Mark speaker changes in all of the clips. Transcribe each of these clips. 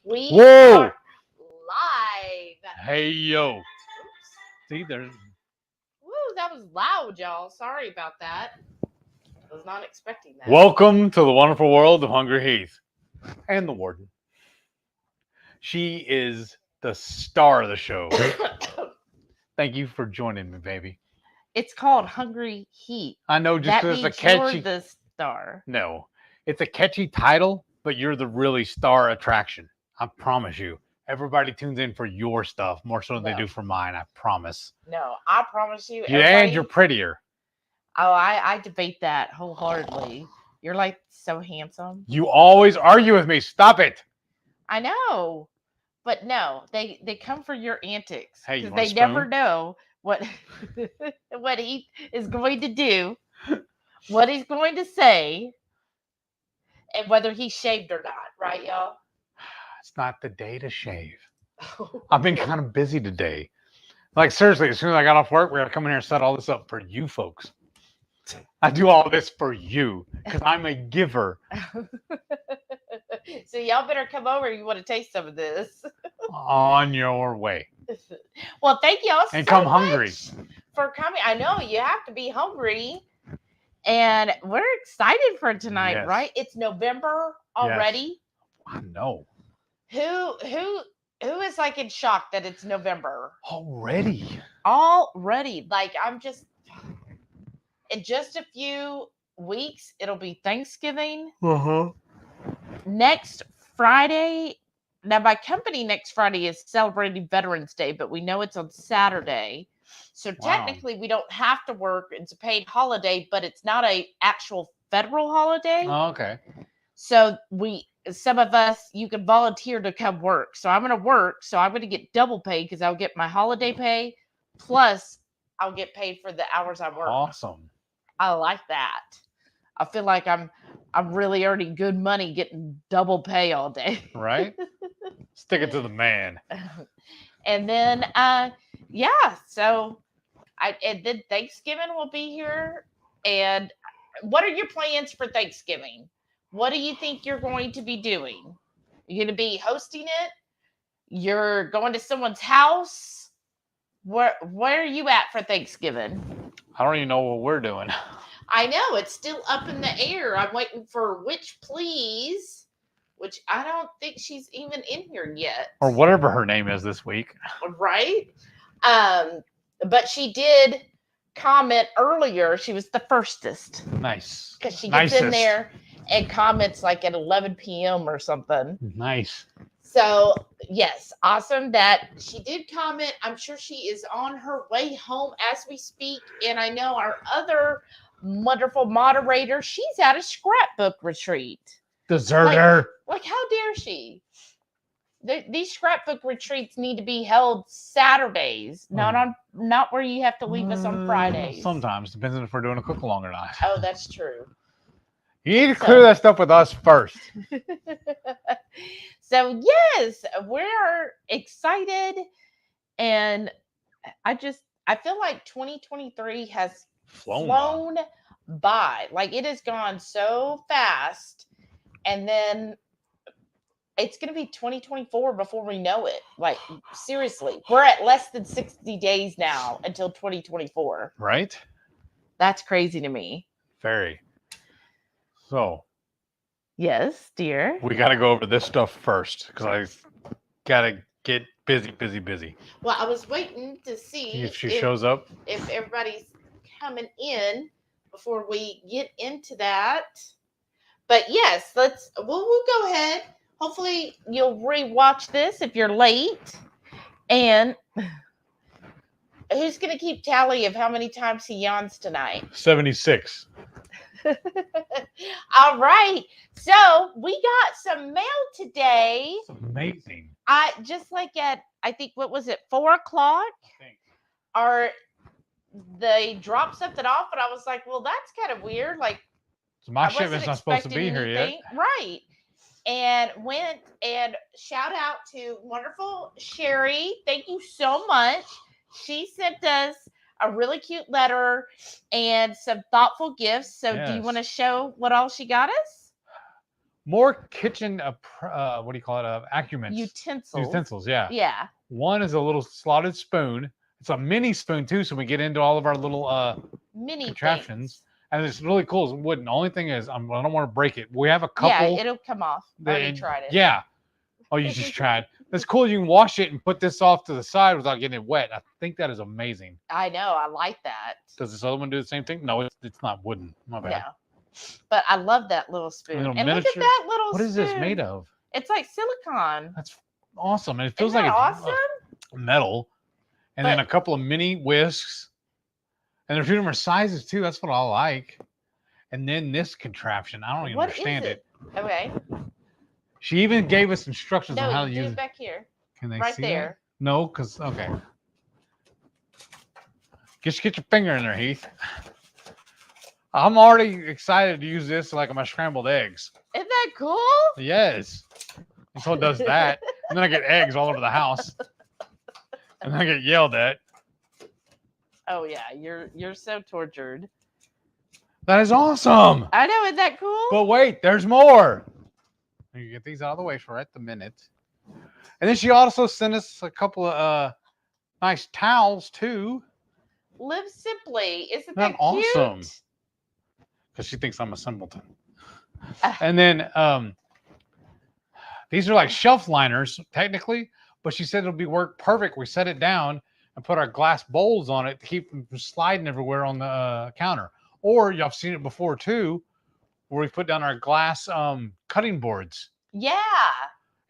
Speaker 1: We
Speaker 2: Whoa!
Speaker 1: are live.
Speaker 2: Hey, yo.
Speaker 1: Oops.
Speaker 2: See, there's.
Speaker 1: Woo, that was loud, y'all. Sorry about that. Was not expecting that.
Speaker 2: Welcome to the wonderful world of HungryHeath and the warden. She is the star of the show. Thank you for joining me, baby.
Speaker 1: It's called HungryHeath.
Speaker 2: I know just
Speaker 1: That
Speaker 2: because
Speaker 1: means
Speaker 2: it's a catchy.
Speaker 1: you're the star.
Speaker 2: No, it's a catchy title, but you're the really star attraction. I promise you. Everybody tunes in for your stuff more so than they
Speaker 1: No.
Speaker 2: do for mine. I promise.
Speaker 1: No, I promise you.
Speaker 2: Yeah,
Speaker 1: Everybody,
Speaker 2: and you're prettier.
Speaker 1: Oh, I debate that wholeheartedly. You're like so handsome.
Speaker 2: You always argue with me. Stop it.
Speaker 1: I know, but no, they come for your antics
Speaker 2: Hey, you
Speaker 1: because
Speaker 2: want a
Speaker 1: they never
Speaker 2: spoon?
Speaker 1: know what what he is going to do, what he's going to say, and whether he's shaved or not. Right, y'all?
Speaker 2: It's not the day to shave. I've been kind of busy today. Like, seriously, as soon as I got off work, we're going to come in here and set all this up for you folks. I do all this for you because I'm a giver.
Speaker 1: So y'all better come over if you want to taste some of this.
Speaker 2: On your way.
Speaker 1: Well, thank y'all
Speaker 2: And
Speaker 1: so
Speaker 2: come
Speaker 1: much
Speaker 2: hungry.
Speaker 1: for coming. I know you have to be hungry. And we're excited for tonight,
Speaker 2: Yes.
Speaker 1: right? It's November already.
Speaker 2: I know.
Speaker 1: Who is like in shock that it's November
Speaker 2: Already.
Speaker 1: already? Like I'm just in just a few weeks it'll be Thanksgiving. Next Friday. Now my company next Friday is celebrating Veterans Day, but we know it's on Saturday. So technically we don't have to work. It's a paid holiday, but it's not a actual federal holiday.
Speaker 2: Oh, okay.
Speaker 1: So some of us, you can volunteer to come work. So I'm going to work. So I'm going to get double pay because I'll get my holiday pay. Plus I'll get paid for the hours I work.
Speaker 2: Awesome.
Speaker 1: I like that. I feel like I'm really earning good money getting double pay all day.
Speaker 2: Right? Stick it to the man.
Speaker 1: And then, so and then Thanksgiving will be here. And what are your plans for Thanksgiving? What do you think you're going to be doing? You're going to be hosting it? You're going to someone's house? Where are you at for Thanksgiving?
Speaker 2: I don't even know what we're doing.
Speaker 1: I know, it's still up in the air. I'm waiting for Witch Please, which I don't think she's even in here yet.
Speaker 2: Or whatever her name is this week.
Speaker 1: Right? But she did comment earlier. She was the firstest.
Speaker 2: Nice.
Speaker 1: Because she gets in there and comments like at 11 p.m. or something.
Speaker 2: Nice.
Speaker 1: So, yes, awesome that she did comment. I'm sure she is on her way home as we speak. And I know our other wonderful moderator, she's at a scrapbook retreat.
Speaker 2: Deserter.
Speaker 1: Like how dare she? These scrapbook retreats need to be held Saturdays, not where you have to leave us on Fridays.
Speaker 2: Sometimes, depends on if we're doing a cook along or not.
Speaker 1: Oh, that's true.
Speaker 2: You need to clear that stuff with us first.
Speaker 1: So yes, we're excited, and I feel like 2023 has flown by. Like it has gone so fast, and then it's going to be 2024 before we know it. Like seriously, we're at less than 60 days now until 2024.
Speaker 2: Right?
Speaker 1: That's crazy to me.
Speaker 2: Very. So.
Speaker 1: Yes, dear.
Speaker 2: We got to go over this stuff first because I got to get busy.
Speaker 1: Well, I was waiting to see
Speaker 2: if she shows up.
Speaker 1: If everybody's coming in before we get into that. But yes, we'll go ahead. Hopefully you'll rewatch this if you're late. And who's going to keep tally of how many times he yawns tonight?
Speaker 2: 76.
Speaker 1: All right. So we got some mail today.
Speaker 2: It's amazing.
Speaker 1: I just like at, I think, what was it, 4:00? They dropped something off, and I was like, well, that's kind of weird. Like,
Speaker 2: so my shipment's not supposed to be here yet.
Speaker 1: Right. And went and shout out to wonderful Sherry. Thank you so much. She sent us a really cute letter and some thoughtful gifts. So do you want to show what all she got us?
Speaker 2: more kitchen, what do you call it? Accuments.
Speaker 1: Utensils.
Speaker 2: Yeah.
Speaker 1: Yeah.
Speaker 2: One is a little slotted spoon. It's a mini spoon too, so we get into all of our little
Speaker 1: mini
Speaker 2: contraptions.
Speaker 1: things.
Speaker 2: And it's really cool. It's wooden. The only thing is, I don't want to break it. We have a couple.
Speaker 1: Yeah, it'll come off. I already tried it.
Speaker 2: Yeah. Oh, you just tried. That's cool. You can wash it and put this off to the side without getting it wet. I think that is amazing.
Speaker 1: I know. I like that.
Speaker 2: Does this other one do the same thing? No, it's not wooden. My bad.
Speaker 1: No. But I love that little spoon.
Speaker 2: Little
Speaker 1: and
Speaker 2: miniature.
Speaker 1: look at that little
Speaker 2: What is
Speaker 1: spoon.
Speaker 2: this made of?
Speaker 1: It's like silicone.
Speaker 2: That's awesome. And it feels
Speaker 1: Isn't
Speaker 2: like
Speaker 1: that
Speaker 2: it's
Speaker 1: awesome?
Speaker 2: metal. And then a couple of mini whisks. And they're two different sizes too. That's what I like. And then this contraption. I don't even understand it.
Speaker 1: Okay.
Speaker 2: She even gave us instructions on how to use
Speaker 1: it. Back here.
Speaker 2: Can they
Speaker 1: right
Speaker 2: see
Speaker 1: there.
Speaker 2: That? No, because, okay. Just get your finger in there, Heath. I'm already excited to use this like my scrambled eggs.
Speaker 1: Isn't that cool?
Speaker 2: Yes. Until it does that. And then I get eggs all over the house. And then I get yelled at.
Speaker 1: Oh yeah, you're so tortured.
Speaker 2: That is awesome.
Speaker 1: I know, isn't that cool?
Speaker 2: But wait, there's more. You get these out of the way for right the minute. And then she also sent us a couple of nice towels too.
Speaker 1: Live simply. Isn't
Speaker 2: that
Speaker 1: cute?
Speaker 2: Awesome? Because she thinks I'm a simpleton. And then these are like shelf liners, technically, but she said it'll work perfect. We set it down and put our glass bowls on it to keep them from sliding everywhere on the counter. Or y'all have seen it before too, where we put down our glass cutting boards.
Speaker 1: Yeah.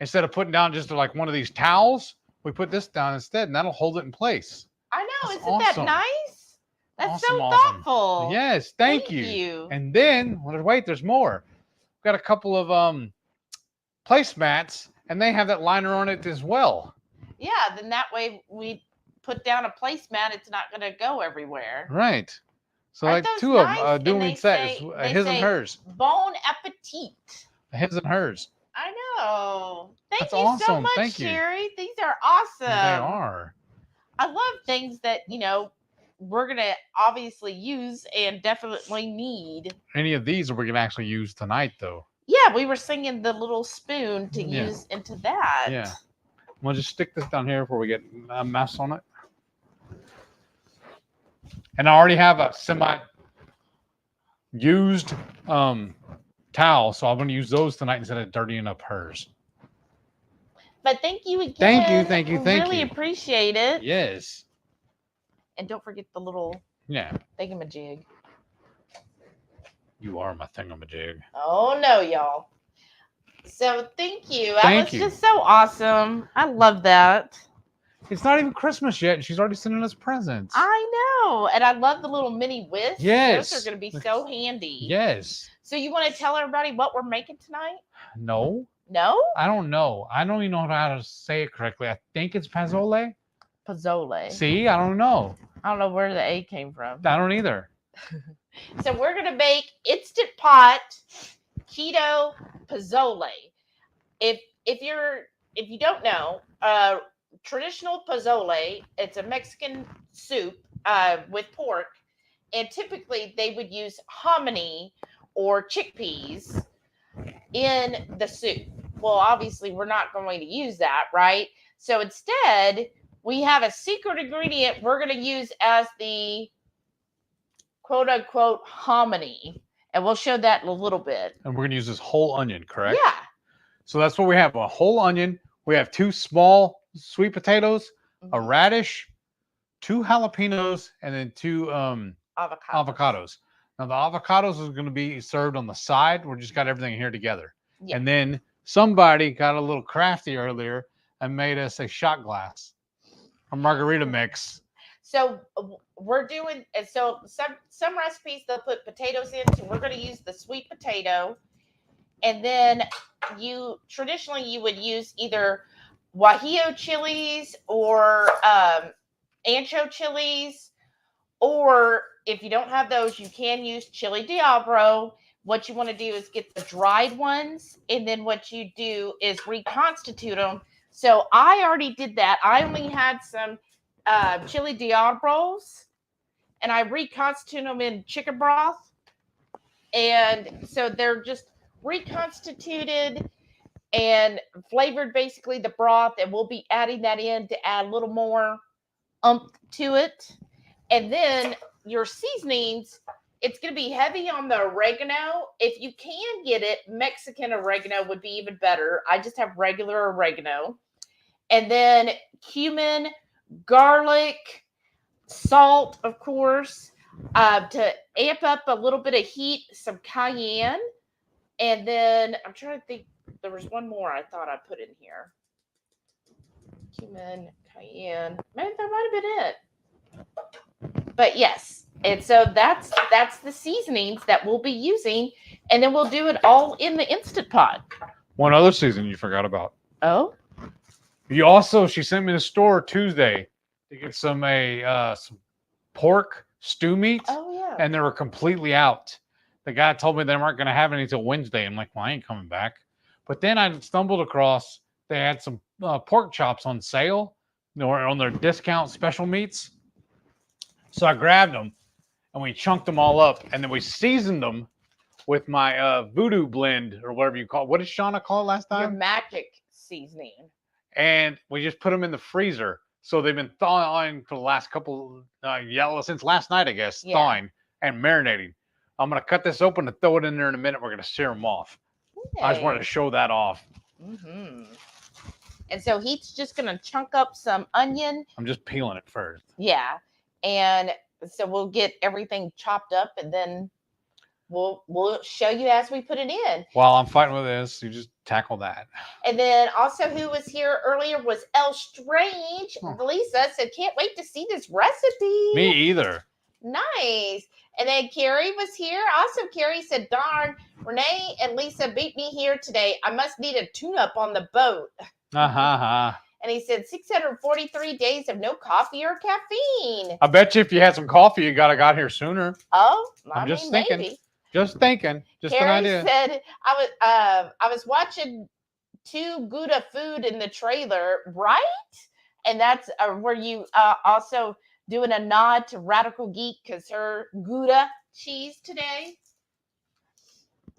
Speaker 2: Instead of putting down just like one of these towels, we put this down instead, and that'll hold it in place.
Speaker 1: I know.
Speaker 2: That's
Speaker 1: Isn't that nice? That's so
Speaker 2: awesome.
Speaker 1: thoughtful.
Speaker 2: Yes, thank you. And then, wait, there's more. We've got a couple of placemats, and they have that liner on it as well.
Speaker 1: Yeah, then that way we put down a placemat, it's not going to go everywhere.
Speaker 2: Right. So
Speaker 1: Aren't
Speaker 2: like two
Speaker 1: nice?
Speaker 2: of them doing sets, his and hers.
Speaker 1: Bon appetit.
Speaker 2: His and hers.
Speaker 1: I know. Thank
Speaker 2: That's
Speaker 1: you
Speaker 2: awesome.
Speaker 1: so much,
Speaker 2: Thank you.
Speaker 1: Sherry. These are awesome.
Speaker 2: They are.
Speaker 1: I love things that, we're going to obviously use and definitely need.
Speaker 2: Any of these we're going to actually use tonight, though.
Speaker 1: Yeah, we were singing the little spoon to use into that.
Speaker 2: Yeah. We'll just stick this down here before we get a mess on it. And I already have a semi-used towel, so I'm going to use those tonight instead of dirtying up hers.
Speaker 1: But thank you again.
Speaker 2: Thank you.
Speaker 1: Really appreciate it.
Speaker 2: Yes.
Speaker 1: And don't forget the little thingamajig.
Speaker 2: You are my thingamajig.
Speaker 1: Oh, no, y'all. So thank you. That was just so awesome. I love that.
Speaker 2: It's not even Christmas yet, and she's already sending us presents.
Speaker 1: I know. And I love the little mini whisks.
Speaker 2: Yes.
Speaker 1: Those are going to be so handy.
Speaker 2: Yes.
Speaker 1: So you want to tell everybody what we're making tonight?
Speaker 2: No.
Speaker 1: No?
Speaker 2: I don't know. I don't even know how to say it correctly. I think it's Pozole.
Speaker 1: Pozole.
Speaker 2: See? I don't know.
Speaker 1: I don't know where the A came from.
Speaker 2: I don't either.
Speaker 1: So we're going to make Instant Pot Keto Pozole. If you don't know, traditional pozole, it's a Mexican soup with pork, and typically they would use hominy or chickpeas in the soup. Well, obviously we're not going to use that, right? So instead, we have a secret ingredient we're going to use as the quote unquote hominy, and we'll show that in a little bit.
Speaker 2: And we're going to use this whole onion, correct?
Speaker 1: Yeah.
Speaker 2: So that's what we have, a whole onion. We have 2 small sweet potatoes, a radish, 2 jalapenos, and then 2 avocados. Now the avocados is going to be served on the side. We just got everything here together. Yeah. And then somebody got a little crafty earlier and made us a shot glass, a margarita mix.
Speaker 1: So we're doing, so some recipes they'll put potatoes in, so we're going to use the sweet potato. And then traditionally you would use either guajillo chilies or ancho chilies, or if you don't have those, you can use chili diablo. What you want to do is get the dried ones, and then what you do is reconstitute them. So I already did that. I only had some chili diablos, and I reconstitute them in chicken broth. And so they're just reconstituted and flavored, basically the broth, and we'll be adding that in to add a little more to it. And then your seasonings, it's going to be heavy on the oregano. If you can get it, Mexican oregano would be even better. I just have regular oregano. And then cumin, garlic, salt, of course, to amp up a little bit of heat, some cayenne. And then I'm trying to think, there was one more I thought I put in here. Cumin, cayenne. Maybe that might have been it. But yes. And so that's the seasonings that we'll be using. And then we'll do it all in the Instant Pot.
Speaker 2: One other season you forgot about.
Speaker 1: Oh?
Speaker 2: She sent me to the store Tuesday to get some pork stew meat.
Speaker 1: Oh, yeah.
Speaker 2: And they were completely out. The guy told me they weren't going to have any until Wednesday. I'm like, well, I ain't coming back. But then I stumbled across, they had some pork chops on sale, on their discount special meats. So I grabbed them and we chunked them all up. And then we seasoned them with my voodoo blend or whatever you call it. What did Shauna call it last time?
Speaker 1: Your magic seasoning.
Speaker 2: And we just put them in the freezer. So they've been thawing for the last couple, since last night, I guess, thawing and marinating. I'm going to cut this open and throw it in there in a minute. We're going to sear them off. Okay. I just wanted to show that off.
Speaker 1: Mm-hmm. And so Heath's just going to chunk up some onion.
Speaker 2: I'm just peeling it first.
Speaker 1: Yeah. And so we'll get everything chopped up and then we'll show you as we put it in.
Speaker 2: While I'm fighting with this, you just tackle that.
Speaker 1: And then also who was here earlier was L Strange. Lisa said, can't wait to see this recipe.
Speaker 2: Me either.
Speaker 1: Nice. And then Carrie was here. Also, Carrie said, darn, Renee and Lisa beat me here today. I must need a tune-up on the boat. And he said, 643 days of no coffee or caffeine.
Speaker 2: I bet you if you had some coffee, you got here sooner.
Speaker 1: Oh,
Speaker 2: I'm just thinking.
Speaker 1: Maybe.
Speaker 2: Just thinking. Just
Speaker 1: Carrie
Speaker 2: an idea.
Speaker 1: Said, I was watching Too Gouda Food in the trailer, right? And that's where you also doing a nod to Radical Geek because her Gouda cheese today.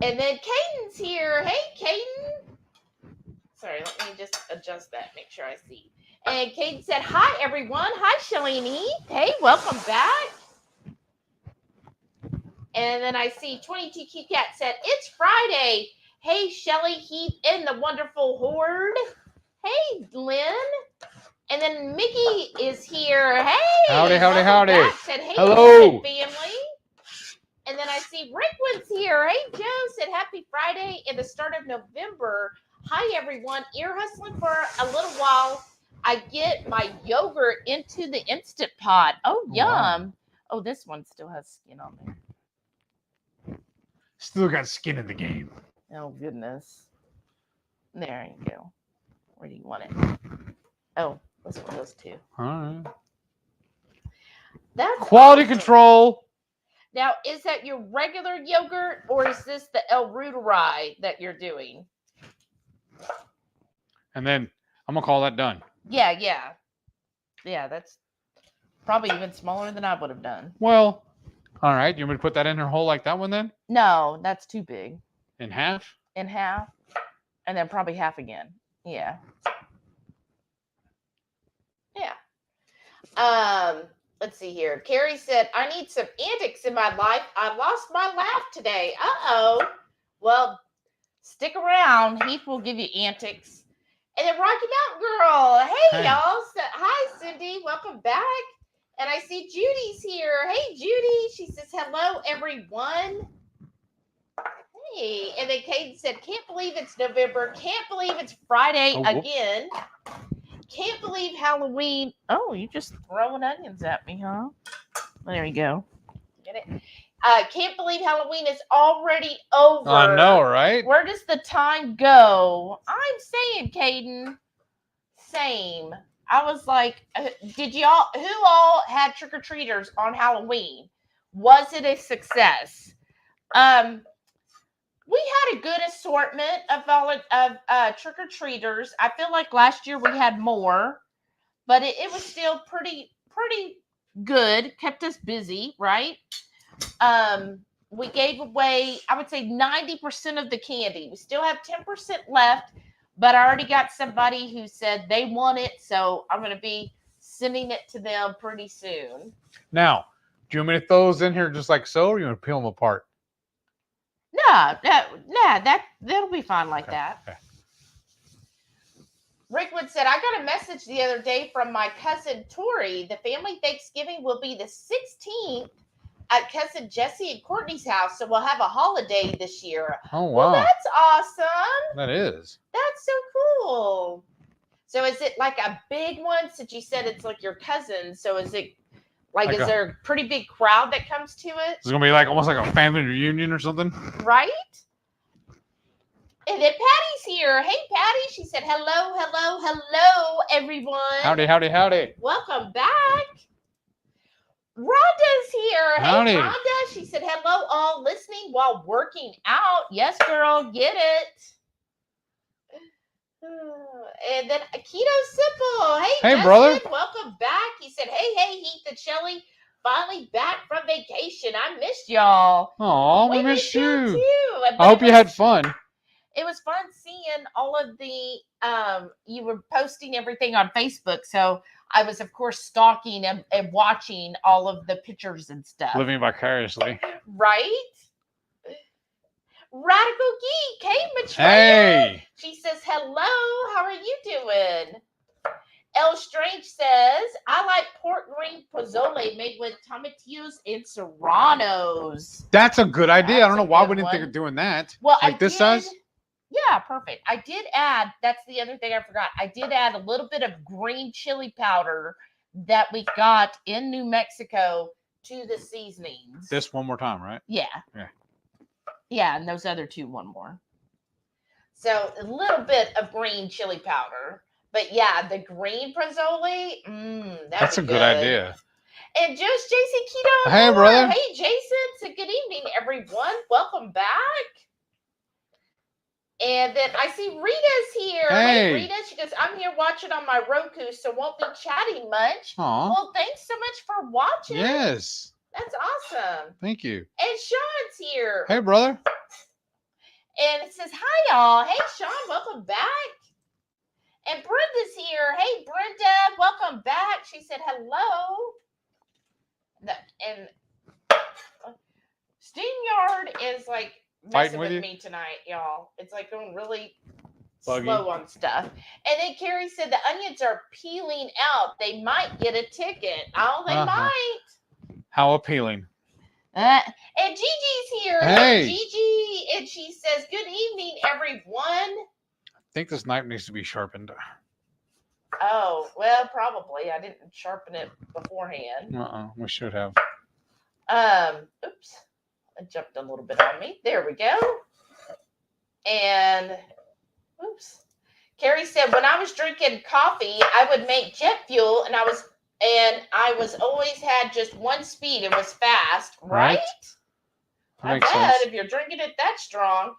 Speaker 1: And then Caden's here. Hey, Caden. Sorry, let me just adjust that, make sure I see. And Caden said, hi, everyone. Hi, Shalini. Hey, welcome back. And then I see 22 Cat said, it's Friday. Hey, Shelly, Heath, and the wonderful Horde. Hey, Lynn. And then Mickey is here. Hey.
Speaker 2: Howdy.
Speaker 1: Said, hey,
Speaker 2: hello.
Speaker 1: Family. And then I see Rickwood's here. Hey, Joe said, happy Friday and the start of November. Hi, everyone. Ear hustling for a little while. I get my yogurt into the Instant Pot. Oh, yum. Wow. Oh, this one still has skin on there.
Speaker 2: Still got skin in the game.
Speaker 1: Oh, goodness. There you go. Where do you want it? Oh, this one goes too.
Speaker 2: All right.
Speaker 1: That's
Speaker 2: quality control.
Speaker 1: Now, is that your regular yogurt or is this the El Ruderai that you're doing?
Speaker 2: And then I'm going to call that done.
Speaker 1: Yeah. Yeah, that's probably even smaller than I would have done.
Speaker 2: Well, all right. You want me to put that in her hole like that one then?
Speaker 1: No, that's too big.
Speaker 2: In half?
Speaker 1: In half. And then probably half again. Yeah. Let's see here. Carrie said, I need some antics in my life. I lost my laugh today. Uh-oh. Well, stick around. Heath will give you antics. And then Rocky Mountain Girl. Hey, y'all. So, hi, Cindy. Welcome back. And I see Judy's here. Hey, Judy. She says, hello, everyone. Hey. And then Kaden said, can't believe it's November. Can't believe it's Friday again. Can't believe Halloween. Oh, you just throwing onions at me, huh? There you go. Get it? Can't believe Halloween is already over.
Speaker 2: I know, right?
Speaker 1: Where does the time go? I'm saying, Caden. Same. I was like, who all had trick-or-treaters on Halloween? Was it a success? We had a good assortment of trick-or-treaters. I feel like last year we had more, but it was still pretty good. Kept us busy, right? we gave away, I would say 90% of the candy. We still have 10% left, but I already got somebody who said they want it. So I'm going to be sending it to them pretty soon.
Speaker 2: Now, do you want me to throw those in here just like so, or you want to peel them apart?
Speaker 1: No, that'll be fine like that.
Speaker 2: Okay.
Speaker 1: Rickwood said, I got a message the other day from my cousin Tori. The family Thanksgiving will be the 16th at cousin Jesse and Courtney's house, so we'll have a holiday this year.
Speaker 2: Oh, wow.
Speaker 1: Well, that's awesome.
Speaker 2: That is.
Speaker 1: That's so cool. So is it like a big one, since you said it's like your cousin? So is it like is there a pretty big crowd that comes to it?
Speaker 2: It's going to be like almost like a family reunion or something?
Speaker 1: Right? And then Patty's here. Hey, Patty. She said, hello, everyone.
Speaker 2: Howdy.
Speaker 1: Welcome back. Rhonda's here.
Speaker 2: Howdy.
Speaker 1: Hey, Rhonda. She said, hello, all listening while working out. Yes, girl. Get it. And then Keto Simple. Hey,
Speaker 2: Justin,
Speaker 1: brother. Welcome back. He said, hey, Heath and Shelly. Finally back from vacation. I missed y'all.
Speaker 2: Oh, we missed you.
Speaker 1: Too.
Speaker 2: I hope you had fun.
Speaker 1: It was fun seeing all of the, you were posting everything on Facebook. So I was, of course, stalking and watching all of the pictures and stuff.
Speaker 2: Living vicariously.
Speaker 1: Right? Radical Geek. Hey, Matraya.
Speaker 2: Hey.
Speaker 1: She says, hello. How are you doing? L Strange says, I like pork green pozole made with tomatillos and serranos.
Speaker 2: That's a good idea. I don't know why we didn't think
Speaker 1: one.
Speaker 2: of doing that.
Speaker 1: Well,
Speaker 2: like this size?
Speaker 1: Yeah, perfect. I did add, that's the other thing I forgot. I did add a little bit of green chili powder that we got in New Mexico to the seasonings.
Speaker 2: This one more time, right?
Speaker 1: Yeah. Yeah, and those other two, one more. So a little bit of green chili powder. But yeah, the green pozole, that's a good idea. And just Jason Keto.
Speaker 2: Hey, brother.
Speaker 1: Hey, Jason. So good evening, everyone. Welcome back. And then I see Rita's here. Hey, Rita. She goes, I'm here watching on my Roku, so won't be chatting much.
Speaker 2: Aww.
Speaker 1: Well, thanks so much for watching.
Speaker 2: Yes.
Speaker 1: That's awesome.
Speaker 2: Thank you.
Speaker 1: And Sean's here.
Speaker 2: Hey, brother.
Speaker 1: And it says, hi, y'all. Hey, Sean, welcome back. And Brenda's here. Hey, Brenda, welcome back. She said hello. And StreamYard is like messing with me tonight, y'all. It's like going really slow on stuff. And then Carrie said the onions are peeling out. They might get a ticket. Oh, they might.
Speaker 2: How appealing.
Speaker 1: And Gigi's here.
Speaker 2: Hey,
Speaker 1: Gigi. And she says, good evening, everyone.
Speaker 2: I think this knife needs to be sharpened.
Speaker 1: Oh, well, probably. I didn't sharpen it beforehand.
Speaker 2: We should have.
Speaker 1: Oops. It jumped a little bit on me. There we go. And, oops. Carrie said, when I was drinking coffee, I would make jet fuel, and I was always had just one speed. It was fast, right? I bet if you're drinking it that strong.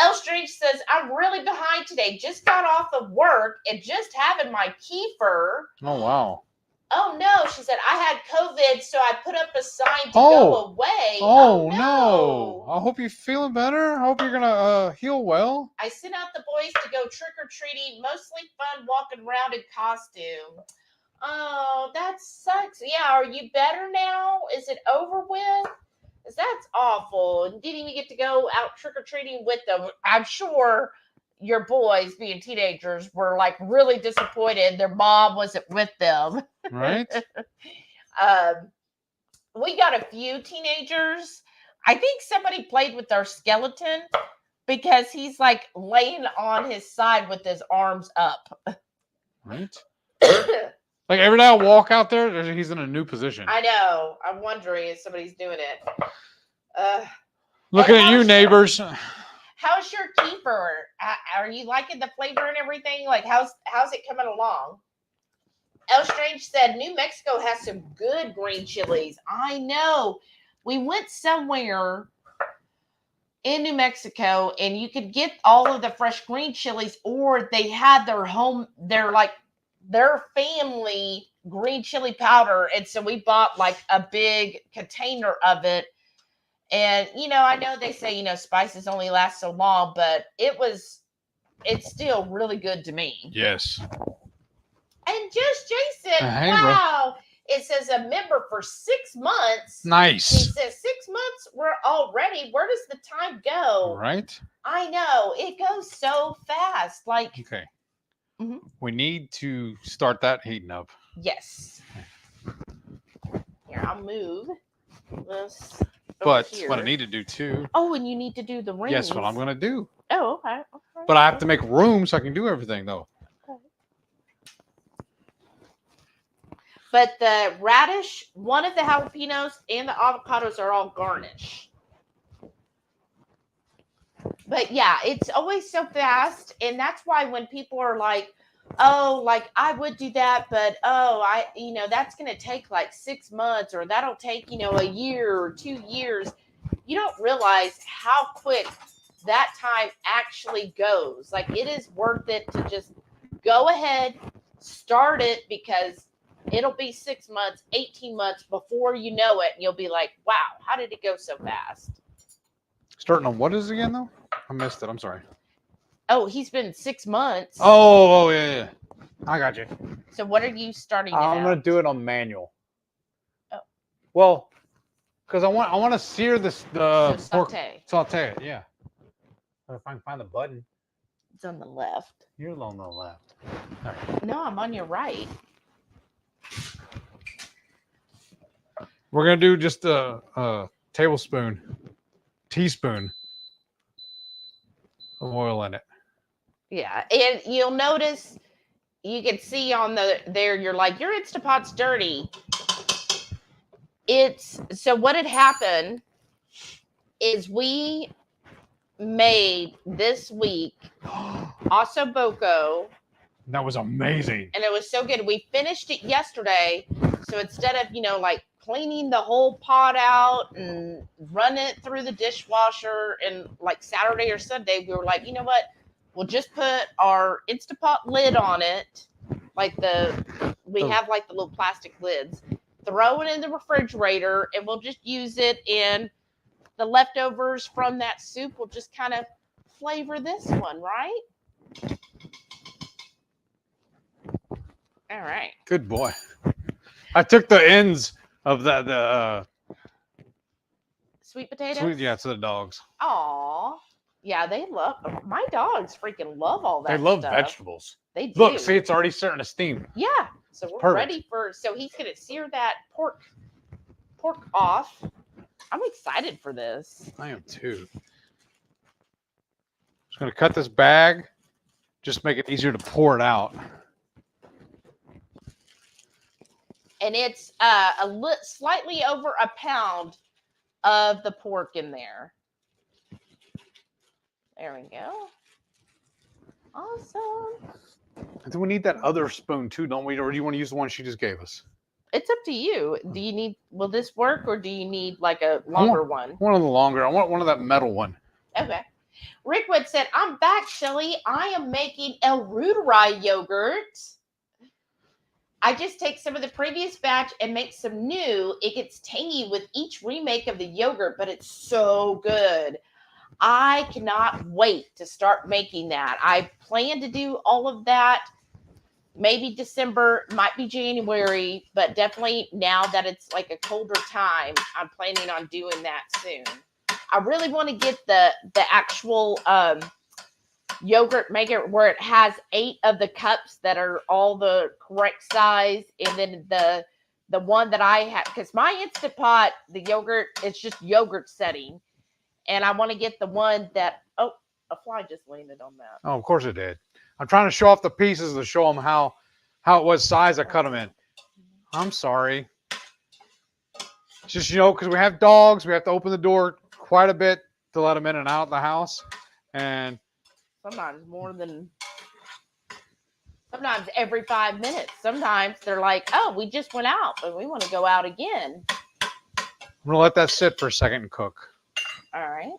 Speaker 1: L Strange says, I'm really behind today. Just got off of work and just having my kefir.
Speaker 2: Oh, wow.
Speaker 1: Oh, no. She said, I had COVID, so I put up a sign to go away.
Speaker 2: Oh, no. I hope you're feeling better. I hope you're going to heal well.
Speaker 1: I sent out the boys to go trick-or-treating. Mostly fun walking around in costume. Oh, that sucks. Yeah, are you better now? Is it over with? Because that's awful. And didn't even get to go out trick-or-treating with them. I'm sure your boys, being teenagers, were like really disappointed their mom wasn't with them.
Speaker 2: Right.
Speaker 1: We got a few teenagers. I think somebody played with their skeleton because he's like laying on his side with his arms up.
Speaker 2: Right. Like every day I walk out there, he's in a new position.
Speaker 1: I know. I'm wondering if somebody's doing it.
Speaker 2: Looking at you, neighbors.
Speaker 1: How's your kefir? Are you liking the flavor and everything? Like, how's it coming along? L Strange said, New Mexico has some good green chilies. I know. We went somewhere in New Mexico, and you could get all of the fresh green chilies, or they had their family green chili powder. And so we bought like a big container of it. And, I know they say, spices only last so long, but it's still really good to me.
Speaker 2: Yes.
Speaker 1: And just Jason,
Speaker 2: Hey,
Speaker 1: wow. It says a member for 6 months.
Speaker 2: Nice.
Speaker 1: He says 6 months, we're already. Where does the time go?
Speaker 2: Right?
Speaker 1: I know. It goes so fast. Like,
Speaker 2: okay.
Speaker 1: Mm-hmm.
Speaker 2: We need to start that heating up.
Speaker 1: Yes. Here, I'll move this.
Speaker 2: But
Speaker 1: here.
Speaker 2: what I need to do too.
Speaker 1: Oh, and you need to do the rings.
Speaker 2: Yes, what I'm going to do.
Speaker 1: Oh, okay.
Speaker 2: But I have to make room so I can do everything, though.
Speaker 1: Okay. But the radish, one of the jalapenos, and the avocados are all garnish. But yeah, it's always so fast. And that's why when people are like, oh, like I would do that, but that's going to take like 6 months, or that'll take, a year or 2 years. You don't realize how quick that time actually goes. Like, it is worth it to just go ahead, start it, because it'll be 6 months, 18 months before you know it. And you'll be like, wow, how did it go so fast?
Speaker 2: Starting on what is it again, though? I missed it. I'm sorry.
Speaker 1: Oh, he's been 6 months.
Speaker 2: Oh, yeah. I got you.
Speaker 1: So what are you starting?
Speaker 2: I'm going to do it on manual.
Speaker 1: Oh.
Speaker 2: Well, because I want to sear the pork. Saute it, yeah. If I can find the button.
Speaker 1: It's on the left.
Speaker 2: You're on the left. All right.
Speaker 1: No, I'm on your right.
Speaker 2: We're going to do just a teaspoon of oil in it.
Speaker 1: Yeah, and you'll notice, you can see on there, you're like, your Instapot's dirty. So what had happened is we made this week osso buco.
Speaker 2: That was amazing.
Speaker 1: And it was so good. We finished it yesterday. So instead of, like cleaning the whole pot out and run it through the dishwasher and like Saturday or Sunday, we were like, you know what? We'll just put our Instapot lid on it. We have like the little plastic lids. Throw it in the refrigerator, and we'll just use it in the leftovers from that soup. We'll just kind of flavor this one, right? All right.
Speaker 2: Good boy. I took the ends of the
Speaker 1: sweet potatoes.
Speaker 2: To the dogs.
Speaker 1: Aw, yeah, my dogs freaking love all that.
Speaker 2: They love
Speaker 1: stuff.
Speaker 2: Vegetables.
Speaker 1: They do.
Speaker 2: Look, see, it's already starting to steam.
Speaker 1: Yeah, so we're ready so he's gonna sear that pork off. I'm excited for this.
Speaker 2: I am too. Just gonna cut this bag, just make it easier to pour it out.
Speaker 1: And it's slightly over a pound of the pork in there. There we go. Awesome.
Speaker 2: Do we need that other spoon too, don't we? Or do you want to use the one she just gave us?
Speaker 1: It's up to you. Will this work, or do you need like a longer one?
Speaker 2: One of the longer. I want one of that metal one.
Speaker 1: Okay. Rickwood said, I'm back, Shelly. I am making El Ruderai yogurt. I just take some of the previous batch and make some new. It gets tangy with each remake of the yogurt, but it's so good. I cannot wait to start making that. I plan to do all of that maybe December, might be January, but definitely now that it's like a colder time, I'm planning on doing that soon. I really want to get the actual yogurt maker where it has 8 of the cups that are all the correct size, and then the one that I have, because my Instant Pot, the yogurt, it's just yogurt setting, and I want to get the one that, oh, a fly just landed on that.
Speaker 2: Oh, of course it did. I'm trying to show off the pieces to show them how it was size I cut them in. I'm sorry. It's just, because we have dogs, we have to open the door quite a bit to let them in and out of the house, and
Speaker 1: sometimes every 5 minutes. Sometimes they're like, oh, we just went out, but we want to go out again.
Speaker 2: I'm going to let that sit for a second and cook.
Speaker 1: All right.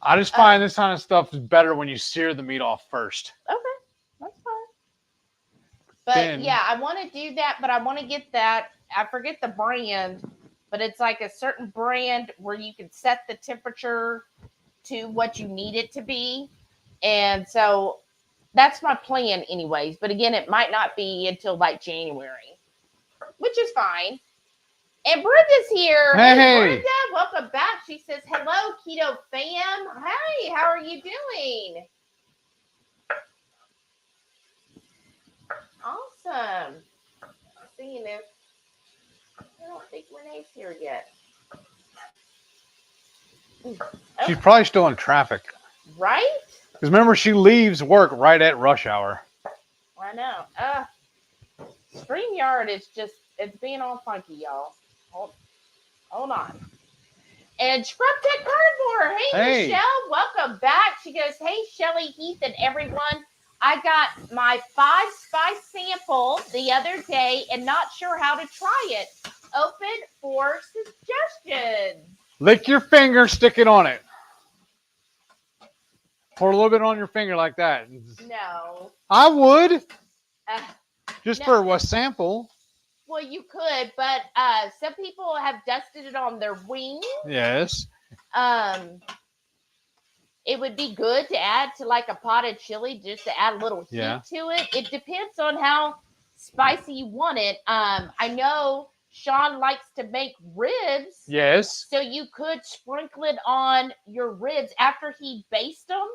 Speaker 2: I just find this kind of stuff is better when you sear the meat off first.
Speaker 1: Okay, that's fine. But yeah, I want to do that, but I want to get that. I forget the brand. but it's like a certain brand where you can set the temperature to what you need it to be. And so that's my plan anyways. But again, it might not be until like January, which is fine. And Brenda's here. Hey, Brenda, welcome back. She says, hello, Keto fam. Hey, how are you doing? Awesome. Seeing if I don't think Renee's here yet.
Speaker 2: She's probably still in traffic.
Speaker 1: Right?
Speaker 2: Because remember, she leaves work right at rush hour.
Speaker 1: I know. StreamYard is just, it's being all funky, y'all. Hold on. And Scrub Tech Cardboard. Hey, Michelle, welcome back. She goes, hey, Shelly, Heath, and everyone. I got my 5-spice sample the other day and not sure how to try it. Open for suggestions.
Speaker 2: Lick your finger, stick it on it. Pour a little bit on your finger like that.
Speaker 1: No.
Speaker 2: I would. Just for a sample.
Speaker 1: Well, you could, but some people have dusted it on their wings.
Speaker 2: Yes.
Speaker 1: It would be good to add to like a potted chili, just to add a little heat to it. It depends on how spicy you want it. I know Sean likes to make ribs.
Speaker 2: Yes.
Speaker 1: So you could sprinkle it on your ribs after he bastes them.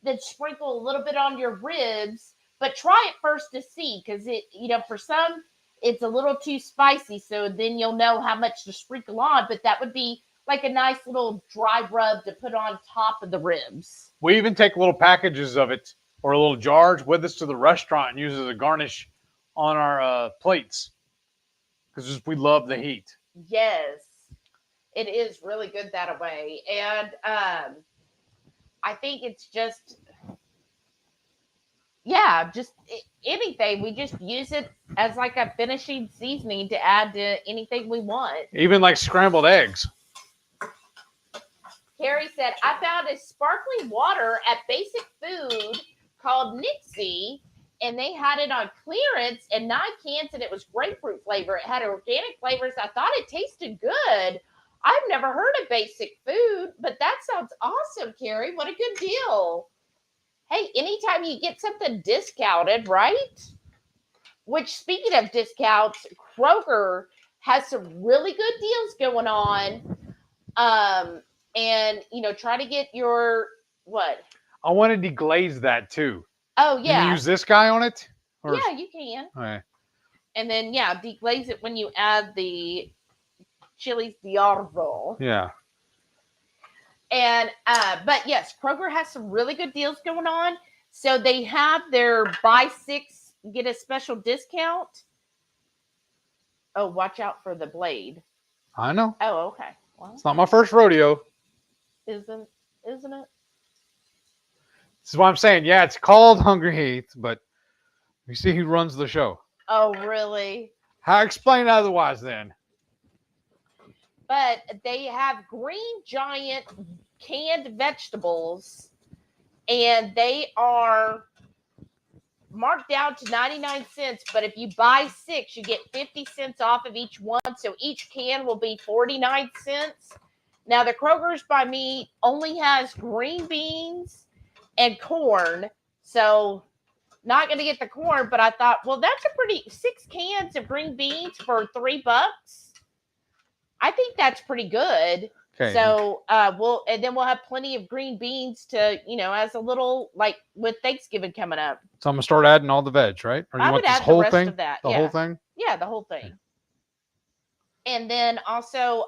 Speaker 1: Then sprinkle a little bit on your ribs, but try it first to see, because it, for some, it's a little too spicy. So then you'll know how much to sprinkle on. But that would be like a nice little dry rub to put on top of the ribs.
Speaker 2: We even take little packages of it or little jars with us to the restaurant and use it as a garnish on our plates, because we love the heat.
Speaker 1: Yes, it is really good that way. And I think it's just, anything. We just use it as like a finishing seasoning to add to anything we want.
Speaker 2: Even like scrambled eggs.
Speaker 1: Carrie said, I found a sparkling water at Basic Food called Nixie, and they had it on clearance in 9 cans, and it was grapefruit flavor. It had organic flavors. I thought it tasted good. I've never heard of Basic Food, but that sounds awesome, Carrie. What a good deal. Hey, anytime you get something discounted, right? Which, speaking of discounts, Kroger has some really good deals going on. And, try to get your, what?
Speaker 2: I want to deglaze that too.
Speaker 1: Oh, yeah.
Speaker 2: Can you use this guy on it?
Speaker 1: Or... Yeah, you can.
Speaker 2: All right.
Speaker 1: And then, deglaze it when you add the chilies diablo.
Speaker 2: Yeah.
Speaker 1: And, but yes, Kroger has some really good deals going on. So they have their buy 6, get a special discount. Oh, watch out for the blade.
Speaker 2: I know.
Speaker 1: Oh, okay.
Speaker 2: Well, it's not my first rodeo.
Speaker 1: Isn't it?
Speaker 2: This is what I'm saying. Yeah, it's called HungryHeath, but you see who runs the show.
Speaker 1: Oh, really?
Speaker 2: How explain otherwise then?
Speaker 1: But they have Green Giant canned vegetables, and they are marked down to 99 cents. But if you buy 6, you get 50 cents off of each one. So each can will be 49 cents. Now, the Kroger's by me only has green beans and corn. So not going to get the corn, but I thought, well, that's a pretty 6 cans of green beans for $3. I think that's pretty good. Okay. So we'll have plenty of green beans to, as a little, like with Thanksgiving coming up.
Speaker 2: So I'm gonna start adding all the veg, right? Or you
Speaker 1: I
Speaker 2: want
Speaker 1: would
Speaker 2: this
Speaker 1: add
Speaker 2: whole
Speaker 1: the rest
Speaker 2: thing?
Speaker 1: of that.
Speaker 2: The whole thing?
Speaker 1: Yeah, the whole thing. Okay. And then also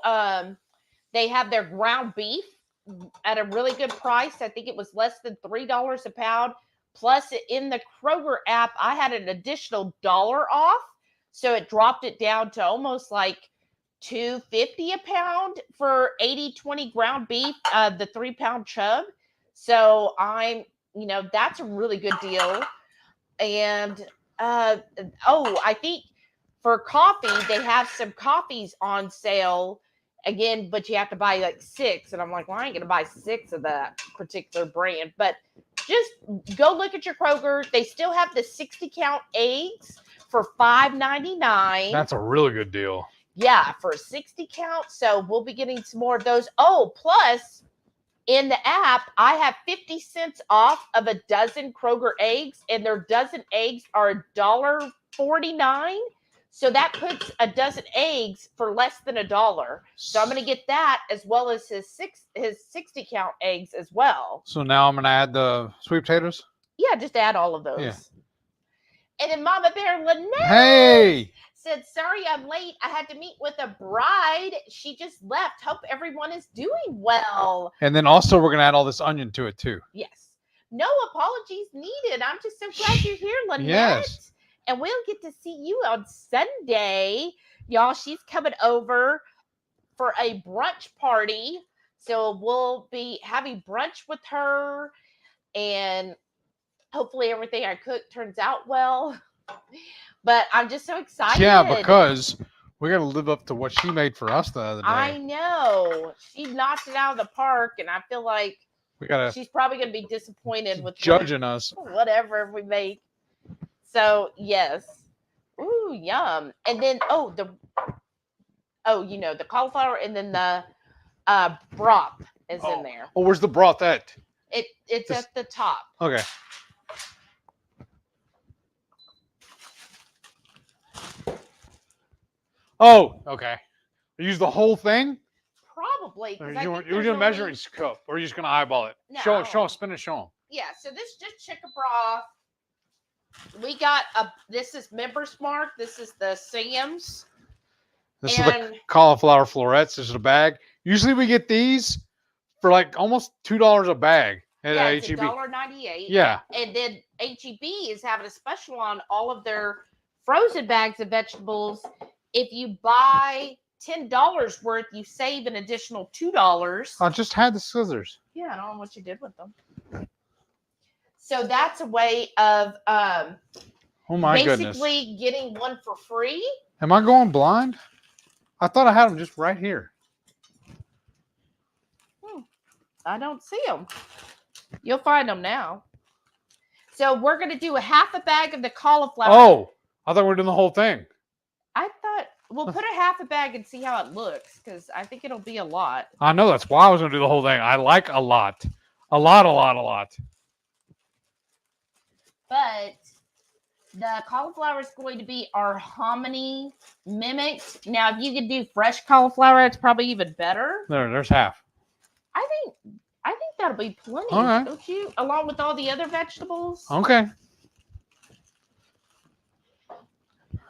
Speaker 1: they have their ground beef at a really good price. I think it was less than $3 a pound. Plus, in the Kroger app, I had an additional $1 off. So it dropped it down to almost like $2.50 a pound for 80/20 ground beef, the 3-pound chub. So that's a really good deal. And I think for coffee, they have some coffees on sale again, but you have to buy like 6. And I'm like, well, I ain't gonna buy 6 of that particular brand. But just go look at your Kroger. They still have the 60 count eggs for $5.99.
Speaker 2: That's a really good deal.
Speaker 1: Yeah, for a 60 count. So we'll be getting some more of those. Oh, plus in the app, I have 50 cents off of a dozen Kroger eggs, and their dozen eggs are $1.49. So that puts a dozen eggs for less than $1. So I'm going to get that as well as his 60 count eggs as well.
Speaker 2: So now I'm going to add the sweet potatoes?
Speaker 1: Yeah, just add all of those.
Speaker 2: Yeah.
Speaker 1: And then Mama Bear Lynette said, sorry I'm late. I had to meet with a bride. She just left. Hope everyone is doing well.
Speaker 2: And then also we're going to add all this onion to it too.
Speaker 1: Yes. No apologies needed. I'm just so glad you're here, Lynette.
Speaker 2: Yes.
Speaker 1: And we'll get to see you on Sunday. Y'all, she's coming over for a brunch party. So we'll be having brunch with her. And hopefully everything I cook turns out well. But I'm just so excited.
Speaker 2: Yeah, because we got to live up to what she made for us the other day.
Speaker 1: I know. She knocked it out of the park, and I feel like she's probably going to be disappointed with
Speaker 2: judging us.
Speaker 1: Whatever we make. So, yes. Ooh, yum. And then, the cauliflower, and then the broth is in there.
Speaker 2: Oh, where's the broth at?
Speaker 1: It's at the top.
Speaker 2: Okay. Oh, okay. Use the whole thing?
Speaker 1: Probably.
Speaker 2: You're doing a measuring cup, or are you just going to eyeball it?
Speaker 1: No.
Speaker 2: Show them, spin it, show them.
Speaker 1: Yeah, so this is just chicken broth. We got this is Members Mark. This is the Sam's.
Speaker 2: This is the cauliflower florets. This is a bag. Usually we get these for like almost $2 a bag at
Speaker 1: it's
Speaker 2: HEB.
Speaker 1: $1.98.
Speaker 2: Yeah.
Speaker 1: And then HEB is having a special on all of their frozen bags of vegetables. If you buy $10 worth, you save an additional $2.
Speaker 2: I just had the scissors.
Speaker 1: Yeah, I don't know what you did with them. So that's a way of
Speaker 2: oh my goodness.
Speaker 1: Basically getting one for free.
Speaker 2: Am I going blind? I thought I had them just right here.
Speaker 1: I don't see them. You'll find them now. So we're going to do a half a bag of the cauliflower.
Speaker 2: Oh, I thought we were doing the whole thing.
Speaker 1: I thought we'll put a half a bag and see how it looks, because I think it'll be a lot.
Speaker 2: I know, that's why I was going to do the whole thing. I like a lot. A lot.
Speaker 1: But the cauliflower is going to be our hominy mimicked. Now, if you could do fresh cauliflower, it's probably even better.
Speaker 2: There's half.
Speaker 1: I think that'll be plenty,
Speaker 2: right.
Speaker 1: Don't you? Along with all the other vegetables.
Speaker 2: Okay.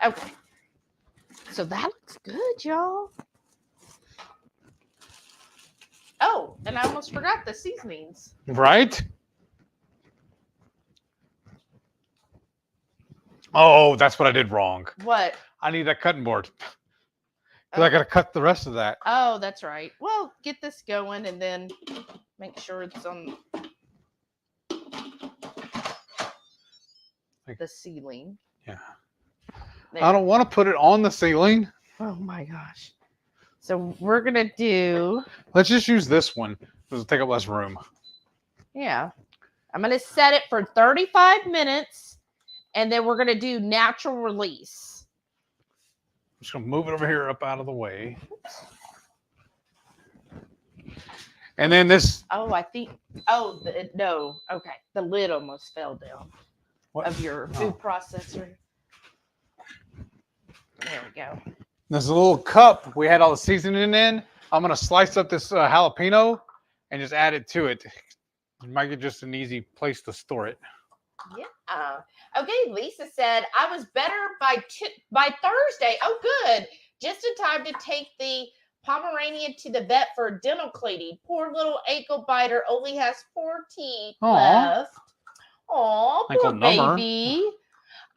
Speaker 1: Okay. So that looks good, y'all. Oh, and I almost forgot the seasonings.
Speaker 2: Right? Oh, that's what I did wrong.
Speaker 1: What?
Speaker 2: I need that cutting board. Because I got to cut the rest of that.
Speaker 1: Oh, that's right. Well, get this going and then make sure it's on the ceiling.
Speaker 2: Yeah.
Speaker 1: There.
Speaker 2: I don't want to put it on the ceiling.
Speaker 1: Oh my gosh. So we're going to do...
Speaker 2: Let's just use this one. It'll take up less room.
Speaker 1: Yeah. I'm going to set it for 35 minutes. And then we're going to do natural release.
Speaker 2: I'm just going to move it over here up out of the way. And then this...
Speaker 1: Oh, I think... Oh, no. Okay. The lid almost fell down. What? Of your food processor. There we go.
Speaker 2: There's a little cup we had all the seasoning in. I'm going to slice up this jalapeno and just add it to it. It might get just an easy place to store it.
Speaker 1: Yeah. Okay, Lisa said, I was better by Thursday. Oh, good. Just in time to take the Pomeranian to the vet for dental cleaning. Poor little ankle biter only has 4 teeth left. Aw, poor baby.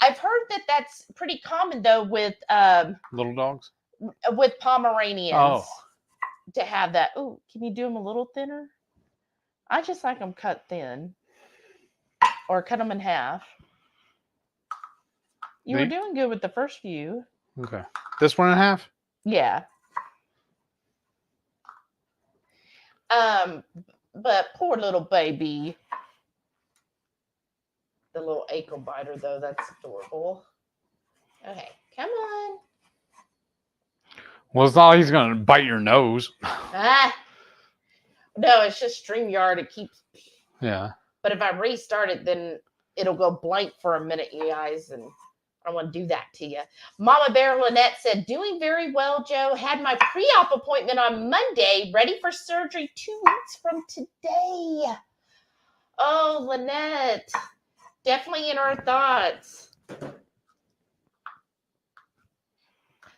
Speaker 1: I've heard that that's pretty common, though, with...
Speaker 2: little dogs?
Speaker 1: With Pomeranians.
Speaker 2: Oh.
Speaker 1: To have that. Ooh, can you do them a little thinner? I just like them cut thin. Or cut them in half. You were doing good with the first few.
Speaker 2: Okay. This one in half?
Speaker 1: Yeah. But poor little baby. The little ankle biter, though, that's adorable. Okay, come on.
Speaker 2: Well, it's not like he's going to bite your nose.
Speaker 1: No, it's just StreamYard. It keeps.
Speaker 2: Yeah.
Speaker 1: But if I restart it, then it'll go blank for a minute, you guys, and I don't want to do that to you. Mama Bear Lynette said, doing very well, Joe. Had my pre-op appointment on Monday, ready for surgery 2 weeks from today. Oh, Lynette, definitely in our thoughts.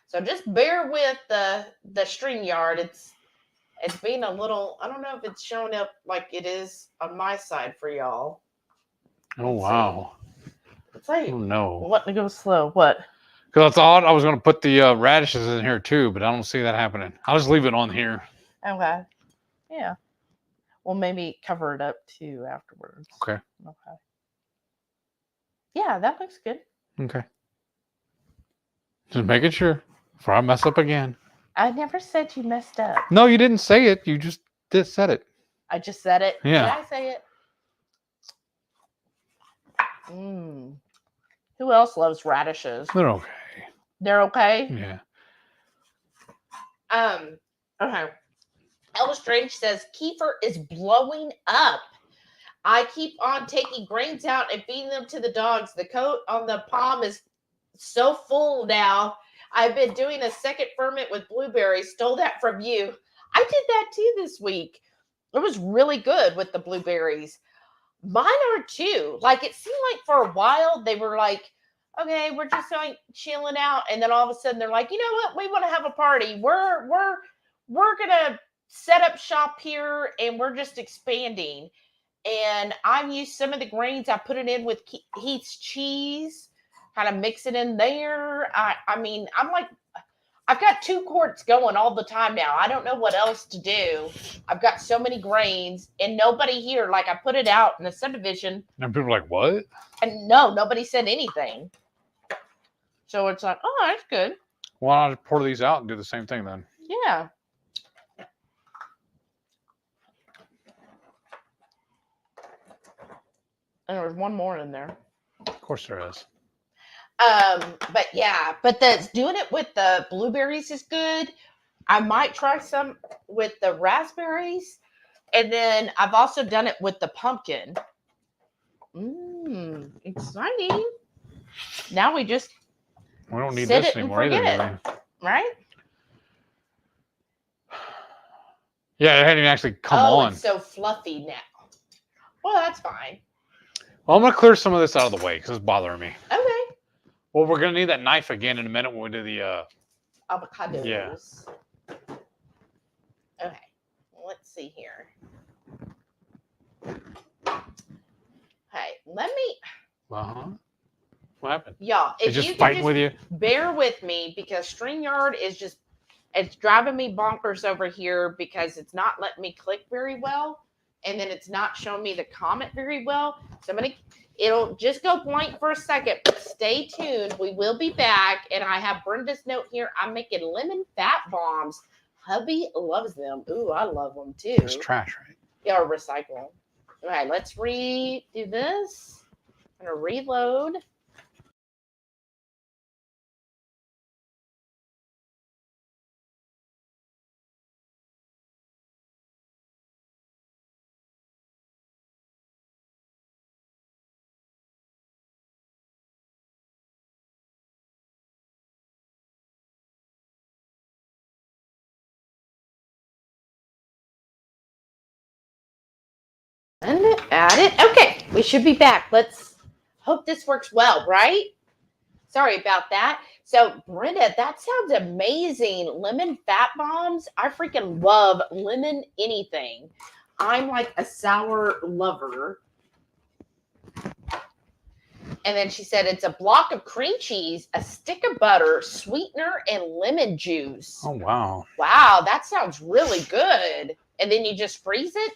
Speaker 1: So just bear with the StreamYard. It's being a little, I don't know if it's showing up like it is on my side for y'all.
Speaker 2: Oh, wow.
Speaker 1: It's like,
Speaker 2: oh, no.
Speaker 1: Let me go slow. What?
Speaker 2: Because I thought I was going to put the radishes in here too, but I don't see that happening. I'll just leave it on here.
Speaker 1: Okay. Yeah. Well, maybe cover it up too afterwards.
Speaker 2: Okay.
Speaker 1: Okay. Yeah, that looks good.
Speaker 2: Okay. Just making sure before I mess up again.
Speaker 1: I never said you messed up.
Speaker 2: No, you didn't say it. You just said it.
Speaker 1: I just said it.
Speaker 2: Yeah.
Speaker 1: Did I say it? Mm. Who else loves radishes?
Speaker 2: They're okay.
Speaker 1: They're okay?
Speaker 2: Yeah.
Speaker 1: Okay. Ella Strange says, kefir is blowing up. I keep on taking grains out and feeding them to the dogs. The coat on the palm is so full now. I've been doing a second ferment with blueberries. Stole that from you. I did that too this week. It was really good with the blueberries. Mine are too. Like, it seemed like for a while they were like, okay, we're just like chilling out, and then all of a sudden they're like, you know what? We want to have a party. We're gonna set up shop here, and we're just expanding. And I've used some of the grains. I put it in with Heath's cheese, kind of mix it in there. I mean, I'm like, I've got 2 quarts going all the time now. I don't know what else to do. I've got so many grains and nobody here. Like, I put it out in the subdivision.
Speaker 2: And people are like, what?
Speaker 1: And no, nobody said anything. So it's like, oh, that's good.
Speaker 2: Why not pour these out and do the same thing then?
Speaker 1: Yeah. And there was one more in there.
Speaker 2: Of course there is.
Speaker 1: But yeah, doing it with the blueberries is good. I might try some with the raspberries, and then I've also done it with the pumpkin. Exciting! Now we
Speaker 2: don't need this anymore either, really.
Speaker 1: Right?
Speaker 2: Yeah, it hadn't even actually come on.
Speaker 1: It's so fluffy now. Well, that's fine.
Speaker 2: Well, I'm gonna clear some of this out of the way because it's bothering me.
Speaker 1: Okay.
Speaker 2: Well, we're going to need that knife again in a minute when we do the...
Speaker 1: avocados.
Speaker 2: Yeah.
Speaker 1: Okay. Let's see here. Okay. Let me...
Speaker 2: Uh-huh. What happened?
Speaker 1: Y'all, if
Speaker 2: just
Speaker 1: you
Speaker 2: fighting with you?
Speaker 1: Bear with me, because StreamYard is just... It's driving me bonkers over here because it's not letting me click very well. And then it's not showing me the comment very well. So I'm going to... It'll just go blank for a second, but stay tuned. We will be back. And I have Brenda's note here. I'm making lemon fat bombs. Hubby loves them. Ooh, I love them too.
Speaker 2: It's trash, right?
Speaker 1: Yeah, or recycle. All right, let's redo this. I'm going to reload. And add it. Okay, we should be back. Let's hope this works well, right? Sorry about that. So, Brenda, that sounds amazing. Lemon fat bombs. I freaking love lemon anything. I'm like a sour lover. And then she said it's a block of cream cheese, a stick of butter, sweetener, and lemon juice.
Speaker 2: Oh, wow.
Speaker 1: Wow, that sounds really good. And then you just freeze it?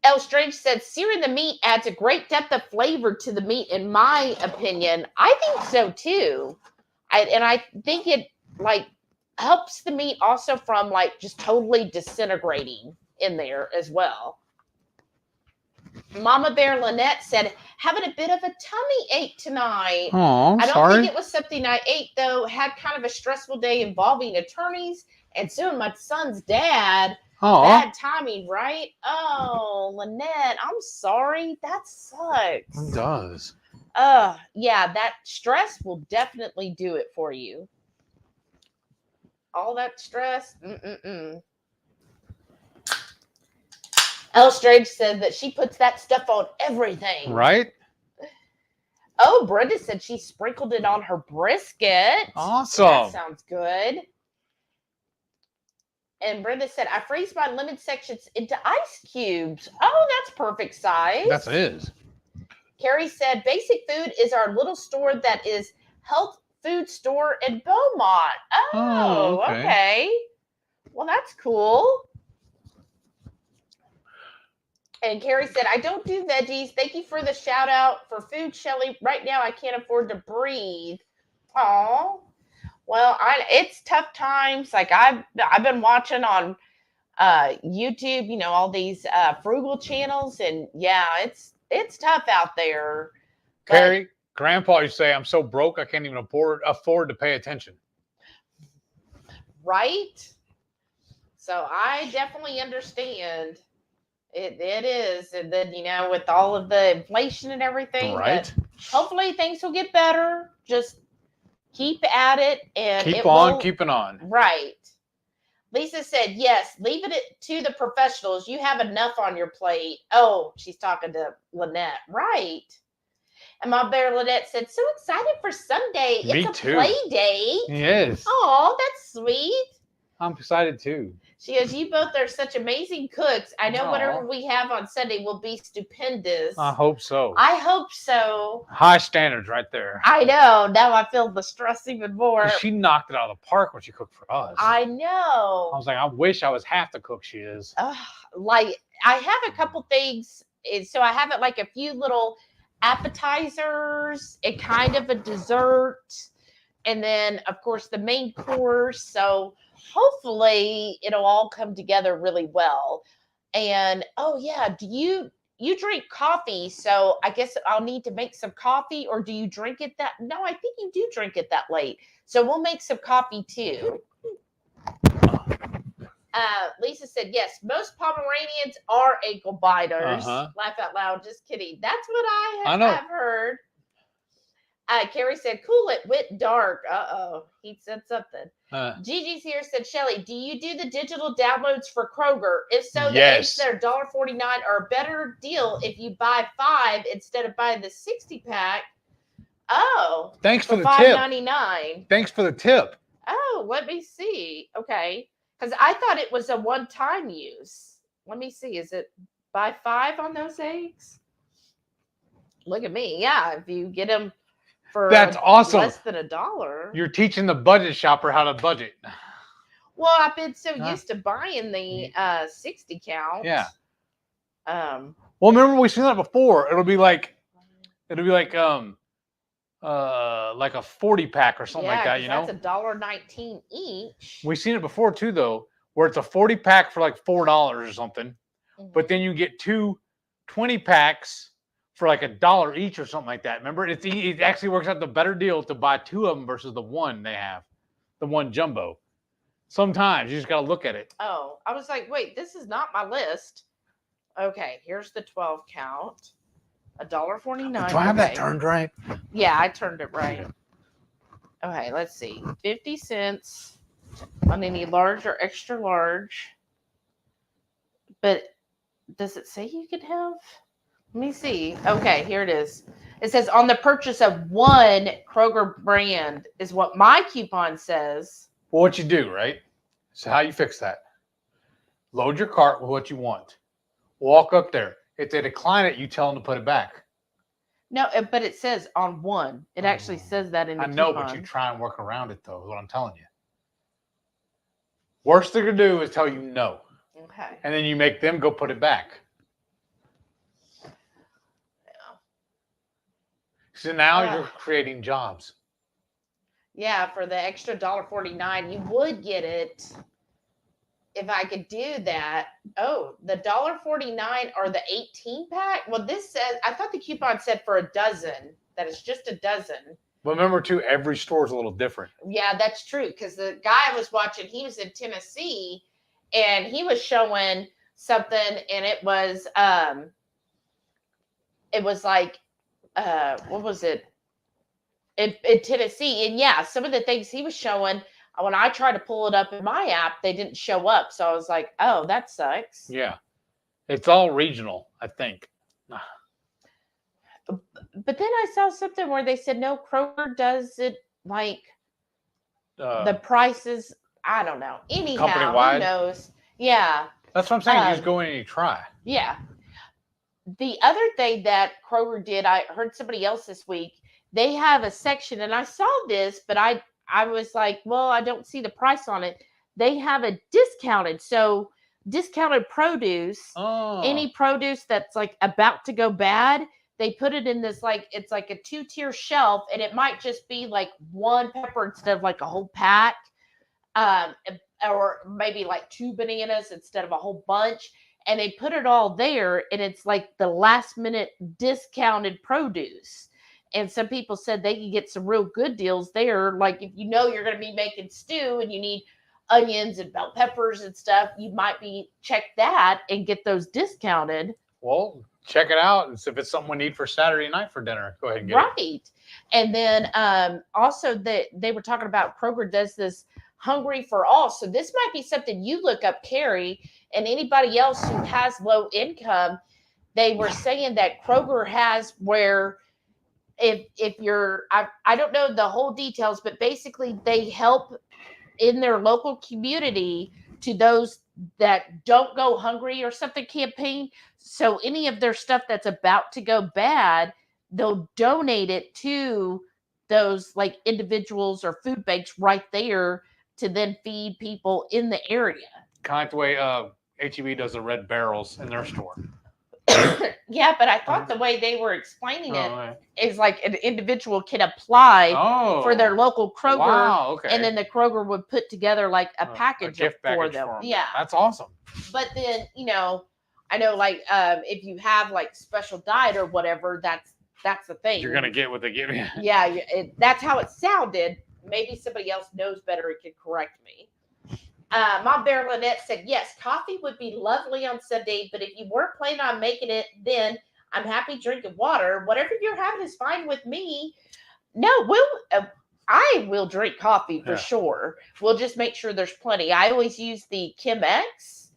Speaker 1: El Strange said, searing the meat adds a great depth of flavor to the meat, in my opinion. I think so, too. I think it, like, helps the meat also from, like, just totally disintegrating in there as well. Mama Bear Lynette said, having a bit of a tummy ache tonight.
Speaker 2: Oh,
Speaker 1: I don't
Speaker 2: sorry.
Speaker 1: think it was something I ate, though. Had kind of a stressful day involving attorneys and soon my son's dad.
Speaker 2: Oh,
Speaker 1: Bad timing, right? Oh, Lynette, I'm sorry. That sucks.
Speaker 2: it does.
Speaker 1: Yeah, that stress will definitely do it for you. All that stress. Elle Strange said that she puts that stuff on everything.
Speaker 2: Right?
Speaker 1: Oh, Brenda said she sprinkled it on her brisket.
Speaker 2: Awesome.
Speaker 1: That sounds good. And Brenda said, I freeze my lemon sections into ice cubes. Oh, that's perfect size.
Speaker 2: That is.
Speaker 1: Carrie said, basic food is our little store that is health food store in Beaumont. Oh, okay. Well, that's cool. And Carrie said, I don't do veggies. Thank you for the shout out for food, Shelly. Right now, I can't afford to breathe. Oh, well, it's tough times. Like I've been watching on YouTube, you know, all these frugal channels, and yeah, it's tough out there.
Speaker 2: Carrie, Grandpa used to say, I'm so broke I can't even afford to pay attention.
Speaker 1: Right? So I definitely understand. It is. And then, you know, with all of the inflation and everything,
Speaker 2: right?
Speaker 1: Hopefully things will get better. Just keep at it and
Speaker 2: keeping on.
Speaker 1: Right. Lisa said, yes, leave it to the professionals. You have enough on your plate. Oh, she's talking to Lynette. Right. And my bear Lynette said, so excited for Sunday.
Speaker 2: Me
Speaker 1: it's a
Speaker 2: too.
Speaker 1: play date.
Speaker 2: Yes.
Speaker 1: Oh, that's sweet.
Speaker 2: I'm excited too.
Speaker 1: She goes, you both are such amazing cooks. I know whatever we have on Sunday will be stupendous.
Speaker 2: I hope so.
Speaker 1: I hope so.
Speaker 2: High standards right there.
Speaker 1: I know. Now I feel the stress even more.
Speaker 2: She knocked it out of the park when she cooked for us.
Speaker 1: I know.
Speaker 2: I was like, I wish I was half the cook she is.
Speaker 1: Like, I have a couple things. So I have it like a few little appetizers and kind of a dessert. And then, of course, the main course. So hopefully it'll all come together really well. And oh yeah, do you drink coffee? So I guess I'll need to make some coffee, or do you drink it that? No, I think you do drink it that late. So we'll make some coffee too. Lisa said, yes, most Pomeranians are ankle biters. Laugh out loud. Just kidding. That's what I have heard. Carrie said, cool it, wit dark. Uh-oh. He said something. Gigi's here said, Shelly, do you do the digital downloads for Kroger? If so, the eggs that are $1.49 are a better deal if you buy 5 instead of buying the 60-pack. Oh.
Speaker 2: Thanks for the
Speaker 1: $5.99.
Speaker 2: tip. Thanks for the tip.
Speaker 1: Oh, let me see. Okay. Because I thought it was a one-time use. Let me see. Is it buy 5 on those eggs? Look at me. Yeah. If you get them for
Speaker 2: that's awesome.
Speaker 1: Less than $1.
Speaker 2: You're teaching the budget shopper how to budget.
Speaker 1: Well, I've been so used to buying the 60 count.
Speaker 2: Yeah.
Speaker 1: Well,
Speaker 2: remember we seen that before. It'll be like a 40 pack or something like that, you know?
Speaker 1: That's $1.19 each.
Speaker 2: We've seen it before too, though, where it's a 40 pack for like $4 or something, but then you get 2 20 packs for like $1 each or something like that. Remember, it actually works out the better deal to buy 2 of them versus the one they have, the one jumbo. Sometimes you just got to look at it.
Speaker 1: Oh, I was like, wait, this is not my list. Okay, here's the 12 count. $1.49.
Speaker 2: Do I have that turned right?
Speaker 1: Yeah, I turned it right. Okay, let's see. 50 cents on any large or extra large. But does it say you can have? Let me see. Okay, here it is. It says on the purchase of 1 Kroger brand is what my coupon says.
Speaker 2: Well, what you do, right? So how you fix that? Load your cart with what you want. Walk up there. If they decline it, you tell them to put it back.
Speaker 1: No, but it says on 1. It actually says that in the coupon.
Speaker 2: I know, but you try and work around it, though, is what I'm telling you. Worst thing to do is tell you no.
Speaker 1: Okay.
Speaker 2: And then you make them go put it back. So now you're creating jobs.
Speaker 1: Yeah, for the extra $1.49, you would get it. if I could do that. Oh, the $1.49 or the 18 pack. Well, this says, I thought the coupon said for a dozen, that it's just a dozen.
Speaker 2: But remember too, every store is a little different.
Speaker 1: Yeah, that's true. Because the guy I was watching, he was in Tennessee, and he was showing something, and it was like, what was it? In Tennessee. And yeah, some of the things he was showing, when I tried to pull it up in my app, they didn't show up. So I was like, oh, that sucks.
Speaker 2: Yeah. It's all regional, I think.
Speaker 1: But then I saw something where they said, no, Kroger does it like the prices. I don't know. Anyhow,
Speaker 2: company-wide?
Speaker 1: Who knows? Yeah.
Speaker 2: That's what I'm saying. You just go in and you try.
Speaker 1: Yeah. The other thing that Kroger did, I heard somebody else this week, they have a section, and I saw this, but I was like, well, I don't see the price on it. They have a discounted produce.
Speaker 2: Oh.
Speaker 1: Any produce that's like about to go bad, they put it in this, like, it's like a 2-tier shelf, and it might just be like one pepper instead of like a whole pack, or maybe like 2 bananas instead of a whole bunch. And they put it all there, and it's like the last minute discounted produce. And some people said they could get some real good deals there. Like if you know you're going to be making stew and you need onions and bell peppers and stuff, you might check that and get those discounted.
Speaker 2: Well, check it out and see if it's something we need for Saturday night for dinner. Go ahead and get it.
Speaker 1: Right. And then also they were talking about Kroger does this Hungry for All. So this might be something you look up, Carrie, and anybody else who has low income. They were saying that Kroger has where if you're, I don't know the whole details, but basically they help in their local community to those that don't go hungry or something campaign. So any of their stuff that's about to go bad, they'll donate it to those like individuals or food banks right there to then feed people in the area.
Speaker 2: Kind of the way HEB does the red barrels in their store.
Speaker 1: Yeah, but I thought the way they were explaining is like an individual can apply for their local Kroger.
Speaker 2: Wow, okay.
Speaker 1: And then the Kroger would put together like a package for them. Yeah.
Speaker 2: That's awesome.
Speaker 1: But then, I know like if you have like special diet or whatever, that's the thing.
Speaker 2: You're going to get what they give you.
Speaker 1: Yeah, that's how it sounded. Maybe somebody else knows better and can correct me. Mom Bear Lynette said, yes, coffee would be lovely on Sunday, but if you weren't planning on making it, then I'm happy drinking water. Whatever you're having is fine with me. No, I will drink coffee for sure. We'll just make sure there's plenty. I always use the Chemex,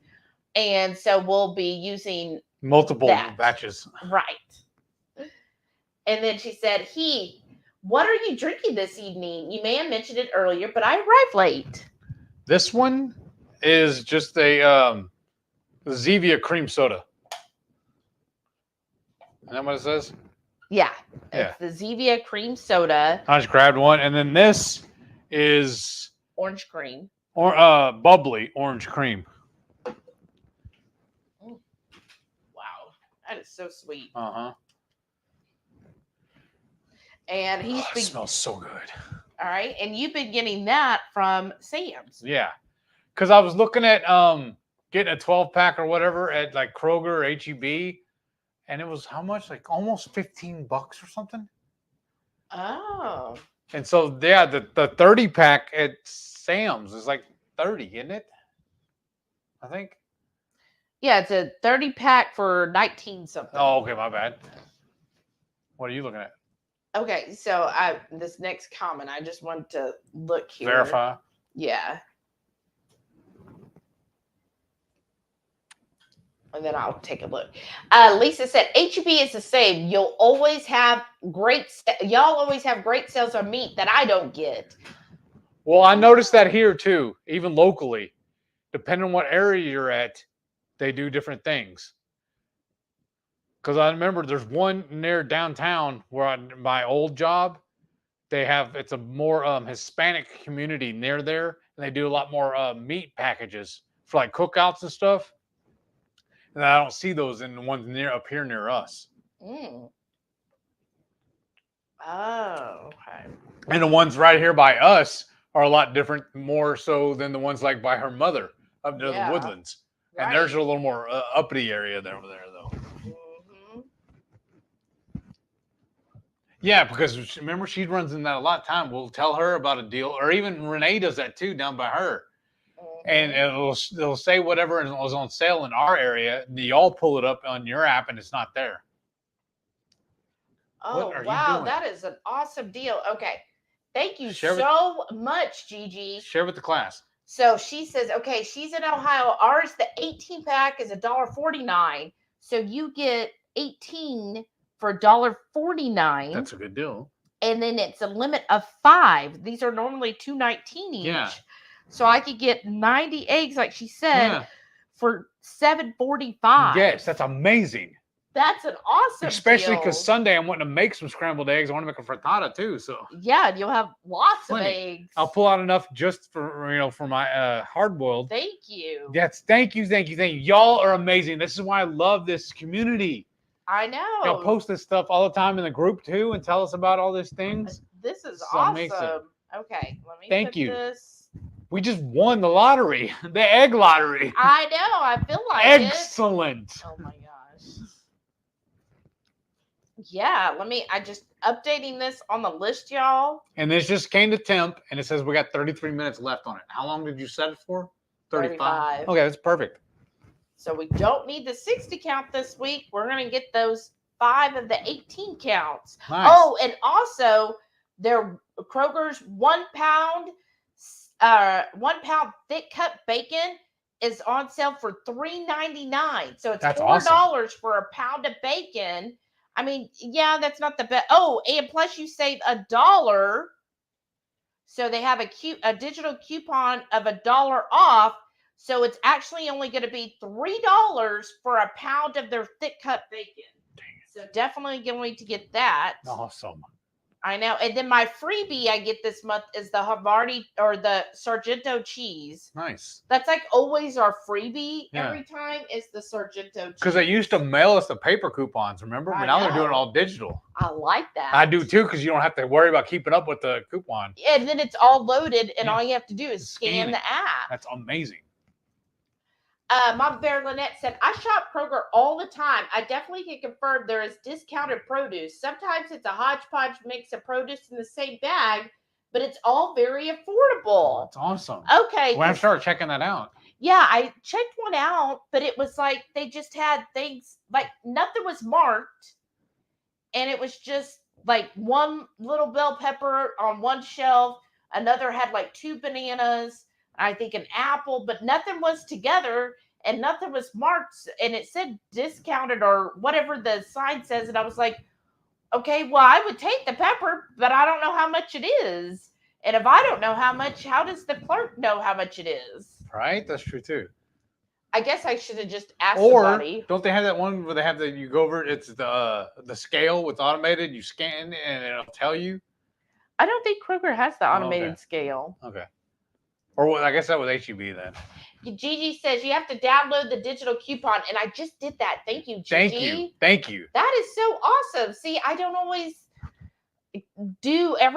Speaker 1: and so we'll be using
Speaker 2: multiple batches.
Speaker 1: Right. And then she said, what are you drinking this evening? You may have mentioned it earlier, but I arrived late.
Speaker 2: This one is just a Zevia cream soda. Is that what it says?
Speaker 1: Yeah. It's the Zevia cream soda.
Speaker 2: I just grabbed one. And then this is
Speaker 1: orange cream.
Speaker 2: Or bubbly orange cream.
Speaker 1: Wow. That is so sweet.
Speaker 2: Uh-huh.
Speaker 1: And
Speaker 2: it smells so good.
Speaker 1: All right. And you've been getting that from Sam's.
Speaker 2: Yeah. Because I was looking at getting a 12-pack or whatever at like Kroger or HEB. And it was how much? Like almost $15 or something.
Speaker 1: Oh.
Speaker 2: And so, yeah, the 30-pack at Sam's is like 30, isn't it? I think.
Speaker 1: Yeah, it's a 30-pack for 19 something.
Speaker 2: Oh, okay. My bad. What are you looking at?
Speaker 1: Okay, so this next comment, I just want to look here.
Speaker 2: Verify.
Speaker 1: Yeah. And then I'll take a look. Lisa said, HEB is the same. Y'all always have great sales on meat that I don't get.
Speaker 2: Well, I noticed that here too, even locally. Depending on what area you're at, they do different things. Because I remember there's one near downtown where my old job, it's a more Hispanic community near there. And they do a lot more meat packages for like cookouts and stuff. And I don't see those in the ones up here near us.
Speaker 1: Mm. Oh, okay.
Speaker 2: And the ones right here by us are a lot different, more so than the ones like by her mother. up near the Woodlands.
Speaker 1: Right.
Speaker 2: And there's a little more uppity area there over there, though.
Speaker 1: Mm-hmm.
Speaker 2: Yeah, because remember, she runs in that a lot of time. We'll tell her about a deal, or even Renee does that too down by her.
Speaker 1: Mm-hmm.
Speaker 2: And it'll say whatever was on sale in our area. Y'all pull it up on your app, and it's not there.
Speaker 1: Oh, wow. That is an awesome deal. Okay. Thank you so much, Gigi.
Speaker 2: Share with the class.
Speaker 1: So she says, okay, she's in Ohio. Ours, the 18 pack is $1.49. So you get 18 for $1.49.
Speaker 2: That's a good deal.
Speaker 1: And then it's a limit of 5. These are normally $2.19 each. Yeah. So I could get 90 eggs, like she said, for $7.45.
Speaker 2: Yes, that's amazing.
Speaker 1: That's an awesome
Speaker 2: Especially because Sunday I'm wanting to make some scrambled eggs. I want to make a frittata too. So
Speaker 1: yeah, and you'll have lots of eggs.
Speaker 2: I'll pull out enough just for for my hard boiled.
Speaker 1: Thank you.
Speaker 2: Yes, thank you. Y'all are amazing. This is why I love this community.
Speaker 1: I know.
Speaker 2: Y'all post this stuff all the time in the group too, and tell us about all these things.
Speaker 1: This is awesome. Okay, let me
Speaker 2: thank you.
Speaker 1: This.
Speaker 2: We just won the lottery, the egg lottery.
Speaker 1: I know. I feel like
Speaker 2: excellent.
Speaker 1: Oh my gosh. Yeah, I just updating this on the list, y'all.
Speaker 2: And this just came to temp, and it says we got 33 minutes left on it. How long did you set it for? 35. Okay, that's perfect.
Speaker 1: So we don't need the 60 count this week. We're going to get those 5 of the 18 counts. Nice. Oh, and also their Kroger's 1 pound thick cut bacon is on sale for $3.99. So it's $4 awesome. For a pound of bacon. I mean, yeah, that's not the best. Oh, and plus you save $1. So they have a digital coupon of $1 off. So it's actually only going to be $3 for a pound of their thick cut bacon. So definitely going to get that.
Speaker 2: Awesome.
Speaker 1: I know. And then my freebie I get this month is the Havarti or the Sargento cheese.
Speaker 2: Nice.
Speaker 1: That's like always our freebie every time is the Sargento cheese.
Speaker 2: Because they used to mail us the paper coupons, remember? But now they're doing it all digital.
Speaker 1: I like that.
Speaker 2: I do too, because you don't have to worry about keeping up with the coupon.
Speaker 1: And then it's all loaded, and all you have to do is scan the app.
Speaker 2: That's amazing.
Speaker 1: Mom Bear Lynette said, I shop Kroger all the time. I definitely can confirm there is discounted produce. Sometimes it's a hodgepodge mix of produce in the same bag, but it's all very affordable.
Speaker 2: That's awesome.
Speaker 1: Okay.
Speaker 2: Well, I'm sure checking that out.
Speaker 1: Yeah, I checked one out, but it was like they just had things like nothing was marked. And it was just like one little bell pepper on one shelf. Another had like 2 bananas. I think an apple, but nothing was together and nothing was marked, and it said discounted or whatever the sign says. And I was like, okay, well, I would take the pepper, but I don't know how much it is. And if I don't know how much, how does the clerk know how much it is?
Speaker 2: Right. That's true too.
Speaker 1: I guess I should have just asked somebody.
Speaker 2: Don't they have that one where they have you go over, it's the scale with automated, you scan and it'll tell you?
Speaker 1: I don't think Kroger has the automated scale.
Speaker 2: Okay. Or I guess that was HEB then.
Speaker 1: Gigi says you have to download the digital coupon, and I just did that. Thank you, Gigi.
Speaker 2: Thank you.
Speaker 1: That is so awesome. See, I don't always do I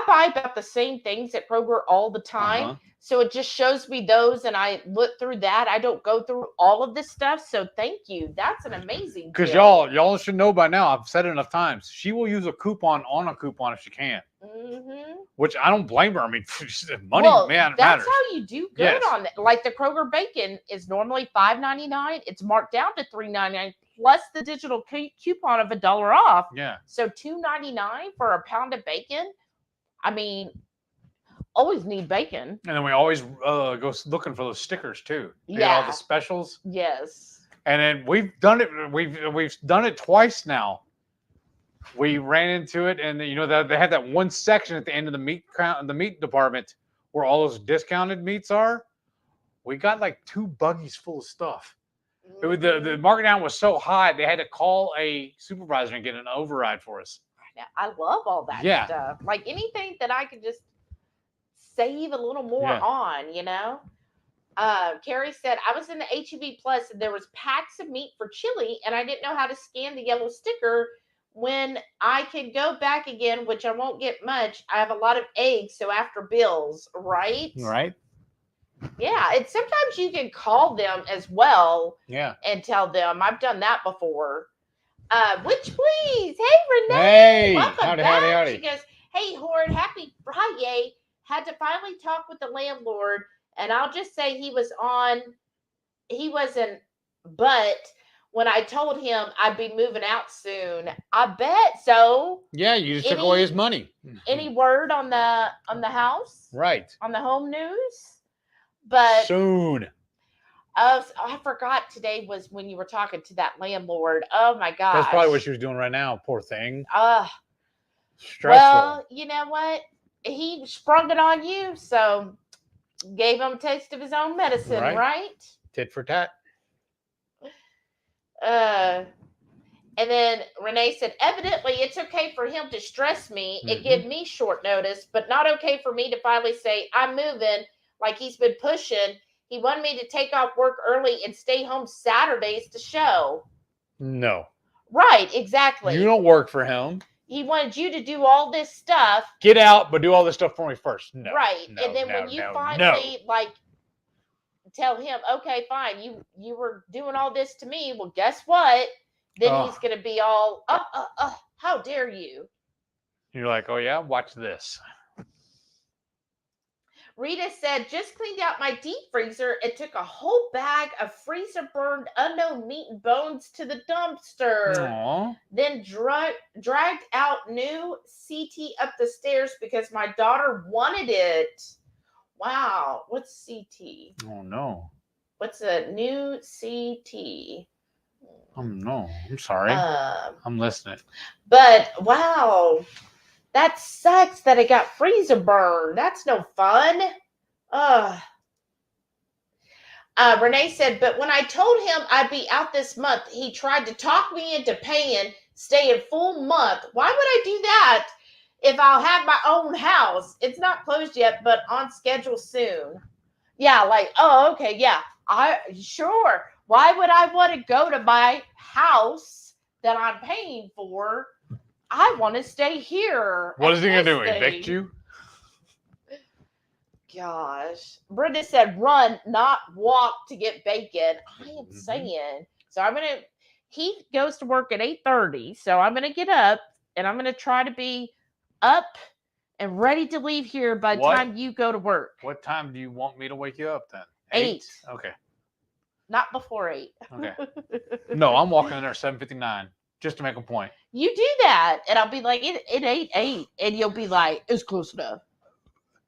Speaker 1: buy about the same things at Kroger all the time. So it just shows me those, and I look through that. I don't go through all of this stuff. So thank you. That's an amazing deal.
Speaker 2: Because y'all should know by now, I've said it enough times, she will use a coupon on a coupon if she can. Mm-hmm. Which I don't blame her. I mean, money, man,
Speaker 1: that's
Speaker 2: matters.
Speaker 1: How you do good on it. Like the Kroger bacon is normally $5.99. It's marked down to $3.99 plus the digital coupon of $1 off.
Speaker 2: Yeah.
Speaker 1: So $2.99 for a pound of bacon. I mean, always need bacon.
Speaker 2: And then we always go looking for those stickers too. Yeah. All the specials.
Speaker 1: Yes.
Speaker 2: And then we've done it. We've done it twice now. We ran into it, and that they had that one section at the end of the meat department where all those discounted meats are. We got like 2 buggies full of stuff. It was, the markdown was so high they had to call a supervisor and get an override for us.
Speaker 1: I love all that stuff. Like anything that I could just save a little more on, Carrie said, I was in the HEB Plus and there was packs of meat for chili, and I didn't know how to scan the yellow sticker. When I can go back again, which I won't get much, I have a lot of eggs, so after bills, right?
Speaker 2: Right.
Speaker 1: Yeah, and sometimes you can call them as well.
Speaker 2: Yeah.
Speaker 1: And tell them. I've done that before. Which please, hey Renee,
Speaker 2: Hey,
Speaker 1: welcome
Speaker 2: howdy,
Speaker 1: back.
Speaker 2: howdy.
Speaker 1: She goes, hey Horde, happy Friday. Had to finally talk with the landlord, and I'll just say he wasn't, but when I told him I'd be moving out soon, I bet so.
Speaker 2: Yeah, you just took away his money.
Speaker 1: Any word on the house?
Speaker 2: Right.
Speaker 1: On the home news? But
Speaker 2: soon.
Speaker 1: I forgot today was when you were talking to that landlord. Oh my gosh.
Speaker 2: That's probably what she was doing right now. Poor thing. Stressful.
Speaker 1: Well, you know what? He sprung it on you, so gave him a taste of his own medicine, right?
Speaker 2: Tit for tat.
Speaker 1: And then Renee said, evidently it's okay for him to stress me and give me short notice, but not okay for me to finally say, I'm moving, like he's been pushing. He wanted me to take off work early and stay home Saturdays to show.
Speaker 2: No.
Speaker 1: Right, exactly.
Speaker 2: You don't work for him.
Speaker 1: He wanted you to do all this stuff.
Speaker 2: Get out, but do all this stuff for me first. No.
Speaker 1: Right.
Speaker 2: No,
Speaker 1: and then when you finally tell him, okay, fine, you were doing all this to me. Well, guess what? Then he's gonna be all, how dare you?
Speaker 2: You're like, oh yeah, watch this.
Speaker 1: Rita said, just cleaned out my deep freezer and took a whole bag of freezer burned unknown meat and bones to the dumpster.
Speaker 2: Aww.
Speaker 1: Then dragged out new CT up the stairs because my daughter wanted it. Wow. What's CT?
Speaker 2: Oh no.
Speaker 1: What's a new CT?
Speaker 2: No. I'm sorry. I'm listening.
Speaker 1: But wow. That sucks that it got freezer burned. That's no fun. Renee said, but when I told him I'd be out this month, he tried to talk me into paying, staying full month. Why would I do that if I'll have my own house? It's not closed yet, but on schedule soon. Yeah, like, oh, okay, yeah. Sure. Why would I want to go to my house that I'm paying for? I want to stay here.
Speaker 2: What is he going to do? Evict you?
Speaker 1: Gosh. Brenda said, run, not walk to get bacon. I am saying. So he goes to work at 8:30. So I'm going to get up and I'm going to try to be up and ready to leave here by the time you go to work.
Speaker 2: What time do you want me to wake you up then?
Speaker 1: 8.
Speaker 2: Okay.
Speaker 1: Not before 8.
Speaker 2: Okay. No, I'm walking in there at 7:59. Just to make a point.
Speaker 1: You do that, and I'll be like, it ain't 8, and you'll be like, it's close enough.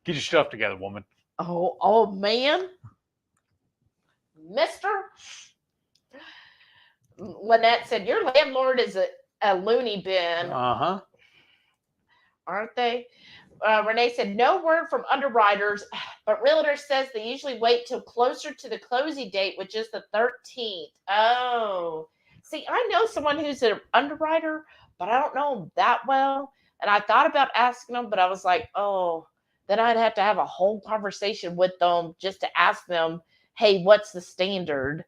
Speaker 2: Get your stuff together, woman.
Speaker 1: Oh man. Mister. Lynette said, your landlord is a loony bin.
Speaker 2: Uh-huh.
Speaker 1: Aren't they? Renee said, no word from underwriters, but realtor says they usually wait till closer to the closing date, which is the 13th. Oh. See, I know someone who's an underwriter, but I don't know him that well. And I thought about asking them, but I was like, oh, then I'd have to have a whole conversation with them just to ask them, hey, what's the standard?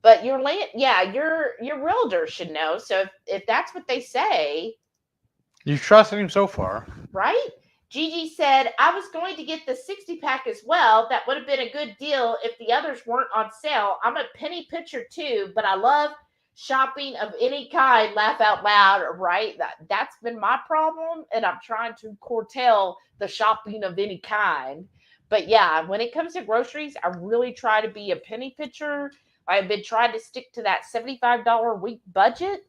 Speaker 1: But your realtor should know. So if that's what they say.
Speaker 2: You've trusted him so far.
Speaker 1: Right? Gigi said, I was going to get the 60-pack as well. That would have been a good deal if the others weren't on sale. I'm a penny pitcher too, but I love shopping of any kind. Laugh out loud, right? That's been my problem, and I'm trying to curtail the shopping of any kind. But yeah, when it comes to groceries, I really try to be a penny pitcher. I've been trying to stick to that $75 a week budget.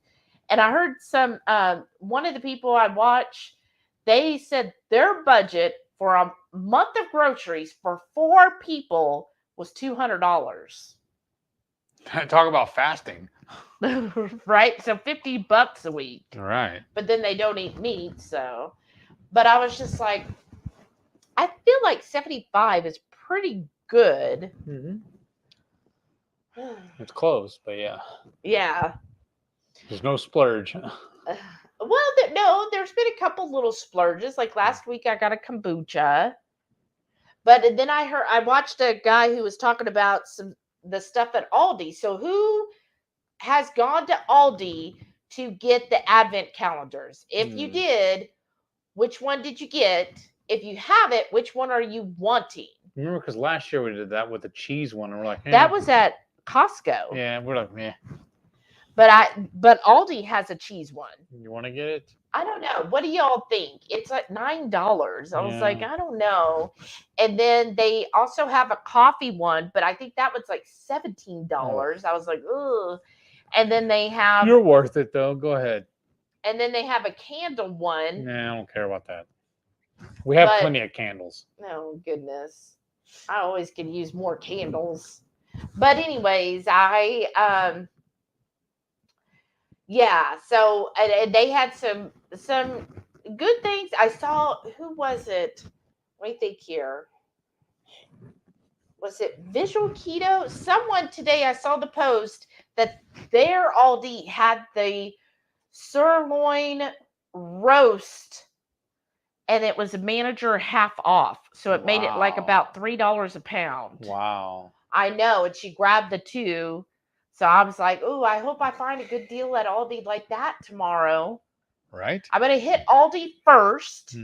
Speaker 1: And I heard one of the people I watch, they said their budget for a month of groceries for 4 people was $200.
Speaker 2: Talk about fasting.
Speaker 1: Right? So $50 a week.
Speaker 2: Right.
Speaker 1: But then they don't eat meat, so. But I was just like, I feel like 75 is pretty good.
Speaker 2: Mm-hmm. It's close, but yeah.
Speaker 1: Yeah.
Speaker 2: There's no splurge.
Speaker 1: Well, there's been a couple little splurges. Like last week, I got a kombucha. But then I watched a guy who was talking about the stuff at Aldi. So who has gone to Aldi to get the advent calendars? If you did, which one did you get? If you have it, which one are you wanting?
Speaker 2: Remember, because last year we did that with the cheese one, and we're like,
Speaker 1: That was at Costco.
Speaker 2: Yeah, we're like, yeah.
Speaker 1: But Aldi has a cheese one.
Speaker 2: You want to get it?
Speaker 1: I don't know. What do y'all think? It's like $9. I was like,
Speaker 2: Yeah.
Speaker 1: I don't know. And then they also have a coffee one, but I think that was like $17. I was like, ugh. And then they have.
Speaker 2: You're worth it though. Go ahead.
Speaker 1: And then they have a candle one.
Speaker 2: Nah, I don't care about that. We have plenty of candles.
Speaker 1: Oh goodness, I always could use more candles. But anyways, yeah. So and they had some good things. I saw, who was it? Let me think here. Was it Visual Keto? Someone today, I saw the post that their Aldi had the sirloin roast, and it was a manager half off. So it made it like about $3 a pound.
Speaker 2: Wow.
Speaker 1: I know. And she grabbed the two. So I was like, oh, I hope I find a good deal at Aldi like that tomorrow.
Speaker 2: Right.
Speaker 1: I'm going to hit Aldi first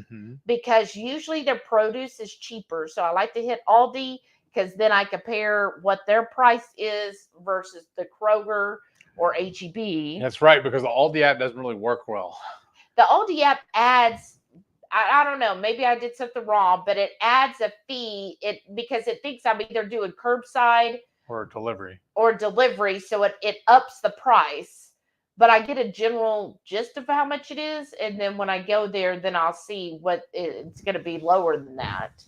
Speaker 1: because usually their produce is cheaper. So I like to hit Aldi because then I compare what their price is versus the Kroger or HEB.
Speaker 2: That's right, because the Aldi app doesn't really work well.
Speaker 1: The Aldi app adds, I don't know, maybe I did something wrong, but it adds a fee because it thinks I'm either doing curbside
Speaker 2: or delivery.
Speaker 1: So it ups the price. But I get a general gist of how much it is, and then when I go there, then I'll see what it's going to be lower than that.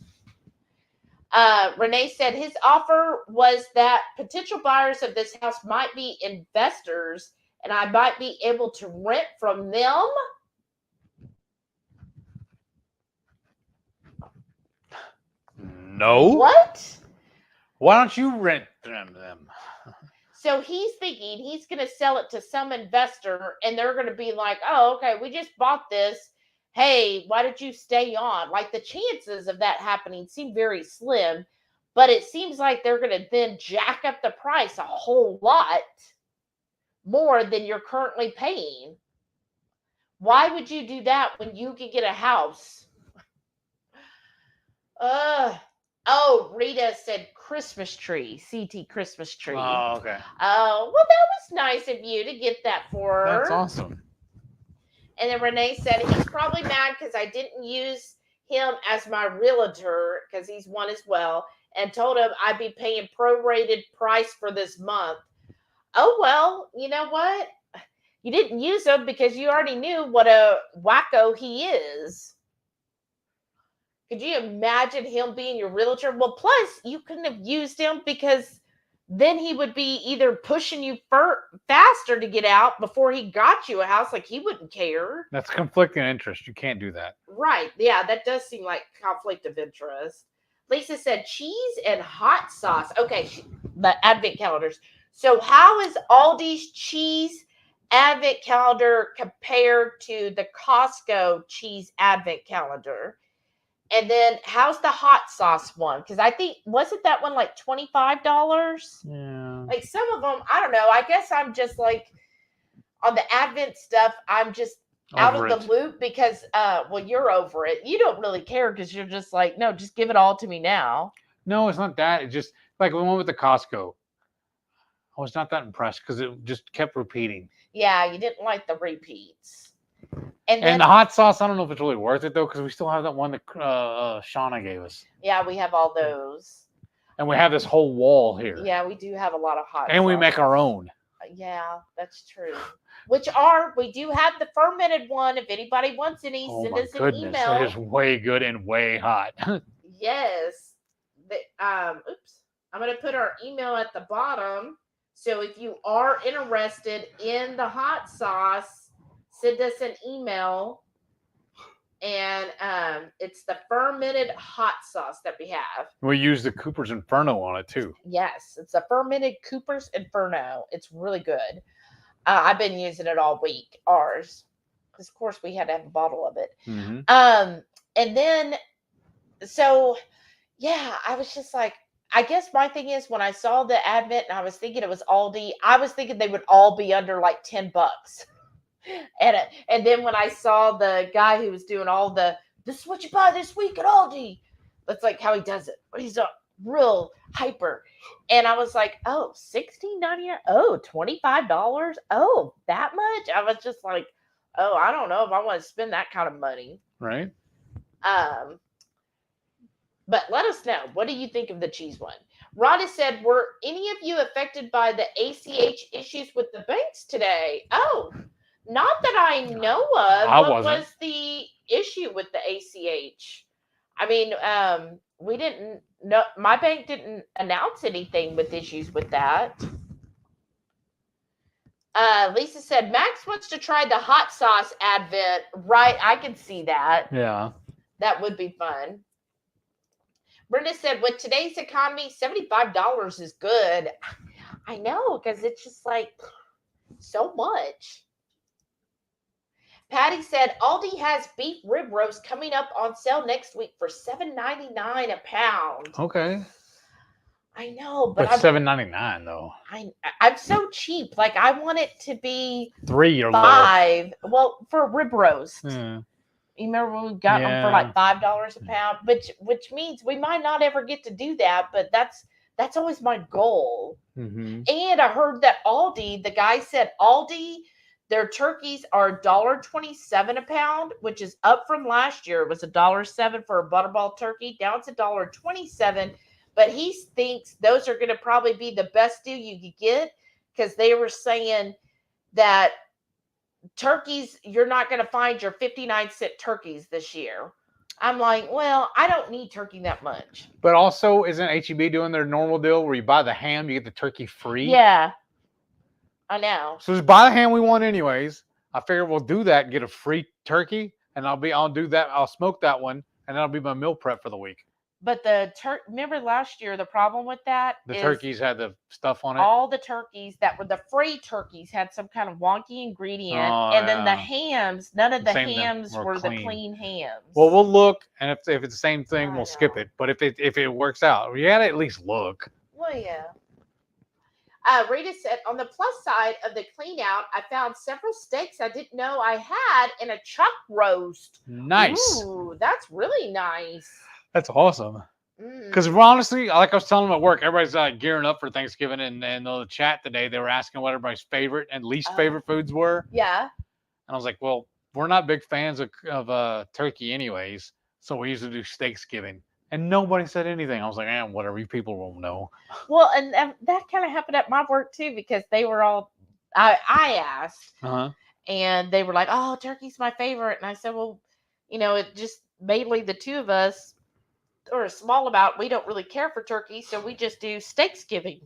Speaker 1: Renee said his offer was that potential buyers of this house might be investors, and I might be able to rent from them.
Speaker 2: No.
Speaker 1: What?
Speaker 2: Why don't you rent them?
Speaker 1: So he's thinking he's going to sell it to some investor, and they're going to be like, oh, okay, we just bought this. Hey, why did you stay on? Like, the chances of that happening seem very slim, but it seems like they're going to then jack up the price a whole lot more than you're currently paying. Why would you do that when you could get a house? Oh, Rita said Christmas tree, CT Christmas tree.
Speaker 2: Oh, okay.
Speaker 1: Oh, well, that was nice of you to get that for her.
Speaker 2: That's awesome.
Speaker 1: And then Renee said he's probably mad because I didn't use him as my realtor because he's one as well, and told him I'd be paying prorated price for this month. Oh, well, you know what? You didn't use him because you already knew what a wacko he is. Could you imagine him being your realtor? Well, plus you couldn't have used him because then he would be either pushing you faster to get out before he got you a house. Like, he wouldn't care.
Speaker 2: That's conflicting interest. You can't do that.
Speaker 1: Right. Yeah, that does seem like conflict of interest. Lisa said cheese and hot sauce. Okay, the advent calendars. So how is Aldi's cheese advent calendar compared to the Costco cheese advent calendar? And then how's the hot sauce one? Because I think, wasn't that one like $25?
Speaker 2: Yeah.
Speaker 1: Like, some of them, I don't know. I guess I'm just like, on the Advent stuff, I'm just out of the loop because, well, you're over it. You don't really care because you're just like, no, just give it all to me now.
Speaker 2: No, it's not that. It's just like the one with the Costco. I was not that impressed because it just kept repeating.
Speaker 1: Yeah, you didn't like the repeats.
Speaker 2: And the hot sauce, I don't know if it's really worth it, though, because we still have that one that Shauna gave us.
Speaker 1: Yeah, we have all those.
Speaker 2: And we have this whole wall here.
Speaker 1: Yeah, we do have a lot of hot
Speaker 2: And
Speaker 1: sauce.
Speaker 2: we make our own.
Speaker 1: Yeah, that's true. We do have the fermented one. If anybody wants any, send us an email.
Speaker 2: It is way good and way hot.
Speaker 1: Yes. Oops. I'm going to put our email at the bottom. So if you are interested in the hot sauce, send us an email, and it's the fermented hot sauce that we have.
Speaker 2: We use the Cooper's Inferno on it, too.
Speaker 1: Yes, it's a fermented Cooper's Inferno. It's really good. I've been using it all week, ours, because, of course, we had to have a bottle of it.
Speaker 2: Mm-hmm.
Speaker 1: And then, so, yeah, I was just like, I guess my thing is when I saw the Advent and I was thinking it was Aldi, I was thinking they would all be under like $10. And then when I saw the guy who was doing all this is what you buy this week at Aldi, That's like how he does it. He's a real hyper. And I was like, oh, $16.99. Oh, $25. Oh, that much? I was just like, oh, I don't know if I want to spend that kind of money.
Speaker 2: Right.
Speaker 1: But let us know. What do you think of the cheese one? Rhonda said, were any of you affected by the ACH issues with the banks today? Oh, not that I know of. What was the issue with the ACH? I mean, we didn't know. My bank didn't announce anything with issues with that. Lisa said, Max wants to try the hot sauce advent. Right, I can see that.
Speaker 2: Yeah.
Speaker 1: That would be fun. Brenda said, with today's economy, $75 is good. I know, because it's just like so much. Patty said, Aldi has beef rib roast coming up on sale next week for $7.99 a pound.
Speaker 2: Okay.
Speaker 1: I know, but
Speaker 2: $7.99 though.
Speaker 1: I'm so cheap. Like I want it to be
Speaker 2: $3 or
Speaker 1: $5. Well, for a rib roast.
Speaker 2: Yeah.
Speaker 1: You remember when we got them for like $5 a pound, which means we might not ever get to do that, but that's always my goal.
Speaker 2: Mm-hmm.
Speaker 1: And I heard that Aldi, the guy said Aldi, their turkeys are $1.27 a pound, which is up from last year. It was $1.07 for a butterball turkey. Now it's $1.27. But he thinks those are going to probably be the best deal you could get because they were saying that turkeys, you're not going to find your 59-cent turkeys this year. I'm like, well, I don't need turkey that much.
Speaker 2: But also, isn't HEB doing their normal deal where you buy the ham, you get the turkey free?
Speaker 1: Yeah, I know.
Speaker 2: So just buy the ham we want anyways. I figure we'll do that and get a free turkey, and I'll do that. I'll smoke that one, and that'll be my meal prep for the week.
Speaker 1: But remember last year, the problem with that
Speaker 2: the turkeys had the stuff on it.
Speaker 1: All the turkeys that were the free turkeys had some kind of wonky ingredient. And then the hams, none of the hams were the clean hams.
Speaker 2: Well, we'll look, and if it's the same thing, we'll skip it. But if it works out, you gotta at least look.
Speaker 1: Well, yeah. Rita said, on the plus side of the clean out, I found several steaks I didn't know I had in a chuck roast.
Speaker 2: Nice.
Speaker 1: Ooh, that's really nice.
Speaker 2: That's awesome. Because honestly, like I was telling them at work, everybody's gearing up for Thanksgiving, and the chat today, they were asking what everybody's favorite and least favorite foods were.
Speaker 1: Yeah.
Speaker 2: And I was like, well, we're not big fans of turkey anyways, so we usually do Steaksgiving. And nobody said anything. I was like, whatever, you people won't know. Well,
Speaker 1: and that kind of happened at my work too, because they were all, I asked, and they were like, oh, turkey's my favorite. And I said, well, it just mainly the two of us, or a small amount, we don't really care for turkey, so we just do Steaksgiving.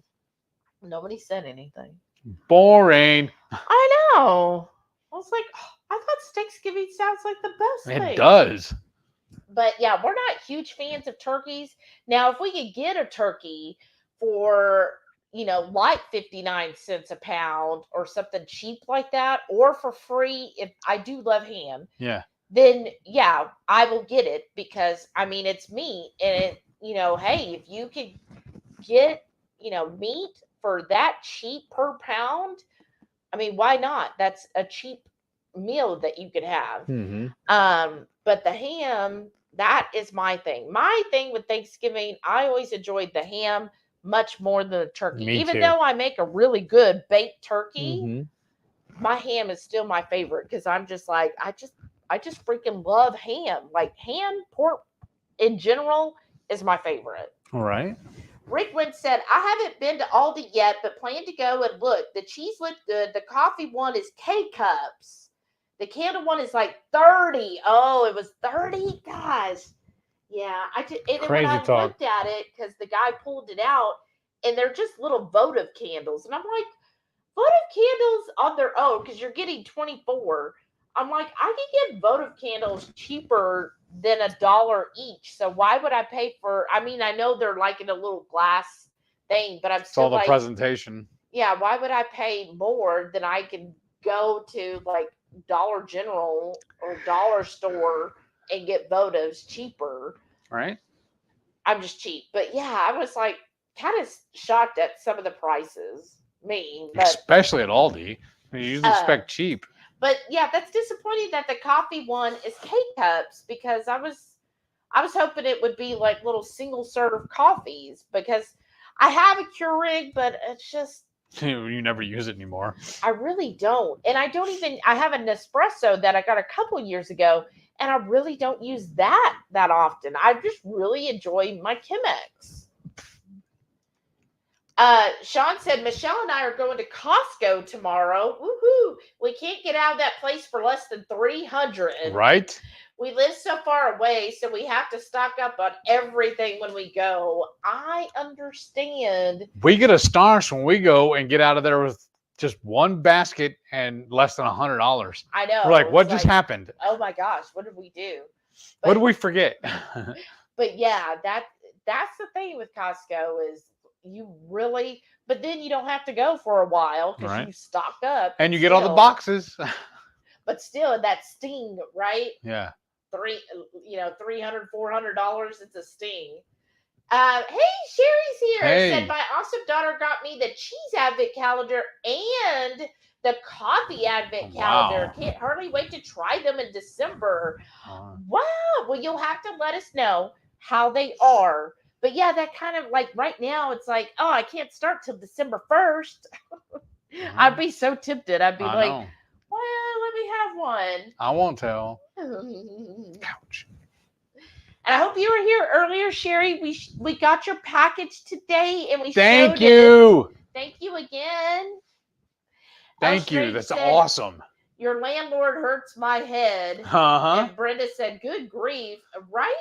Speaker 1: Nobody said anything.
Speaker 2: Boring.
Speaker 1: I know. I was like, I thought Steaksgiving sounds like the best thing.
Speaker 2: It does.
Speaker 1: But yeah, we're not huge fans of turkeys. Now, if we could get a turkey for, like 59 cents a pound or something cheap like that, or for free, if I do love ham.
Speaker 2: Yeah.
Speaker 1: Then yeah, I will get it because it's meat, and hey, if you could get meat for that cheap per pound, why not? That's a cheap meal that you could have.
Speaker 2: Mm-hmm.
Speaker 1: But the ham, that is my thing. My thing with Thanksgiving, I always enjoyed the ham much more than the turkey. Even though I make a really good baked turkey, my ham is still my favorite because I'm just like I just freaking love ham. Like ham, pork in general is my favorite.
Speaker 2: All right.
Speaker 1: Rickman said, I haven't been to Aldi yet, but plan to go and look. The cheese looked good. The coffee one is K-Cups. The candle one is like 30. Oh, it was 30? Gosh. Yeah. When I looked at it, because the guy pulled it out, and they're just little votive candles. And I'm like, votive candles on their own, because you're getting 24. I'm like, I can get votive candles cheaper than $1 each. So why would I pay for? I know they're like in a little glass thing, but I'm still
Speaker 2: all the presentation.
Speaker 1: Yeah, why would I pay more than I can go to like Dollar General or Dollar Store and get votives cheaper?
Speaker 2: Right.
Speaker 1: I'm just cheap, but yeah, I was like kind of shocked at some of the prices. But
Speaker 2: especially at Aldi, you usually expect cheap.
Speaker 1: But yeah, that's disappointing that the coffee one is K-Cups, because I I was hoping it would be like little single serve coffees because I have a Keurig, but it's just
Speaker 2: You never use it anymore.
Speaker 1: I really don't. And I have an Nespresso that I got a couple years ago, and I really don't use that often. I just really enjoy my Chemex. Sean said, Michelle and I are going to Costco tomorrow. Woohoo! We can't get out of that place for less than $300.
Speaker 2: Right?
Speaker 1: We live so far away, so we have to stock up on everything when we go. I understand.
Speaker 2: We get a stash when we go and get out of there with just one basket and less than $100.
Speaker 1: I know.
Speaker 2: We're like, what just happened?
Speaker 1: Oh my gosh, what did we do? But,
Speaker 2: what did we forget?
Speaker 1: But yeah, that's the thing with Costco is you really, but then you don't have to go for a while because you stock up.
Speaker 2: And you get all the boxes.
Speaker 1: But still, that sting, right?
Speaker 2: Yeah.
Speaker 1: $300, $400, it's a sting. Hey, Sherry's here.
Speaker 2: Hey.
Speaker 1: Said my awesome daughter got me the cheese advent calendar and the coffee advent calendar. Can't hardly wait to try them in December. Wow. Well, you'll have to let us know how they are. But yeah, that kind of like right now, it's like, oh, I can't start till December 1st. I'd be so tempted. I'd be like, well, let me have one.
Speaker 2: I won't tell. Ouch.
Speaker 1: And I hope you were here earlier, Sherry. We got your package today, and we
Speaker 2: Thank you.
Speaker 1: Thank you again.
Speaker 2: Thank you. That's awesome.
Speaker 1: Your landlord hurts my head. And Brenda said, "Good grief, right?"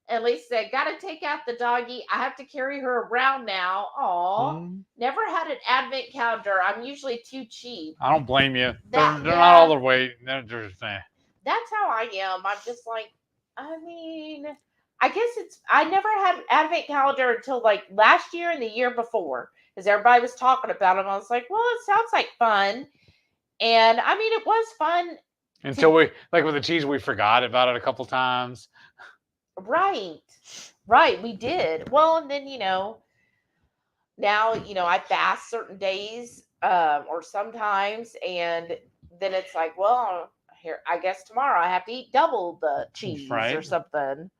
Speaker 1: And Lisa said, "Got to take out the doggy. I have to carry her around now." Aw. Never had an advent calendar. I'm usually too cheap.
Speaker 2: I don't blame you. They're not all the way.
Speaker 1: That's how I am. I'm just like, I mean, I guess I never had an advent calendar until like last year and the year before. Because everybody was talking about them. I was like, well, it sounds like fun. And I mean, it was fun.
Speaker 2: Until we, like with the cheese, we forgot about it a couple times.
Speaker 1: Right. We did. Well, and then, now, I fast certain days or sometimes. And then it's like, well, here, I guess tomorrow I have to eat double the cheese or something.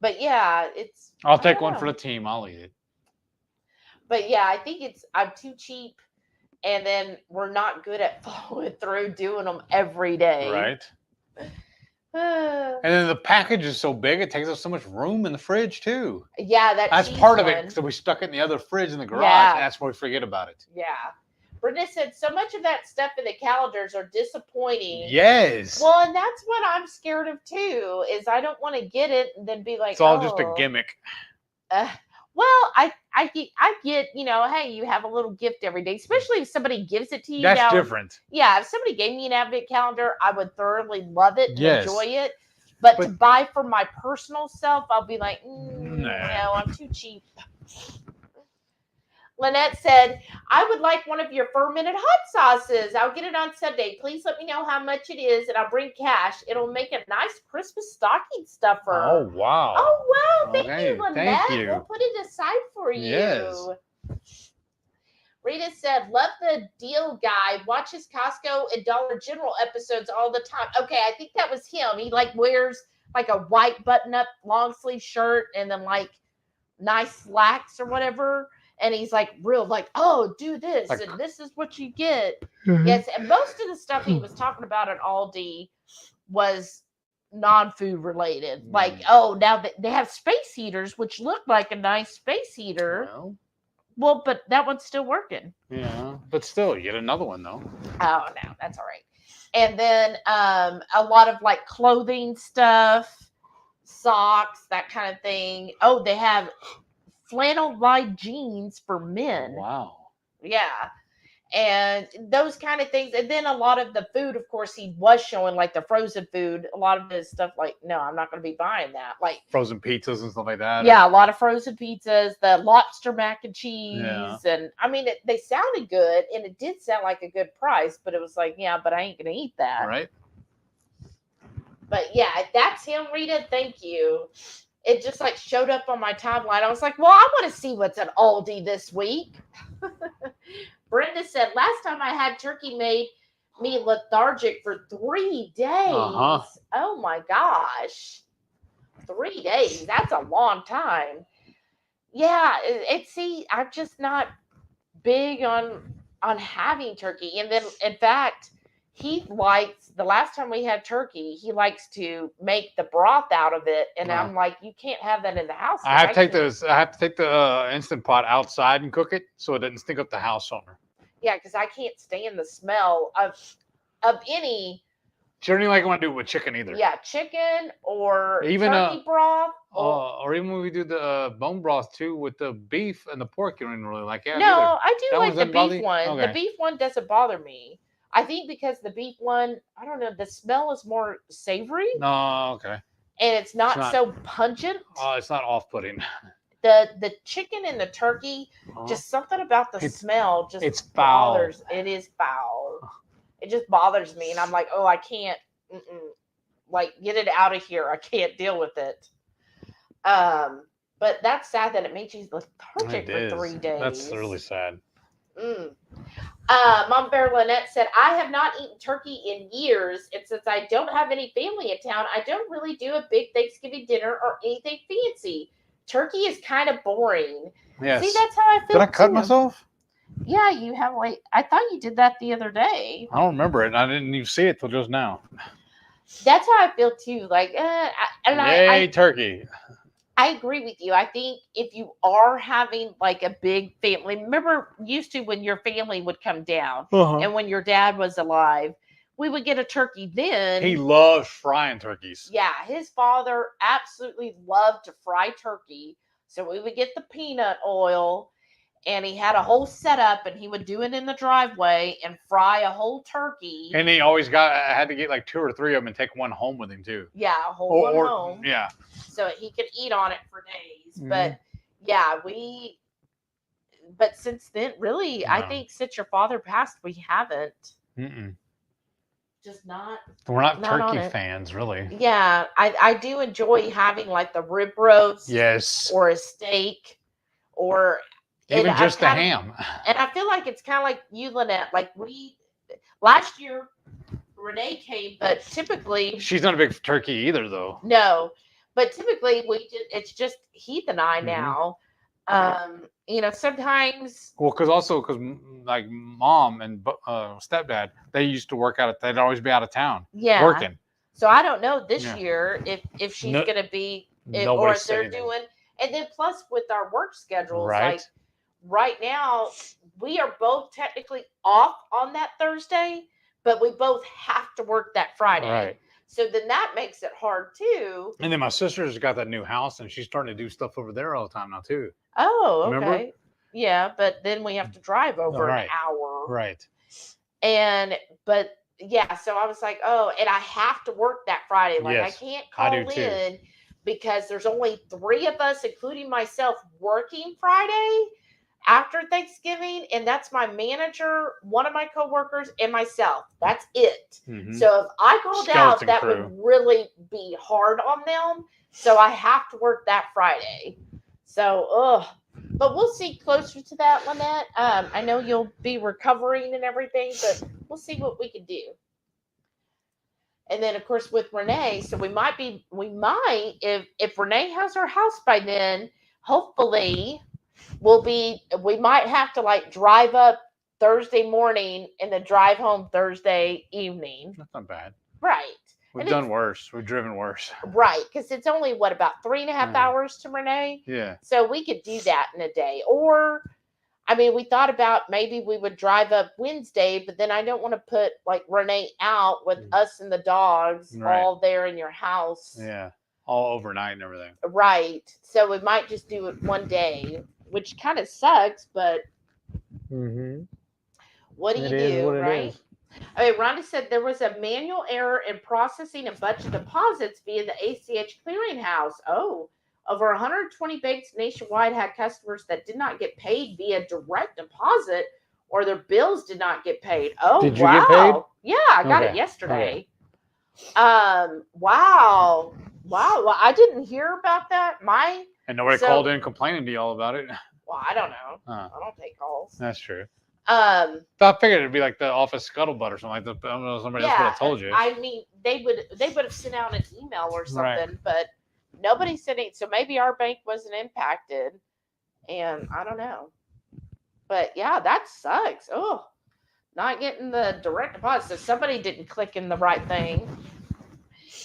Speaker 1: But yeah,
Speaker 2: I'll take one for the team. I'll eat it.
Speaker 1: But yeah, I think I'm too cheap. And then we're not good at following through doing them every day.
Speaker 2: Right. And then the package is so big, it takes up so much room in the fridge too.
Speaker 1: Yeah,
Speaker 2: that's part of it. So we stuck it in the other fridge in the garage. Yeah. And that's why we forget about it.
Speaker 1: Yeah. Brittany said, so much of that stuff in the calendars are disappointing.
Speaker 2: Yes.
Speaker 1: Well, and that's what I'm scared of too, is I don't want to get it and then be like,
Speaker 2: it's all just a gimmick.
Speaker 1: Well, I get, hey, you have a little gift every day, especially if somebody gives it to you.
Speaker 2: That's different.
Speaker 1: Yeah, if somebody gave me an advent calendar, I would thoroughly love it and enjoy it. But to buy for my personal self, I'll be like, no, I'm too cheap. Lynette said, I would like one of your fermented hot sauces. I'll get it on Sunday. Please let me know how much it is, and I'll bring cash. It'll make a nice Christmas stocking stuffer.
Speaker 2: Oh, wow.
Speaker 1: Oh, wow. Thank you, Lynette.
Speaker 2: Thank you.
Speaker 1: We'll put it aside for you.
Speaker 2: Yes.
Speaker 1: Rita said, love the deal guy. Watches Costco and Dollar General episodes all the time. Okay, I think that was him. He wears like a white button-up long sleeve shirt and then like nice slacks or whatever. And he's oh, do this, and this is what you get. Mm-hmm. Yes, and most of the stuff he was talking about at Aldi was non-food related. Mm-hmm. Now they have space heaters, which look like a nice space heater. Well, but that one's still working.
Speaker 2: Yeah, but still, you get another one, though.
Speaker 1: Oh, no, that's all right. And then a lot of clothing stuff, socks, that kind of thing. Oh, they have flannel lined jeans for men.
Speaker 2: Wow.
Speaker 1: Yeah. And those kind of things. And then a lot of the food, of course, he was showing the frozen food. A lot of his stuff, no, I'm not going to be buying that.
Speaker 2: Frozen pizzas and stuff like that.
Speaker 1: Yeah, a lot of frozen pizzas, the lobster mac and cheese. Yeah. And I mean, they sounded good and it did sound like a good price, but it was but I ain't going to eat that.
Speaker 2: Right.
Speaker 1: But yeah, that's him, Rita. Thank you. It just showed up on my timeline. I was like, well, I want to see what's at Aldi this week. Brenda said, last time I had turkey made me lethargic for 3 days. Uh-huh. Oh my gosh. 3 days. That's a long time. Yeah, I'm just not big on having turkey. And then, in fact, he likes, the last time we had turkey, he likes to make the broth out of it. And I'm like, you can't have that in the house.
Speaker 2: I have to take the Instant Pot outside and cook it so it doesn't stink up the house owner.
Speaker 1: Yeah, because I can't stand the smell of any.
Speaker 2: She don't even like want to do it with chicken either.
Speaker 1: Yeah, chicken or
Speaker 2: even
Speaker 1: turkey broth.
Speaker 2: Or even when we do the bone broth too with the beef and the pork, you don't even really like it.
Speaker 1: No, either. I do like the beef one.
Speaker 2: Okay.
Speaker 1: The beef one doesn't bother me. I think because the beef one, I don't know, the smell is more savory.
Speaker 2: No, okay.
Speaker 1: And it's not so pungent.
Speaker 2: Oh, it's not off-putting.
Speaker 1: The chicken and the turkey, just something about the smell just bothers. It is foul. It just bothers me, and I'm like, oh, I can't. Like, get it out of here. I can't deal with it. But that's sad that it makes you lethargic for 3 days.
Speaker 2: That's really sad.
Speaker 1: Mom Bear Lynette said, I have not eaten turkey in years, and since I don't have any family in town, I don't really do a big Thanksgiving dinner or anything fancy. Turkey is kind of boring.
Speaker 2: Yes.
Speaker 1: See, that's how I feel.
Speaker 2: Did I cut myself?
Speaker 1: Yeah, you have. Like, I thought you did that the other day.
Speaker 2: I don't remember it. I didn't even see it till just now.
Speaker 1: That's how I feel too. Like,
Speaker 2: Yay, turkey.
Speaker 1: I agree with you. I think if you are having like a big family, remember used to when your family would come down and when your dad was alive, we would get a turkey then.
Speaker 2: He loved frying turkeys.
Speaker 1: Yeah, his father absolutely loved to fry turkey. So we would get the peanut oil, and he had a whole setup, and he would do it in the driveway and fry a whole turkey.
Speaker 2: And he always had to get like 2 or 3 of them and take one home with him too.
Speaker 1: Yeah, a whole one home.
Speaker 2: Yeah.
Speaker 1: So he could eat on it for days. But yeah, but since then, really, no. I think since your father passed, we haven't. Just not.
Speaker 2: We're not turkey fans, really.
Speaker 1: Yeah, I do enjoy having like the rib roast.
Speaker 2: Yes.
Speaker 1: Or a steak, or
Speaker 2: even just the ham.
Speaker 1: And I feel like it's kind of like you, Lynette. Like last year, Renee came, but typically
Speaker 2: she's not a big turkey either, though.
Speaker 1: No, but typically it's just Heath and I now. Sometimes.
Speaker 2: Well, because like mom and stepdad, they used to work out. They'd always be out of town.
Speaker 1: Yeah.
Speaker 2: Working.
Speaker 1: So I don't know this year if she's gonna be or if they're doing. And then plus with our work schedules, like right now we are both technically off on that Thursday, but we both have to work that Friday.
Speaker 2: Right.
Speaker 1: So then that makes it hard too.
Speaker 2: And then my sister's got that new house, and she's starting to do stuff over there all the time now too.
Speaker 1: Oh, okay.
Speaker 2: Remember?
Speaker 1: Yeah, but then we have to drive over an hour.
Speaker 2: Right.
Speaker 1: But yeah, so I was like, oh, and I have to work that Friday. Like I can't call in because there's only 3 of us, including myself, working Friday after Thanksgiving, and that's my manager, one of my coworkers, and myself. That's it. So if I called out, that would really be hard on them. So I have to work that Friday. So, but we'll see closer to that, Lynette. I know you'll be recovering and everything, but we'll see what we can do. And then, of course, with Renee, so we might, if Renee has her house by then, hopefully we might have to like drive up Thursday morning and then drive home Thursday evening.
Speaker 2: That's not bad.
Speaker 1: Right.
Speaker 2: We've done worse. We've driven worse.
Speaker 1: Right. Because it's only, about 3.5 hours to Renee?
Speaker 2: Yeah.
Speaker 1: So we could do that in a day. Or, we thought about maybe we would drive up Wednesday, but then I don't want to put like Renee out with us and the dogs all there in your house.
Speaker 2: Yeah. All overnight and everything.
Speaker 1: Right. So we might just do it one day, which kind of sucks, but what do you do, right? Okay, Rhonda said there was a manual error in processing a bunch of deposits via the ACH clearinghouse. Oh, over 120 banks nationwide had customers that did not get paid via direct deposit, or their bills did not get paid. Oh,
Speaker 2: did you get paid?
Speaker 1: Yeah, I got it yesterday. Okay. Wow. Well, I didn't hear about that.
Speaker 2: And nobody called in complaining to y'all about it.
Speaker 1: Well, I don't know. I don't take calls.
Speaker 2: That's true. I figured it'd be like the office scuttlebutt or something like that. I don't know, somebody else would have told you.
Speaker 1: They would have sent out an email or something, but Nobody said it. So maybe our bank wasn't impacted. And I don't know. But yeah, that sucks. Oh, not getting the direct deposit. So somebody didn't click in the right thing.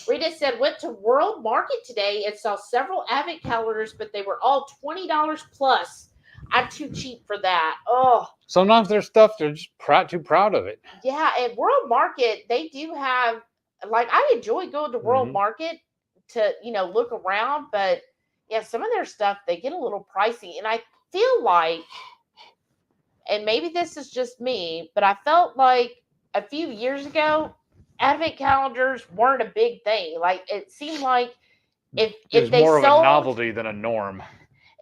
Speaker 1: Rita said, went to World Market today and saw several Advent calendars, but they were all $20 plus. I'm too cheap for that. Oh.
Speaker 2: Sometimes there's stuff they're just too proud of it.
Speaker 1: Yeah, at World Market, they do have, like, I enjoy going to World Market to, look around, but yeah, some of their stuff, they get a little pricey. And I feel like, and maybe this is just me, but I felt like a few years ago, Advent calendars weren't a big thing. Like, it seemed like if they
Speaker 2: more
Speaker 1: sold,
Speaker 2: of a novelty than a norm.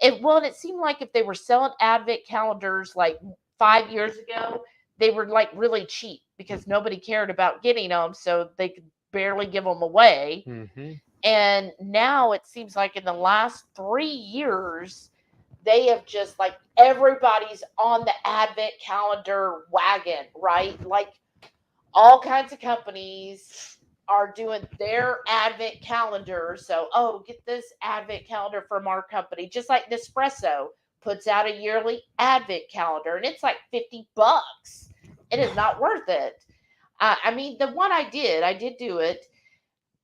Speaker 1: It seemed like if they were selling Advent calendars like 5 years ago, they were like really cheap because nobody cared about getting them, so they could barely give them away. And now it seems like in the last 3 years, they have just like everybody's on the Advent calendar wagon, right? Like all kinds of companies are doing their Advent calendar. So, get this Advent calendar from our company. Just like Nespresso puts out a yearly Advent calendar, and it's like $50. It is not worth it. I mean, the one I did do it,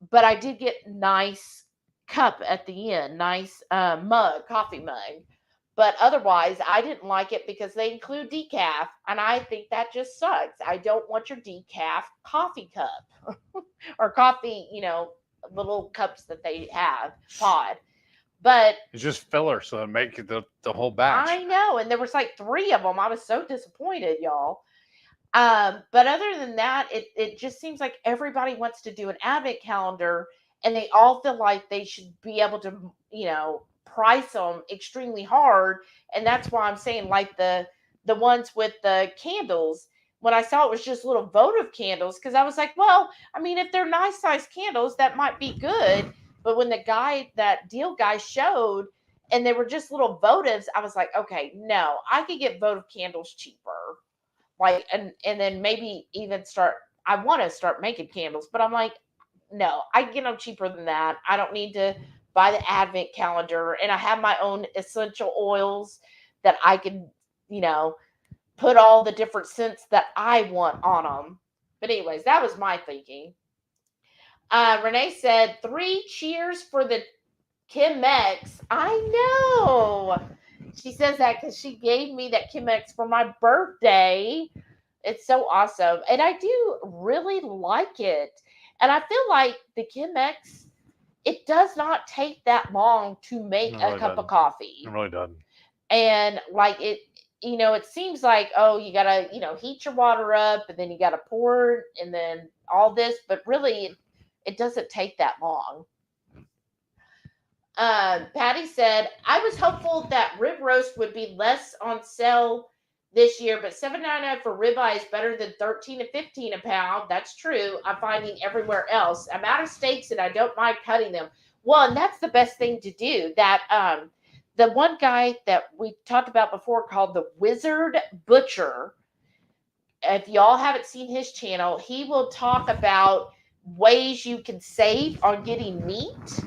Speaker 1: but I did get nice cup at the end, nice coffee mug. But otherwise, I didn't like it because they include decaf, and I think that just sucks. I don't want your decaf coffee cup or coffee, little cups that they have, pod. But
Speaker 2: it's just filler, so it makes the whole batch.
Speaker 1: I know, and there was like 3 of them. I was so disappointed, y'all. But other than that, it just seems like everybody wants to do an Advent calendar, and they all feel like they should be able to, price them extremely hard. And that's why I'm saying, like the ones with the candles, when I saw it was just little votive candles, because I was like, well, I mean, if they're nice size candles, that might be good. But when that deal guy showed, and they were just little votives, I was like, okay, no, I could get votive candles cheaper. Like, and then maybe even I want to start making candles, but I'm like, no, I can get them cheaper than that. I don't need to buy the Advent calendar, and I have my own essential oils that I can, put all the different scents that I want on them. But anyways, that was my thinking. Renee said 3 cheers for the Chemex. I know. She says that because she gave me that Chemex for my birthday. It's so awesome. And I do really like it. And I feel like the Chemex, it does not take that long to make a cup of coffee.
Speaker 2: It really doesn't.
Speaker 1: And like it seems like, you got to, heat your water up, and then you got to pour it, and then all this. But really, it doesn't take that long. Patty said, I was hopeful that rib roast would be less on sale this year, but $7.99 for ribeye is better than $13 to $15 a pound. That's true. I'm finding everywhere else. I'm out of steaks, and I don't mind cutting them. Well, and that's the best thing to do. That the one guy that we talked about before called the Wizard Butcher. If y'all haven't seen his channel, he will talk about ways you can save on getting meat.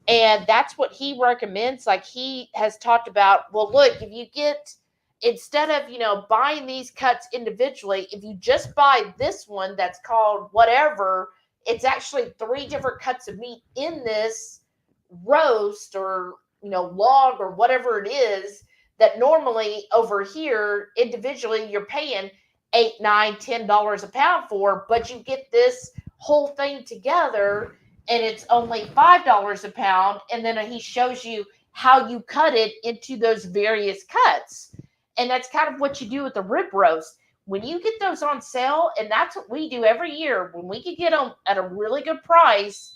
Speaker 1: And that's what he recommends. Like, he has talked about, well, look, if you get, instead of, buying these cuts individually, if you just buy this one that's called whatever, it's actually 3 different cuts of meat in this roast or, log or whatever it is, that normally over here individually you're paying $8, $9, $10 a pound for, but you get this whole thing together and it's only $5 a pound. And then he shows you how you cut it into those various cuts. And that's kind of what you do with the rib roast. When you get those on sale, and that's what we do every year, when we can get them at a really good price,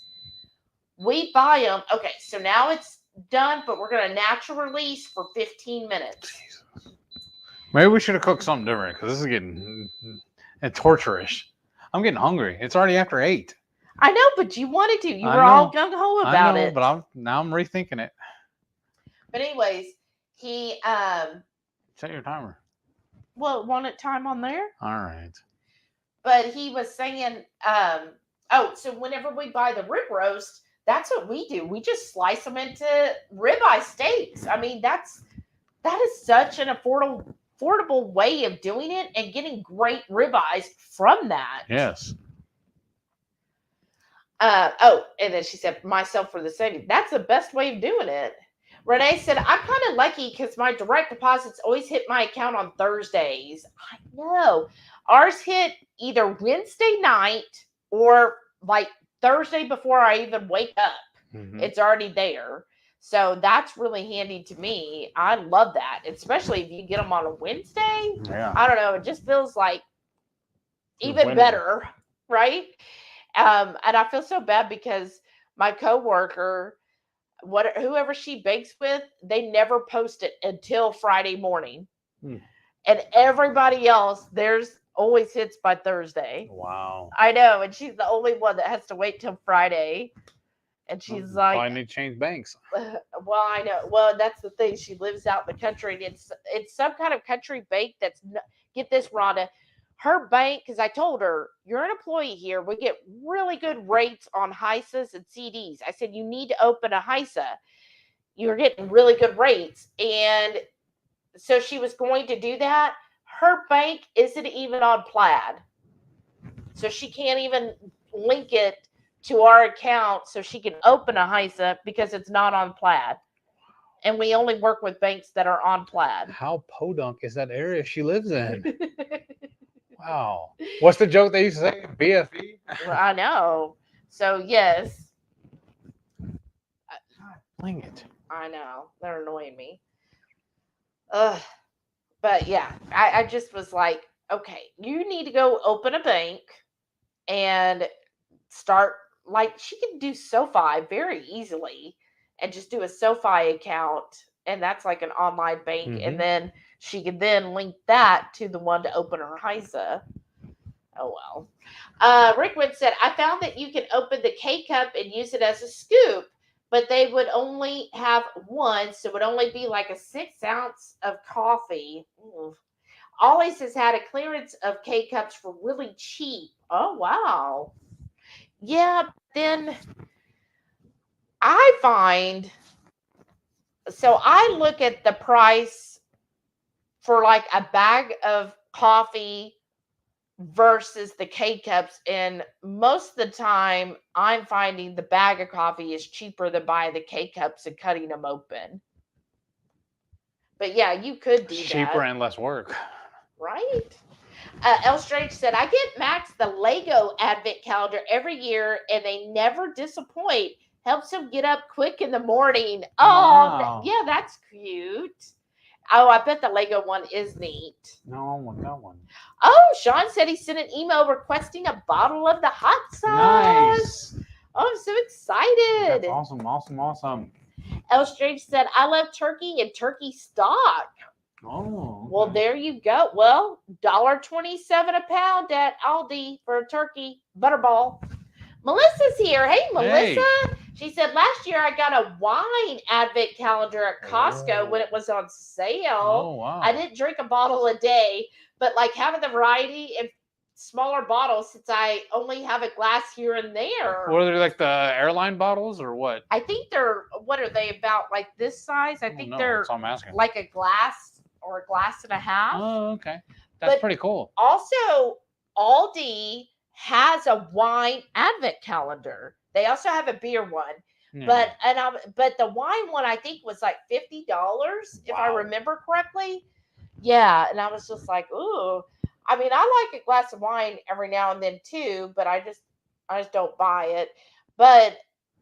Speaker 1: we buy them. Okay, so now it's done, but we're going to natural release for 15 minutes.
Speaker 2: Jesus. Maybe we should have cooked something different, because this is getting torturous. I'm getting hungry. It's already after 8.
Speaker 1: I know, but you wanted to. You were all gung-ho about it.
Speaker 2: But now I'm rethinking it.
Speaker 1: But anyways, he...
Speaker 2: Set your timer.
Speaker 1: Well, wanted time on there?
Speaker 2: All right.
Speaker 1: But he was saying... so whenever we buy the rib roast, That's what we do. We just slice them into ribeye steaks. I mean, that is such an affordable way of doing it and getting great ribeyes from that.
Speaker 2: Yes.
Speaker 1: And then she said, myself for the saving. That's the best way of doing it. Renee said, I'm kind of lucky because my direct deposits always hit my account on Thursdays. I know. Ours hit either Wednesday night or like Thursday before I even wake up. Mm-hmm. It's already there. So that's really handy to me. I love that, especially if you get them on a Wednesday.
Speaker 2: Yeah.
Speaker 1: I don't know. It just feels like even better, right? And I feel so bad because my coworker, whoever she bakes with, they never post it until Friday morning. And everybody else, theirs always hits by Thursday.
Speaker 2: Wow.
Speaker 1: I know. And she's the only one that has to wait till Friday. And she's like,
Speaker 2: I need to change banks.
Speaker 1: Well, I know. Well, that's the thing. She lives out in the country, and it's some kind of country bank that's, get this, Rhonda, her bank, because I told her, you're an employee here. We get really good rates on HISAs and CDs. I said, you need to open a HISA. You're getting really good rates. And so she was going to do that. Her bank isn't even on Plaid. So she can't even link it to our account so she can open a HISA because it's not on Plaid. And we only work with banks that are on Plaid.
Speaker 2: How podunk is that area she lives in? Wow. What's the joke they used to say? BFE?
Speaker 1: Well, I know. So, yes.
Speaker 2: Bling it.
Speaker 1: I know. They're annoying me. But, yeah. I just was like, okay, you need to go open a bank and start, like, she can do SoFi very easily and just do a SoFi account. And that's like an online bank. Mm-hmm. And then she can then link that to the one to open her HISA. Oh, well. Rickwood said, I found that you can open the K-Cup and use it as a scoop, but they would only have one, so it would only be like a 6 ounce of coffee. Always has had a clearance of K-Cups for really cheap. Oh, wow. Yeah, then I find... So I look at the price for like a bag of coffee versus the K-Cups. And most of the time I'm finding the bag of coffee is cheaper than buying the K-Cups and cutting them open. But yeah, you could do that.
Speaker 2: Cheaper and less work.
Speaker 1: Right? L. Strange said, I get Max the Lego Advent calendar every year and they never disappoint. Helps him get up quick in the morning. Oh, wow. Yeah, that's cute. Oh, I bet the Lego one is neat.
Speaker 2: No, I want that one.
Speaker 1: Oh, Sean said he sent an email requesting a bottle of the hot sauce.
Speaker 2: Nice.
Speaker 1: Oh, I'm so excited.
Speaker 2: That's awesome.
Speaker 1: L. Strange said, I love turkey and turkey stock.
Speaker 2: Oh. Okay.
Speaker 1: Well, there you go. Well, $1.27 a pound at Aldi for a turkey butterball. Melissa's here. Hey, Melissa. Hey. She said, last year I got a wine advent calendar at Costco when it was on sale.
Speaker 2: Oh, wow.
Speaker 1: I didn't drink a bottle a day, but like having the variety in smaller bottles since I only have a glass here and there.
Speaker 2: What are they, like the airline bottles or what?
Speaker 1: I think they're, what are they, about like this size? I think they're like a glass or a glass and a half.
Speaker 2: Oh, okay. That's pretty cool.
Speaker 1: Also, Aldi has a wine advent calendar. They also have a beer one, but the wine one I think was like $50 if I remember correctly. Yeah, and I was just like, ooh. I mean, I like a glass of wine every now and then too, but I just don't buy it. But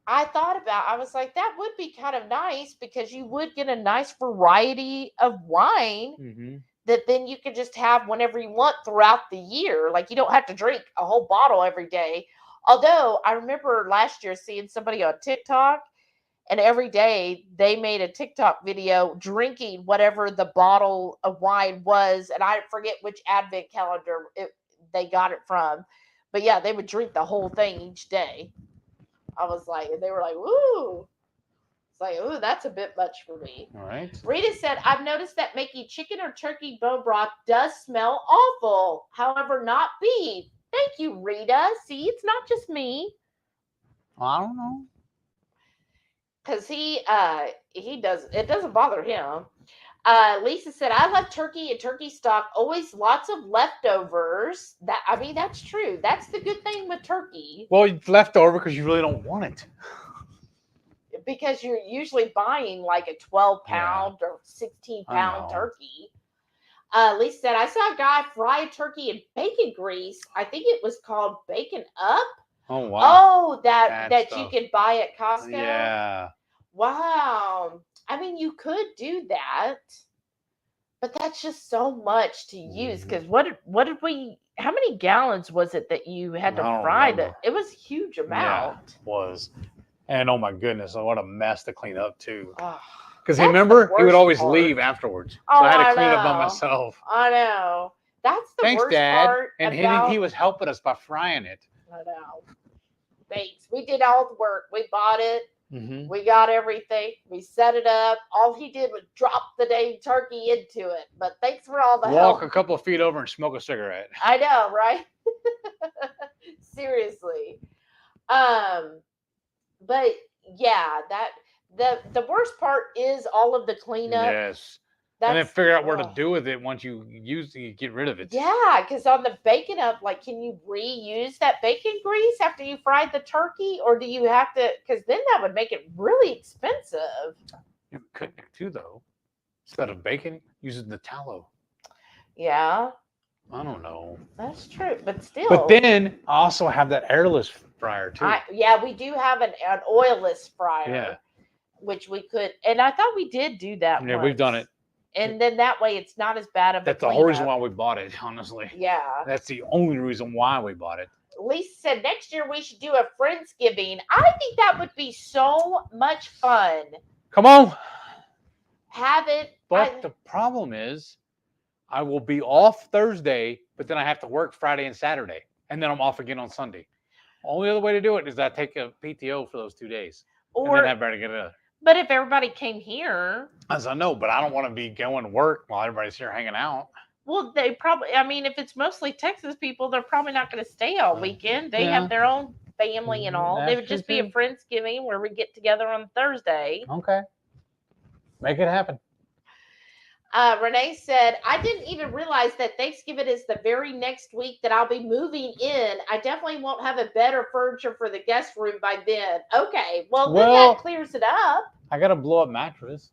Speaker 1: I was like, that would be kind of nice because you would get a nice variety of wine. Mm-hmm. That then you can just have whenever you want throughout the year. Like you don't have to drink a whole bottle every day. Although I remember last year seeing somebody on TikTok and every day they made a TikTok video drinking whatever the bottle of wine was. And I forget which advent calendar they got it from. But yeah, they would drink the whole thing each day. I was like, and they were like, woo. It's like, ooh, that's a bit much for me.
Speaker 2: All right.
Speaker 1: Rita said, I've noticed that making chicken or turkey bone broth does smell awful. However, not beef. Thank you, Rita. See, it's not just me.
Speaker 2: I don't know.
Speaker 1: because he does, it doesn't bother him. Lisa said, I love turkey and turkey stock. Always lots of leftovers. That's true. That's the good thing with turkey.
Speaker 2: Well, it's leftover because you really don't want it.
Speaker 1: Because you're usually buying like a 12-pound or 16-pound turkey. Lisa said, I saw a guy fry a turkey in bacon grease. I think it was called Bacon Up.
Speaker 2: Oh, wow.
Speaker 1: Oh, that you can buy at Costco?
Speaker 2: Yeah.
Speaker 1: Wow. I mean, you could do that, but that's just so much to use. Because what did we? How many gallons was it that you had to fry? It was a huge amount.
Speaker 2: Yeah, it was. And oh my goodness, what a mess to clean up too. Because
Speaker 1: That's
Speaker 2: remember,
Speaker 1: the
Speaker 2: he would
Speaker 1: worst
Speaker 2: always
Speaker 1: part.
Speaker 2: leave afterwards, so
Speaker 1: Oh,
Speaker 2: I had to
Speaker 1: I
Speaker 2: clean up by
Speaker 1: know.
Speaker 2: myself.
Speaker 1: I know. That's the
Speaker 2: Thanks,
Speaker 1: worst
Speaker 2: Dad.
Speaker 1: part.
Speaker 2: And
Speaker 1: about...
Speaker 2: he was helping us by frying it.
Speaker 1: I know. Thanks. We did all the work. We bought it.
Speaker 2: Mm-hmm.
Speaker 1: We got everything. We set it up. All he did was drop the dang turkey into it. But thanks for all the help.
Speaker 2: Walk a couple of feet over and smoke a cigarette.
Speaker 1: I know, right? Seriously. But yeah, the worst part is all of the cleanup.
Speaker 2: Yes. And then figure out where to do with it once you get rid of it.
Speaker 1: Yeah, because on the Bacon Up, like, can you reuse that bacon grease after you fried the turkey, or do you have to? Because then that would make it really expensive.
Speaker 2: You could too, though. Instead of bacon, using the tallow.
Speaker 1: Yeah.
Speaker 2: I don't know.
Speaker 1: That's true, but still.
Speaker 2: But then I also have that airless fryer too.
Speaker 1: Yeah, we do have an oilless fryer.
Speaker 2: Yeah.
Speaker 1: Which we could, and I thought we did do that.
Speaker 2: Yeah, we've done it.
Speaker 1: And then that way it's not as bad of a
Speaker 2: That's the whole reason why we bought it, honestly.
Speaker 1: Yeah.
Speaker 2: That's the only reason why we bought it.
Speaker 1: Lisa said next year we should do a Friendsgiving. I think that would be so much fun.
Speaker 2: Come on.
Speaker 1: Have it.
Speaker 2: But the problem is I will be off Thursday, but then I have to work Friday and Saturday. And then I'm off again on Sunday. Only other way to do it is I take a PTO for those 2 days. And then everybody get it.
Speaker 1: But if everybody came here.
Speaker 2: As I know, but I don't want to be going to work while everybody's here hanging out.
Speaker 1: Well, they probably, if it's mostly Texas people, they're probably not going to stay all weekend. They have their own family and all. They would just be a Friendsgiving where we get together on Thursday.
Speaker 2: Okay. Make it happen.
Speaker 1: Renee said, I didn't even realize that Thanksgiving is the very next week that I'll be moving in. I definitely won't have a better furniture for the guest room by then. Okay. Well, then that clears it up.
Speaker 2: I got a blow up mattress.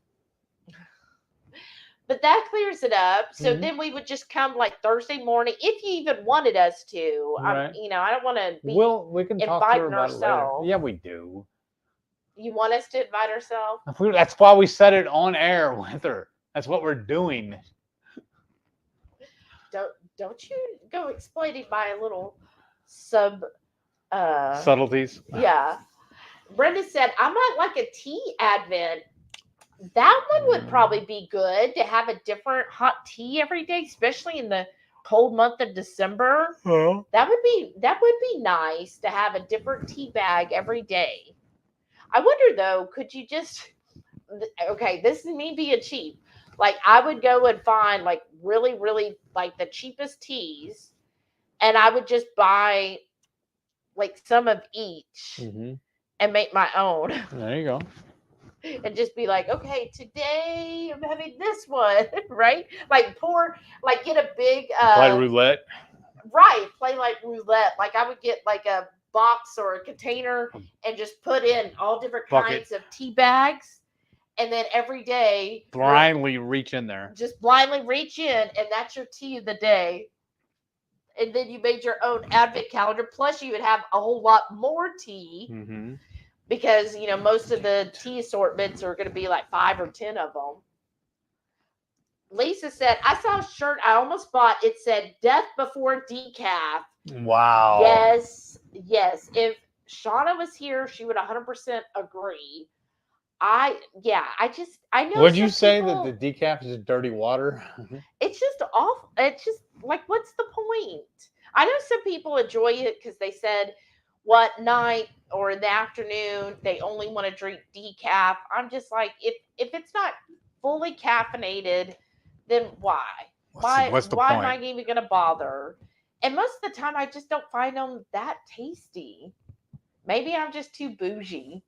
Speaker 1: But that clears it up. So then we would just come like Thursday morning, if you even wanted us to.
Speaker 2: Right.
Speaker 1: I don't want to be
Speaker 2: we can talk to her about it later. Yeah, we do.
Speaker 1: You want us to invite ourselves?
Speaker 2: That's why we set it on air with her. That's what we're doing.
Speaker 1: Don't you go explaining my little subtleties. Yeah. Brenda said, I might like a tea advent. That one would probably be good to have a different hot tea every day, especially in the cold month of December. That would be nice to have a different tea bag every day. I wonder though, could you just this is me being cheap. Like I would go and find like really, really like the cheapest teas, and I would just buy like some of each and make my own.
Speaker 2: There you go.
Speaker 1: And just be like, okay, today I'm having this one, right? Like get a big
Speaker 2: play roulette.
Speaker 1: Right, play like roulette. Like I would get like a box or a container and just put in all different kinds of tea bags. And then every day
Speaker 2: blindly reach in there.
Speaker 1: Just blindly reach in, and that's your tea of the day. And then you made your own advent calendar. Plus, you would have a whole lot more tea because most of the tea assortments are going to be like 5 or 10 of them. Lisa said, "I saw a shirt I almost bought. It said "Death Before Decaf."
Speaker 2: Wow.
Speaker 1: Yes. If Shauna was here, she would 100% agree. I know.
Speaker 2: Would you say that the decaf is dirty water?
Speaker 1: It's just awful. It's just like, what's the point? I know some people enjoy it because they said what night or in the afternoon they only want to drink decaf. I'm just like, if it's not fully caffeinated, then why? What's the point? Am I even going to bother? And most of the time, I just don't find them that tasty. Maybe I'm just too bougie.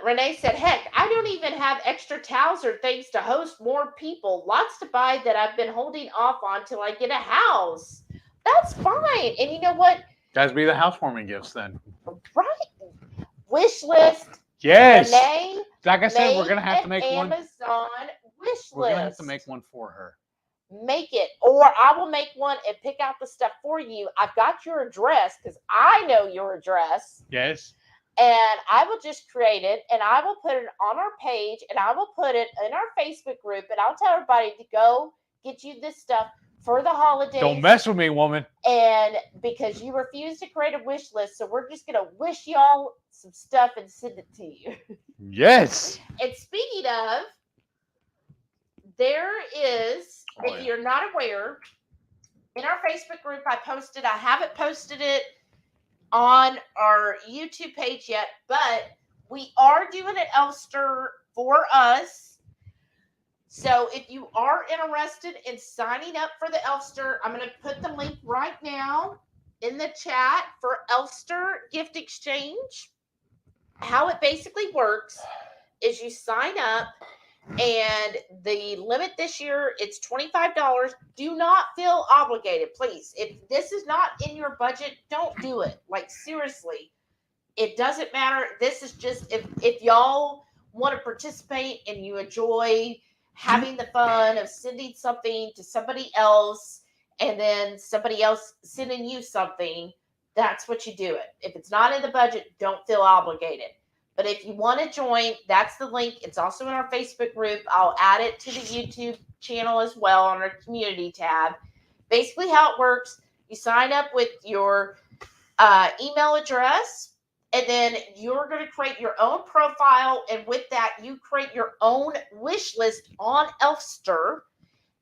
Speaker 1: Renee said, heck, I don't even have extra towels or things to host more people. Lots to buy that I've been holding off on till I get a house. That's fine. And you know what?
Speaker 2: Guys, be the housewarming gifts then.
Speaker 1: Right. Wish list.
Speaker 2: Yes.
Speaker 1: Renee,
Speaker 2: like I said, we're going to have to make
Speaker 1: Amazon
Speaker 2: one.
Speaker 1: Wish list.
Speaker 2: We're going to have to make one for her.
Speaker 1: Make it, or I will make one and pick out the stuff for you. I've got your address because I know your address.
Speaker 2: Yes.
Speaker 1: And I will just create it and I will put it on our page and I will put it in our Facebook group and I'll tell everybody to go get you this stuff for the holidays.
Speaker 2: Don't mess with me, woman.
Speaker 1: And because you refuse to create a wish list, so we're just going to wish y'all some stuff and send it to you.
Speaker 2: Yes.
Speaker 1: And speaking of, there is, if you're not aware, in our Facebook group, I haven't posted it on our YouTube page yet, but we are doing an Elfster for us. So if you are interested in signing up for the Elfster, I'm going to put the link right now in the chat for Elfster gift exchange. How it basically works is you sign up, and the limit this year, it's $25. Do not feel obligated, please. If this is not in your budget, don't do it. Like, seriously, it doesn't matter. This is just if y'all want to participate and you enjoy having the fun of sending something to somebody else and then somebody else sending you something, that's what you do it. If it's not in the budget, don't feel obligated. But if you want to join, that's the link. It's also in our Facebook group. I'll add it to the YouTube channel as well on our community tab. Basically how it works, you sign up with your email address, and then you're going to create your own profile. And with that, you create your own wish list on Elfster.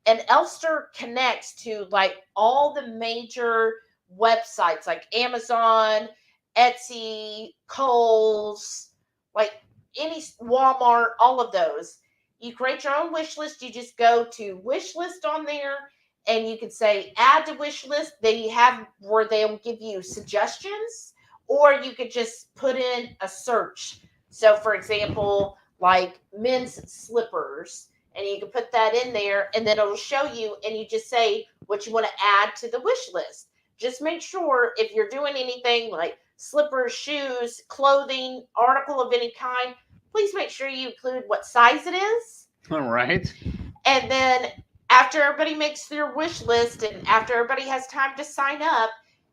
Speaker 1: And Elfster connects to like all the major websites like Amazon, Etsy, Kohl's, like any Walmart, all of those. You create your own wish list. You just go to wish list on there and you can say add to wish list. They have where they'll give you suggestions, or you could just put in a search. So for example, like men's slippers, and you can put that in there and then it'll show you, and you just say what you want to add to the wish list. Just make sure if you're doing anything like slippers, shoes, clothing, article of any kind, please make sure you include what size it is.
Speaker 2: All right.
Speaker 1: And then after everybody makes their wish list and after everybody has time to sign up,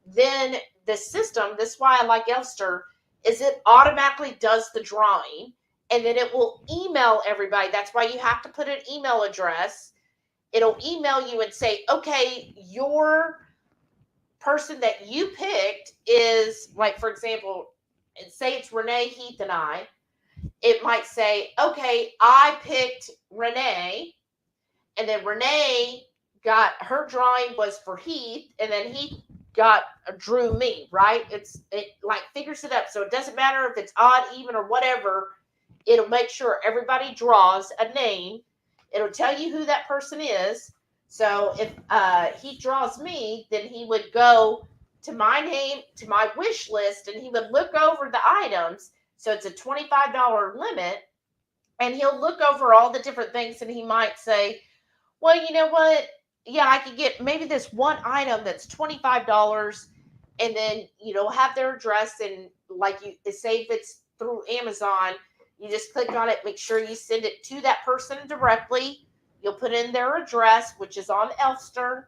Speaker 1: then the system, this is why I like Elfster, is it automatically does the drawing and then it will email everybody. That's why you have to put an email address. It'll email you and say, okay, your person that you picked is, like, for example, say it's Renee, Heath, and I. It might say, okay, I picked Renee, and then Renee got her drawing was for Heath, and then Heath drew me, right? It like figures it up. So it doesn't matter if it's odd, even, or whatever. It'll make sure everybody draws a name. It'll tell you who that person is. So if he draws me, then he would go to my name, to my wish list, and he would look over the items. So it's a $25 limit, and he'll look over all the different things, and he might say, well, you know what? Yeah, I could get maybe this one item that's $25, and then, have their address, and like you say, if it's through Amazon, you just click on it, make sure you send it to that person directly. You'll put in their address, which is on Elfster,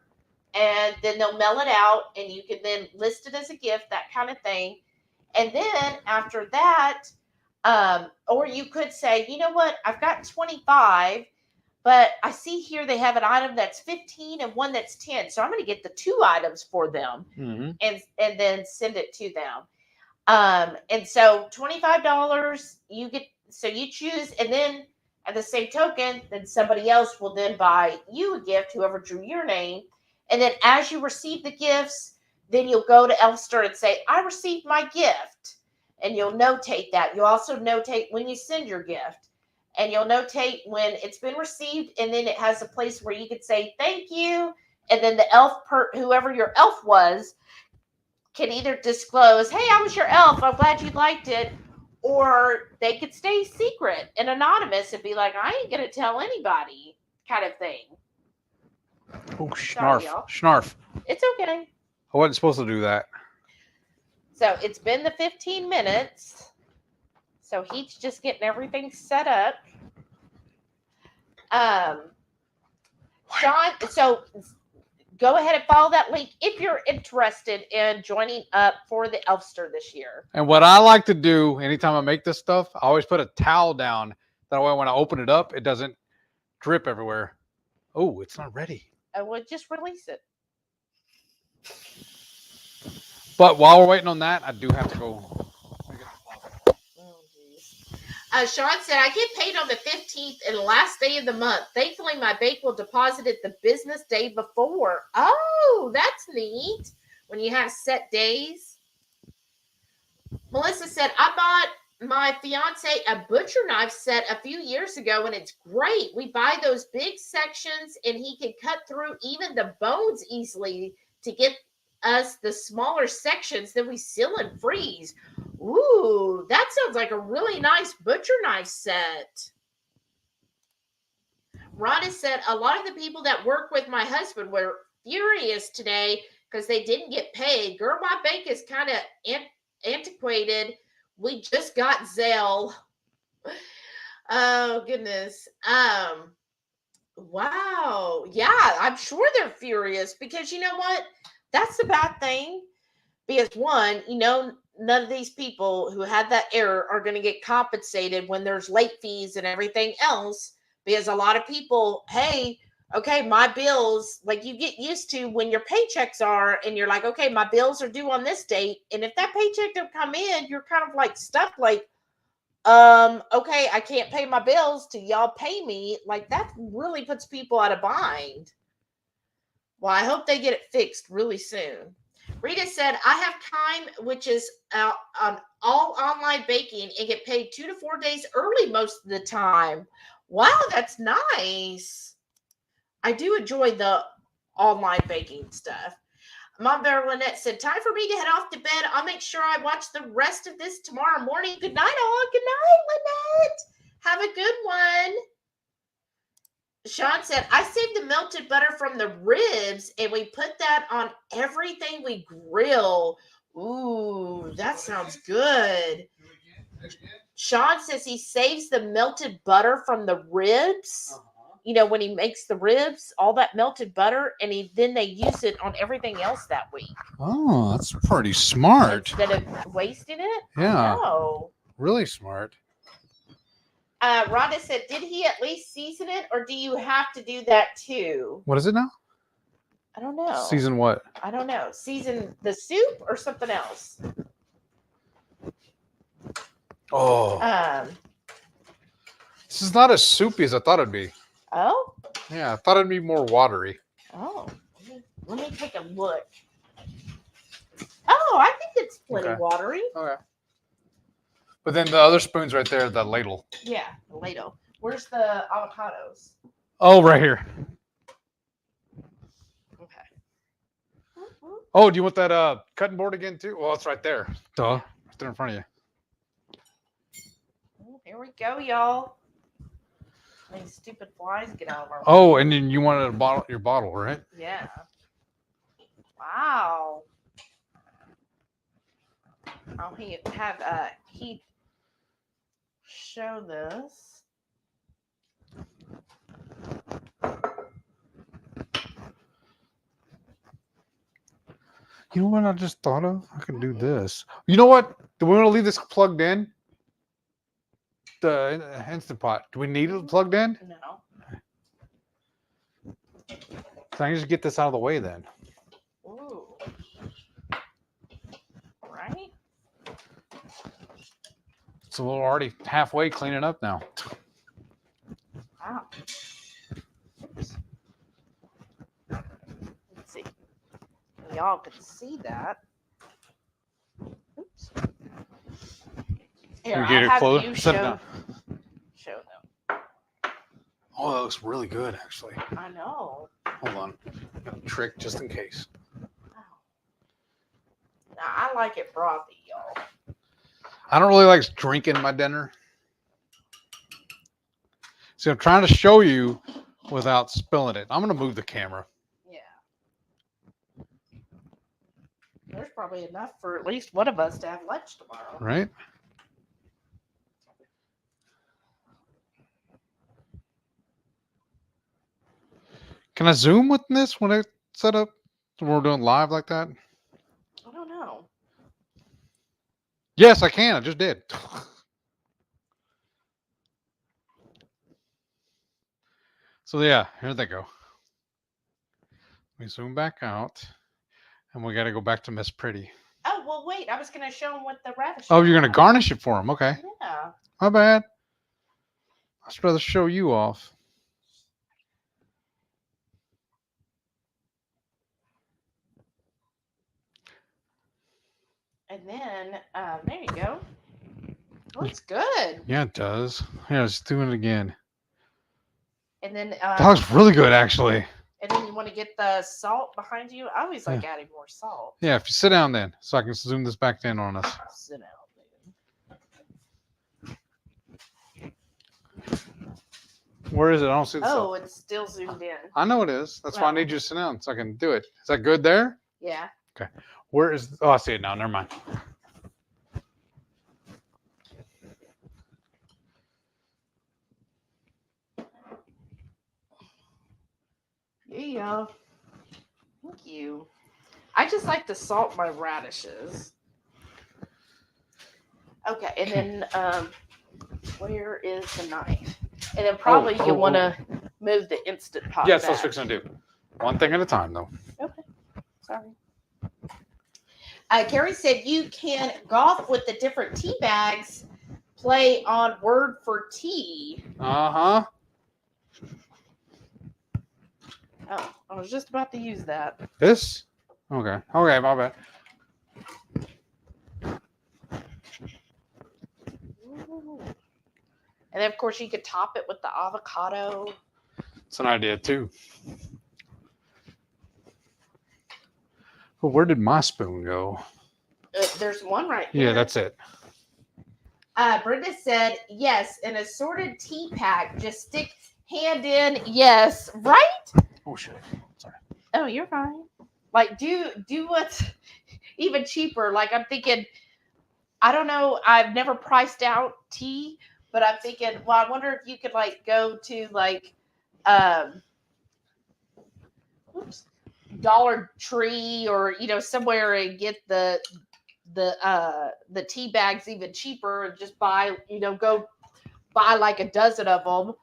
Speaker 1: and then they'll mail it out, and you can then list it as a gift, that kind of thing. And then after that, or you could say, you know what, I've got 25, but I see here they have an item that's 15 and one that's 10. So I'm going to get the 2 items for them and then send it to them. And so $25 you get, so you choose, and then at the same token, then somebody else will then buy you a gift, whoever drew your name. And then as you receive the gifts, then you'll go to Elfster and say, I received my gift. And you'll notate that. You'll also notate when you send your gift. And you'll notate when it's been received. And then it has a place where you could say, thank you. And then the whoever your elf was, can either disclose, hey, I was your elf. I'm glad you liked it. or they could stay secret and anonymous and be like, I ain't going to tell anybody kind of thing.
Speaker 2: Oh, snarf.
Speaker 1: It's okay.
Speaker 2: I wasn't supposed to do that.
Speaker 1: So it's been the 15 minutes. So Heath's just getting everything set up. Sean, so go ahead and follow that link if you're interested in joining up for the Elfster this year.
Speaker 2: And what I like to do anytime I make this stuff, I always put a towel down. That way when I open it up, it doesn't drip everywhere. Oh, it's not ready.
Speaker 1: Well, just release it.
Speaker 2: But while we're waiting on that, I do have to go.
Speaker 1: Sean said, I get paid on the 15th and the last day of the month. Thankfully, my bank will deposit it the business day before. Oh, that's neat. When you have set days. Melissa said, I bought my fiance a butcher knife set a few years ago, and it's great. We buy those big sections, and he can cut through even the bones easily to get us the smaller sections that we seal and freeze. Ooh, that sounds like a really nice butcher knife set. Rhonda said, a lot of the people that work with my husband were furious today because they didn't get paid. Girl, my bank is kind of antiquated. We just got Zelle. Oh, goodness. Wow. Yeah, I'm sure they're furious because you know what? That's the bad thing. Because one, none of these people who had that error are going to get compensated when there's late fees and everything else. Because a lot of people, hey, okay, my bills, like you get used to when your paychecks are, and you're like, okay, my bills are due on this date. And if that paycheck don't come in, you're kind of like stuck like, okay, I can't pay my bills till y'all pay me. Like that really puts people out of bind. Well, I hope they get it fixed really soon. Rita said, I have time, which is on all online baking, and get paid 2 to 4 days early most of the time. Wow, that's nice. I do enjoy the online baking stuff. Mom Bear Lynette said, time for me to head off to bed. I'll make sure I watch the rest of this tomorrow morning. Good night, all. Good night, Lynette. Have a good one. Sean said, I saved the melted butter from the ribs, and we put that on everything we grill. Ooh, that sounds good. Sean says he saves the melted butter from the ribs. When he makes the ribs, all that melted butter, and then they use it on everything else that week.
Speaker 2: Oh, that's pretty smart.
Speaker 1: Instead of wasting it?
Speaker 2: Yeah.
Speaker 1: No.
Speaker 2: Really smart.
Speaker 1: Rhonda said, did he at least season it, or do you have to do that too?
Speaker 2: What is it now?
Speaker 1: I don't know.
Speaker 2: Season what?
Speaker 1: I don't know. Season the soup or something else?
Speaker 2: Oh. This is not as soupy as I thought it'd be.
Speaker 1: Oh?
Speaker 2: Yeah, I thought it'd be more watery.
Speaker 1: Oh. Let me take a look. Oh, I think it's plenty watery.
Speaker 2: Okay. But then the other spoon's right there, the ladle.
Speaker 1: Yeah, the ladle. Where's the avocados?
Speaker 2: Oh, right here.
Speaker 1: Okay.
Speaker 2: Oh, do you want that cutting board again too? Well, it's right there. Duh. Right there in front of you.
Speaker 1: Oh, here we go, y'all. These stupid flies get out of our way.
Speaker 2: Oh, and then you wanted your bottle, right?
Speaker 1: Yeah. Wow. I'll have Heath show this.
Speaker 2: You know what I just thought of? I could do this. You know what? Do we want to leave this plugged in? The Instant Pot. Do we need it plugged in?
Speaker 1: No.
Speaker 2: So I can just get this out of the way then.
Speaker 1: Ooh. Right?
Speaker 2: So we're already halfway cleaning up now.
Speaker 1: Wow. Oops. Let's see. Y'all can see that. Oops. Here,
Speaker 2: You get it close.
Speaker 1: You
Speaker 2: Set it down.
Speaker 1: Show them.
Speaker 2: Oh, that looks really good, actually.
Speaker 1: I know.
Speaker 2: Hold on. Got a trick just in case.
Speaker 1: Now, I like it frothy, y'all.
Speaker 2: I don't really like drinking my dinner. See, I'm trying to show you without spilling it. I'm going to move the camera.
Speaker 1: Yeah. There's probably enough for at least one of us to have lunch tomorrow.
Speaker 2: Right? Can I zoom with this when I set up? When we're doing live like that?
Speaker 1: I don't know.
Speaker 2: Yes, I can. I just did. So yeah, here they go. We zoom back out, and we got to go back to Miss Pretty.
Speaker 1: Oh, well, wait. I was going to show them what the radish.
Speaker 2: Oh, you're going to garnish it for him. Okay.
Speaker 1: Yeah.
Speaker 2: My bad. I should rather show you off.
Speaker 1: And then, there you go. Looks good.
Speaker 2: Yeah, it does. Yeah, let's do it again.
Speaker 1: And then,
Speaker 2: That looks really good, actually.
Speaker 1: And then you want to get the salt behind you. I always like adding more salt.
Speaker 2: Yeah, if you sit down then, so I can zoom this back in on us.
Speaker 1: Sit down, man.
Speaker 2: Where is it? I don't see the salt.
Speaker 1: Oh, it's still zoomed in.
Speaker 2: I know it is. That's why I need you to sit down so I can do it. Is that good there?
Speaker 1: Yeah.
Speaker 2: Okay. Where is... Oh, I see it now. Never mind.
Speaker 1: Yeah. Thank you. I just like to salt my radishes. Okay, and then where is the knife? And then probably you want to move the Instant Pot.
Speaker 2: Yes, that's what I was fixing to do. One thing at a time, though.
Speaker 1: Okay. Sorry. Carrie said you can golf with the different tea bags. Play on word for tea.
Speaker 2: Uh-huh.
Speaker 1: Oh, I was just about to use that.
Speaker 2: This? Okay. Okay, my bad.
Speaker 1: Ooh. And then, of course, you could top it with the avocado.
Speaker 2: It's an idea, too. Well, where did my spoon go?
Speaker 1: There's one right here.
Speaker 2: Yeah, that's it.
Speaker 1: Brenda said, yes, an assorted tea pack. Just stick hand in. Yes. Right?
Speaker 2: Oh, shit. Sorry.
Speaker 1: Oh, you're fine. Like, do what's even cheaper. Like, I'm thinking, I don't know. I've never priced out tea, but I'm thinking, well, I wonder if you could, like, go to, like, Dollar Tree or, you know, somewhere and get the tea bags even cheaper and just buy, you know, go buy like a dozen of them.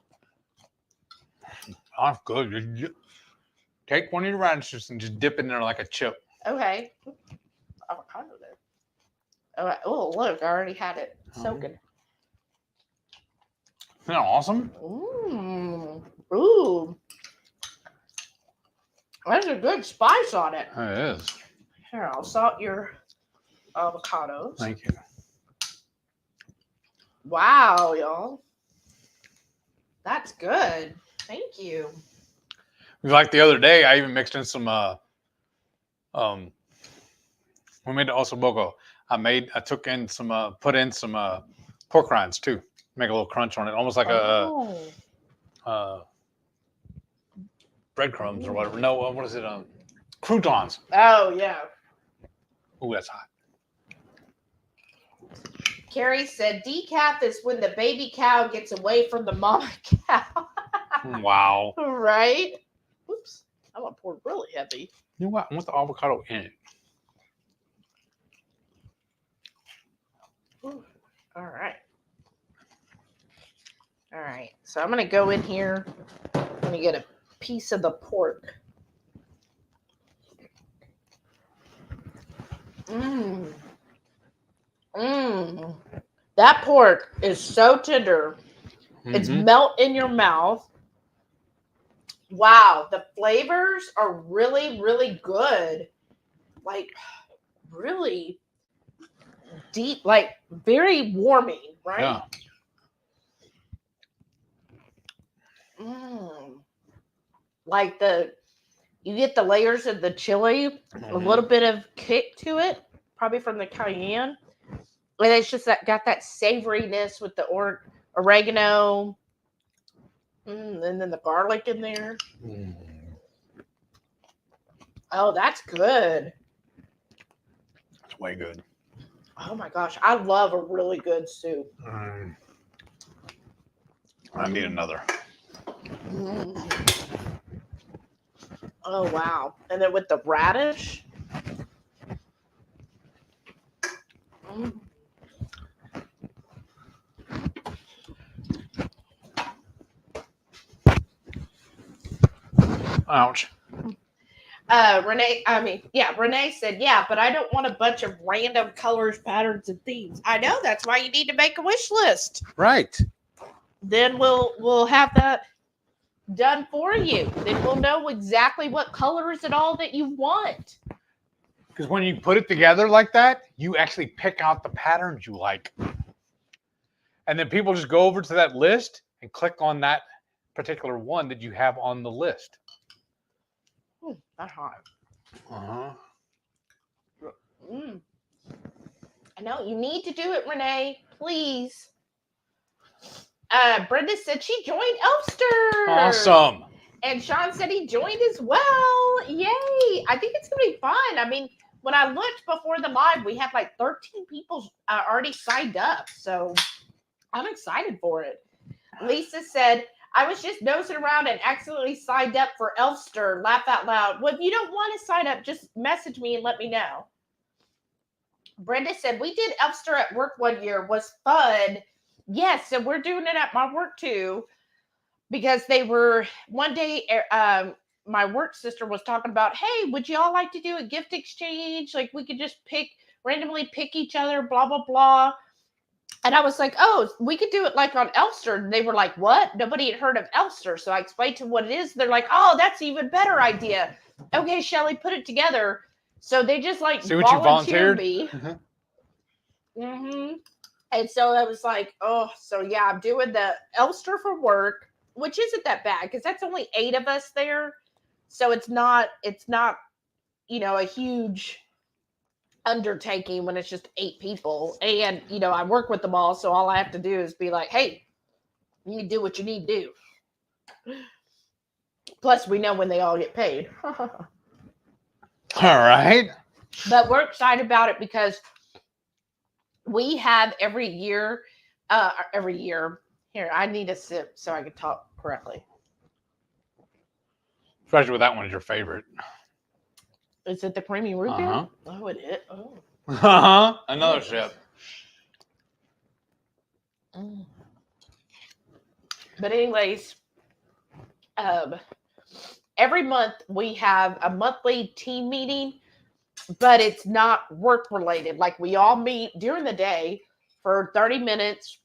Speaker 2: That's good. Take one of your radishes and just dip it in there like a chip.
Speaker 1: Okay. Avocado there. Oh, look, I already had it soaking.
Speaker 2: Isn't that awesome?
Speaker 1: Ooh. There's a good spice on it.
Speaker 2: It is.
Speaker 1: Here, I'll salt your avocados.
Speaker 2: Thank you.
Speaker 1: Wow, y'all. That's good. Thank you.
Speaker 2: Like the other day, I even mixed in some we made the ossobuco. I took in some put in some pork rinds too. Make a little crunch on it, almost like a breadcrumbs or whatever. No, what is it? Croutons.
Speaker 1: Oh yeah.
Speaker 2: Oh, that's hot.
Speaker 1: Carrie said decaf is when the baby cow gets away from the mama cow.
Speaker 2: Wow.
Speaker 1: Right? Oops. I want to pour really heavy.
Speaker 2: You know what? I want the avocado in it.
Speaker 1: Ooh. All right. All right. So I'm going to go in here. I'm going to get a piece of the pork. That pork is so tender. It's melt in your mouth. Wow, the flavors are really, really good. Like, really deep, like very warming, right?
Speaker 2: Yeah.
Speaker 1: Like you get the layers of the chili, a little bit of kick to it, probably from the cayenne. And it's just got that savoriness with the oregano. And then the garlic in there. Oh, that's good.
Speaker 2: It's way good.
Speaker 1: Oh my gosh, I love a really good soup.
Speaker 2: I need another.
Speaker 1: Oh wow. And then with the radish.
Speaker 2: Ouch.
Speaker 1: Renee said, yeah, but I don't want a bunch of random colors, patterns, and themes. I know, that's why you need to make a wish list.
Speaker 2: Right.
Speaker 1: Then we'll have that done for you. Then we'll know exactly what colors and all that you want.
Speaker 2: Because when you put it together like that, you actually pick out the patterns you like. And then people just go over to that list and click on that particular one that you have on the list.
Speaker 1: That's hot.
Speaker 2: Uh-huh.
Speaker 1: I know, you need to do it, Renee. Please. Brenda said she joined Elfster.
Speaker 2: Awesome.
Speaker 1: And Sean said he joined as well. Yay. I think it's going to be fun. I mean, when I looked before the live, we had like 13 people already signed up. So I'm excited for it. Lisa said, I was just nosing around and accidentally signed up for Elfster. Laugh out loud. Well, if you don't want to sign up, just message me and let me know. Brenda said, we did Elfster at work one year. Was fun. Yes, so we're doing it at my work too. Because they were, one day, my work sister was talking about, hey, would you all like to do a gift exchange? Like, we could just randomly pick each other, blah, blah, blah. And I was like, oh, we could do it like on Elfster. And they were like, what? Nobody had heard of Elfster. So I explained to them what it is. They're like, oh, that's an even better idea. Okay, Shelly, put it together. So they just like volunteered me. And so I was like, oh, so yeah, I'm doing the Elfster for work, which isn't that bad because that's only 8 of us there. So it's not, a huge undertaking when it's just 8 people. And, I work with them all. So all I have to do is be like, hey, you do what you need to do. Plus, we know when they all get paid.
Speaker 2: All right.
Speaker 1: But we're excited about it because we have every year. Here, I need a sip so I can talk correctly.
Speaker 2: Especially with that one is your favorite.
Speaker 1: Is it the creamy root beer?
Speaker 2: Uh-huh.
Speaker 1: Oh, it is. Oh.
Speaker 2: Uh-huh. Another sip.
Speaker 1: But anyways, every month we have a monthly team meeting, but it's not work related. Like we all meet during the day for 30 minutes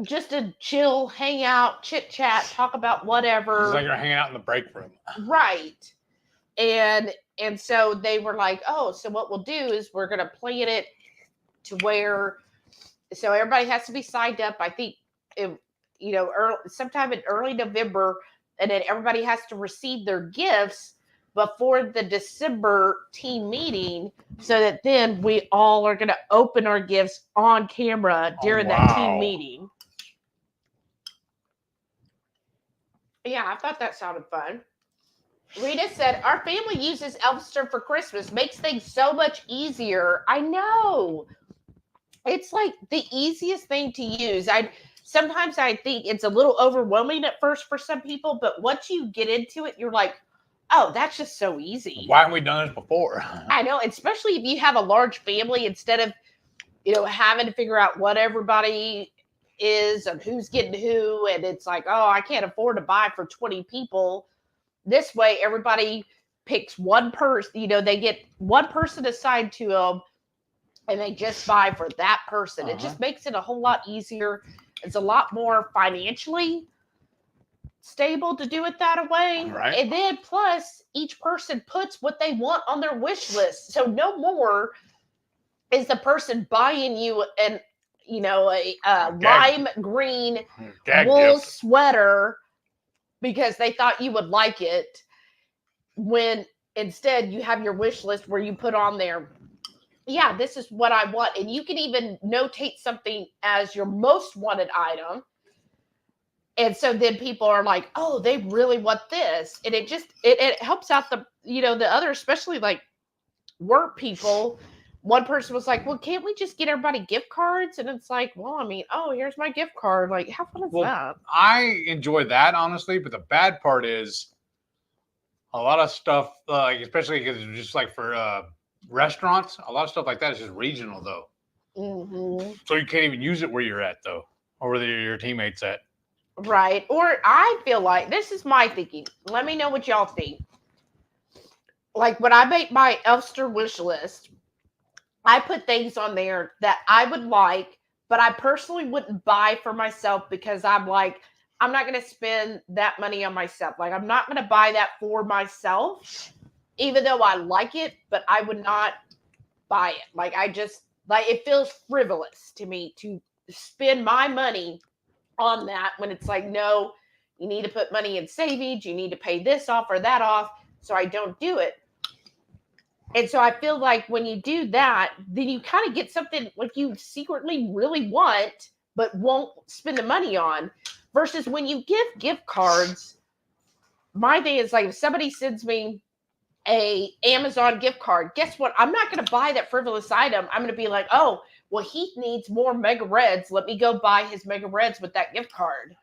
Speaker 1: just to chill, hang out, chit chat, talk about whatever.
Speaker 2: It's like you're hanging out in the break room.
Speaker 1: Right. And so they were like, oh, so what we'll do is we're going to plan it to where, so everybody has to be signed up. I think, sometime in early November, and then everybody has to receive their gifts before the December team meeting so that then we all are going to open our gifts on camera during that team meeting. Yeah, I thought that sounded fun. Rita said, our family uses Elfster for Christmas. Makes things so much easier. I know. It's like the easiest thing to use. Sometimes I think it's a little overwhelming at first for some people, but once you get into it, you're like, oh, that's just so easy.
Speaker 2: Why haven't we done this before?
Speaker 1: I know, especially if you have a large family, instead of, having to figure out what everybody is and who's getting who. And it's like, oh, I can't afford to buy for 20 people. This way, everybody picks one person, they get one person assigned to them and they just buy for that person. It just makes it a whole lot easier. It's a lot more financially stable to do it that way.
Speaker 2: Right.
Speaker 1: And then plus each person puts what they want on their wish list. So no more is the person buying you a lime green wool sweater because they thought you would like it, when instead you have your wish list where you put on there, yeah, this is what I want. And you can even notate something as your most wanted item. And so then people are like, oh, they really want this. And it helps out the, the other, especially like work people. One person was like, well, can't we just get everybody gift cards? And it's like, well, I mean, oh, here's my gift card. Like, how fun is that?
Speaker 2: I enjoy that, honestly. But the bad part is a lot of stuff, like especially because it's just like for restaurants, a lot of stuff like that is just regional, though.
Speaker 1: Mm-hmm.
Speaker 2: So you can't even use it where you're at, though, or where your teammates at.
Speaker 1: Right. Or I feel like, this is my thinking. Let me know what y'all think. Like when I make my Elster wish list, I put things on there that I would like, but I personally wouldn't buy for myself because I'm like, I'm not going to spend that money on myself. Like, I'm not going to buy that for myself, even though I like it, but I would not buy it. Like, it feels frivolous to me to spend my money on that when it's like, no, you need to put money in savings. You need to pay this off or that off. So I don't do it. And so I feel like when you do that, then you kind of get something like you secretly really want, but won't spend the money on. Versus when you give gift cards, my thing is like, if somebody sends me a Amazon gift card, guess what? I'm not going to buy that frivolous item. I'm going to be like, oh, well, Heath needs more Mega Reds. Let me go buy his Mega Reds with that gift card.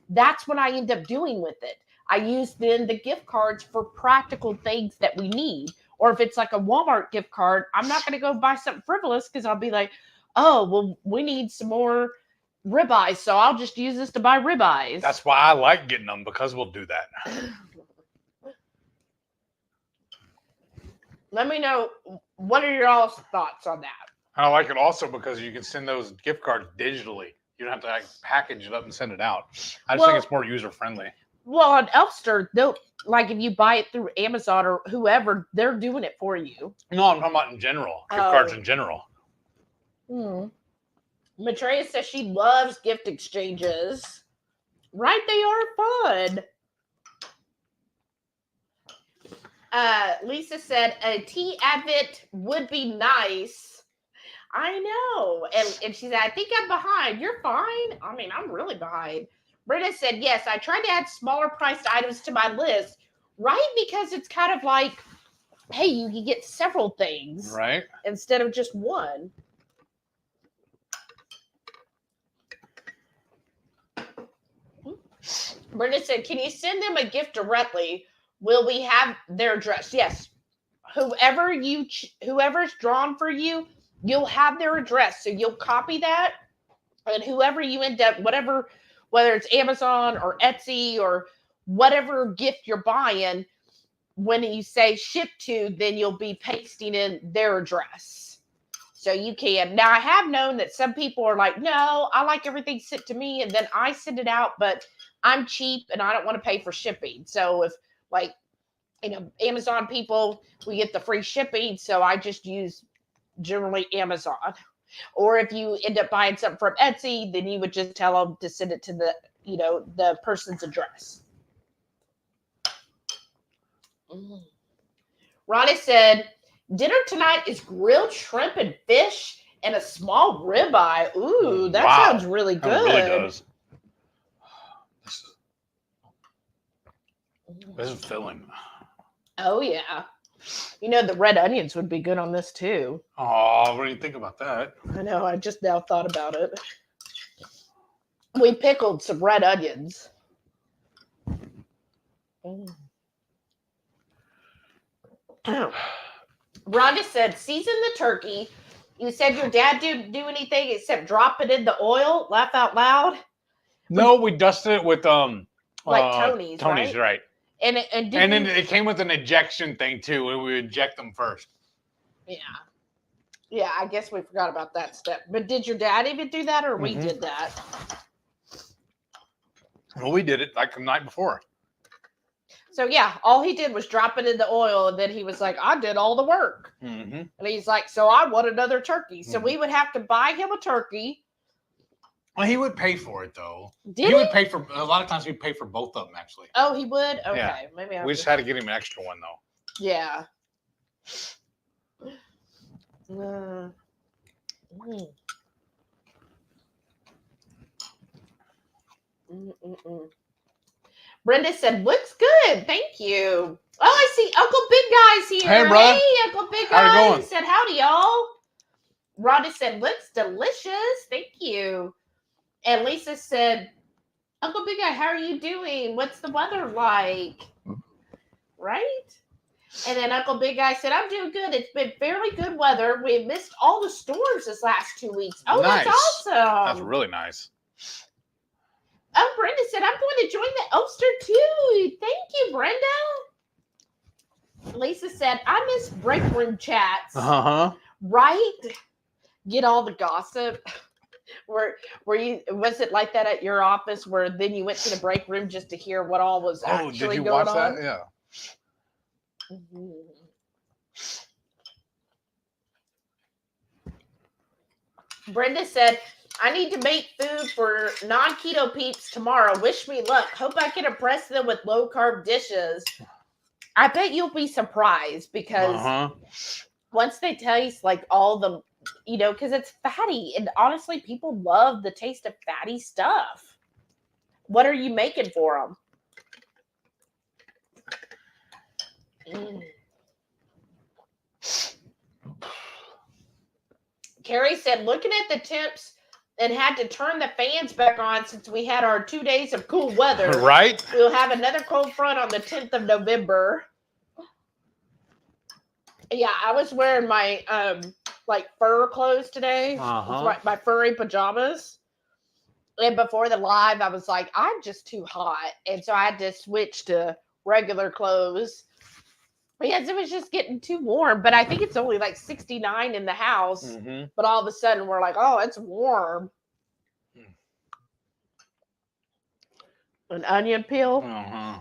Speaker 1: That's what I end up doing with it. I use then the gift cards for practical things that we need. Or if it's like a Walmart gift card, I'm not going to go buy something frivolous because I'll be like, oh, well, we need some more ribeyes, so I'll just use this to buy ribeyes.
Speaker 2: That's why I like getting them, because we'll do that.
Speaker 1: Let me know, what are your all's thoughts on that?
Speaker 2: I like it also because you can send those gift cards digitally. You don't have to like package it up and send it out. I just think it's more user friendly. Well,
Speaker 1: on Elster, though, like if you buy it through Amazon or whoever, they're doing it for you.
Speaker 2: No, I'm talking about in general. Gift cards in general.
Speaker 1: Maitreya says she loves gift exchanges. Right, they are fun. Lisa said a tea advent would be nice. I know. And she said, I think I'm behind. You're fine. I mean, I'm really behind. Britta said, yes, I tried to add smaller priced items to my list, right? Because it's kind of like, hey, you can get several things.
Speaker 2: Right.
Speaker 1: Instead of just one. Britta said, can you send them a gift directly? Will we have their address? Yes. Whoever's drawn for you, you'll have their address. So you'll copy that. And whoever you end up, whatever, whether it's Amazon or Etsy or whatever gift you're buying, when you say ship to, then you'll be pasting in their address. So you can. Now, I have known that some people are like, no, I like everything sent to me and then I send it out, but I'm cheap and I don't want to pay for shipping. So if Amazon people, we get the free shipping. So I just use generally Amazon. Or if you end up buying something from Etsy, then you would just tell them to send it to the person's address. Ronnie said, dinner tonight is grilled shrimp and fish and a small ribeye. Ooh, that sounds really good. It really does.
Speaker 2: This is filling.
Speaker 1: Oh, yeah. The red onions would be good on this, too.
Speaker 2: Oh, what do you think about that?
Speaker 1: I know. I just now thought about it. We pickled some red onions. Rhonda said, season the turkey. You said your dad didn't do anything except drop it in the oil? Laugh out loud?
Speaker 2: No, we dusted it with
Speaker 1: like Tony's,
Speaker 2: right?
Speaker 1: And
Speaker 2: then it came with an ejection thing too, and we eject them first.
Speaker 1: Yeah, I guess we forgot about that step. But did your dad even do that, or we did that?
Speaker 2: Well, we did it like the night before.
Speaker 1: So yeah, all he did was drop it in the oil, and then he was like, I did all the work.
Speaker 2: Mm-hmm.
Speaker 1: And he's like, so I want another turkey. So we would have to buy him a turkey.
Speaker 2: Well, he would pay for it, though.
Speaker 1: Did he?
Speaker 2: Would pay for, a lot of times he'd pay for both of them, actually.
Speaker 1: Oh, he would? Okay.
Speaker 2: Yeah.
Speaker 1: Maybe
Speaker 2: we just had to get him an extra one, though.
Speaker 1: Yeah. Brenda said, looks good. Thank you. Oh, I see Uncle Big Guy's here.
Speaker 2: Hey, brother.
Speaker 1: Hey, Uncle Big Guy.
Speaker 2: How's it going?
Speaker 1: He said, howdy, y'all. Rhonda said, looks delicious. Thank you. And Lisa said, Uncle Big Guy, how are you doing? What's the weather like? Right? And then Uncle Big Guy said, I'm doing good. It's been fairly good weather. We missed all the storms this last 2 weeks. Oh,
Speaker 2: nice.
Speaker 1: That's awesome.
Speaker 2: That's really nice.
Speaker 1: Oh, Brenda said, I'm going to join the Oster too. Thank you, Brenda. Lisa said, I miss break room chats.
Speaker 2: Uh-huh.
Speaker 1: Right? Get all the gossip. Were you, was it like that at your office where then you went to the break room just to hear what all was actually going on? Oh, did you watch
Speaker 2: that? Yeah.
Speaker 1: Brenda said, I need to make food for non-keto peeps tomorrow. Wish me luck. Hope I can impress them with low-carb dishes. I bet you'll be surprised because once they taste like all the, because it's fatty. And honestly, people love the taste of fatty stuff. What are you making for them? Carrie said, looking at the temps and had to turn the fans back on since we had our 2 days of cool weather.
Speaker 2: Right.
Speaker 1: We'll have another cold front on the 10th of November. Yeah, I was wearing my fur clothes today. My furry pajamas. And before the live, I was like, I'm just too hot. And so I had to switch to regular clothes. Because it was just getting too warm. But I think it's only like 69 in the house. Mm-hmm. But all of a sudden, we're like, oh, it's warm. An onion peel?
Speaker 2: Uh-huh.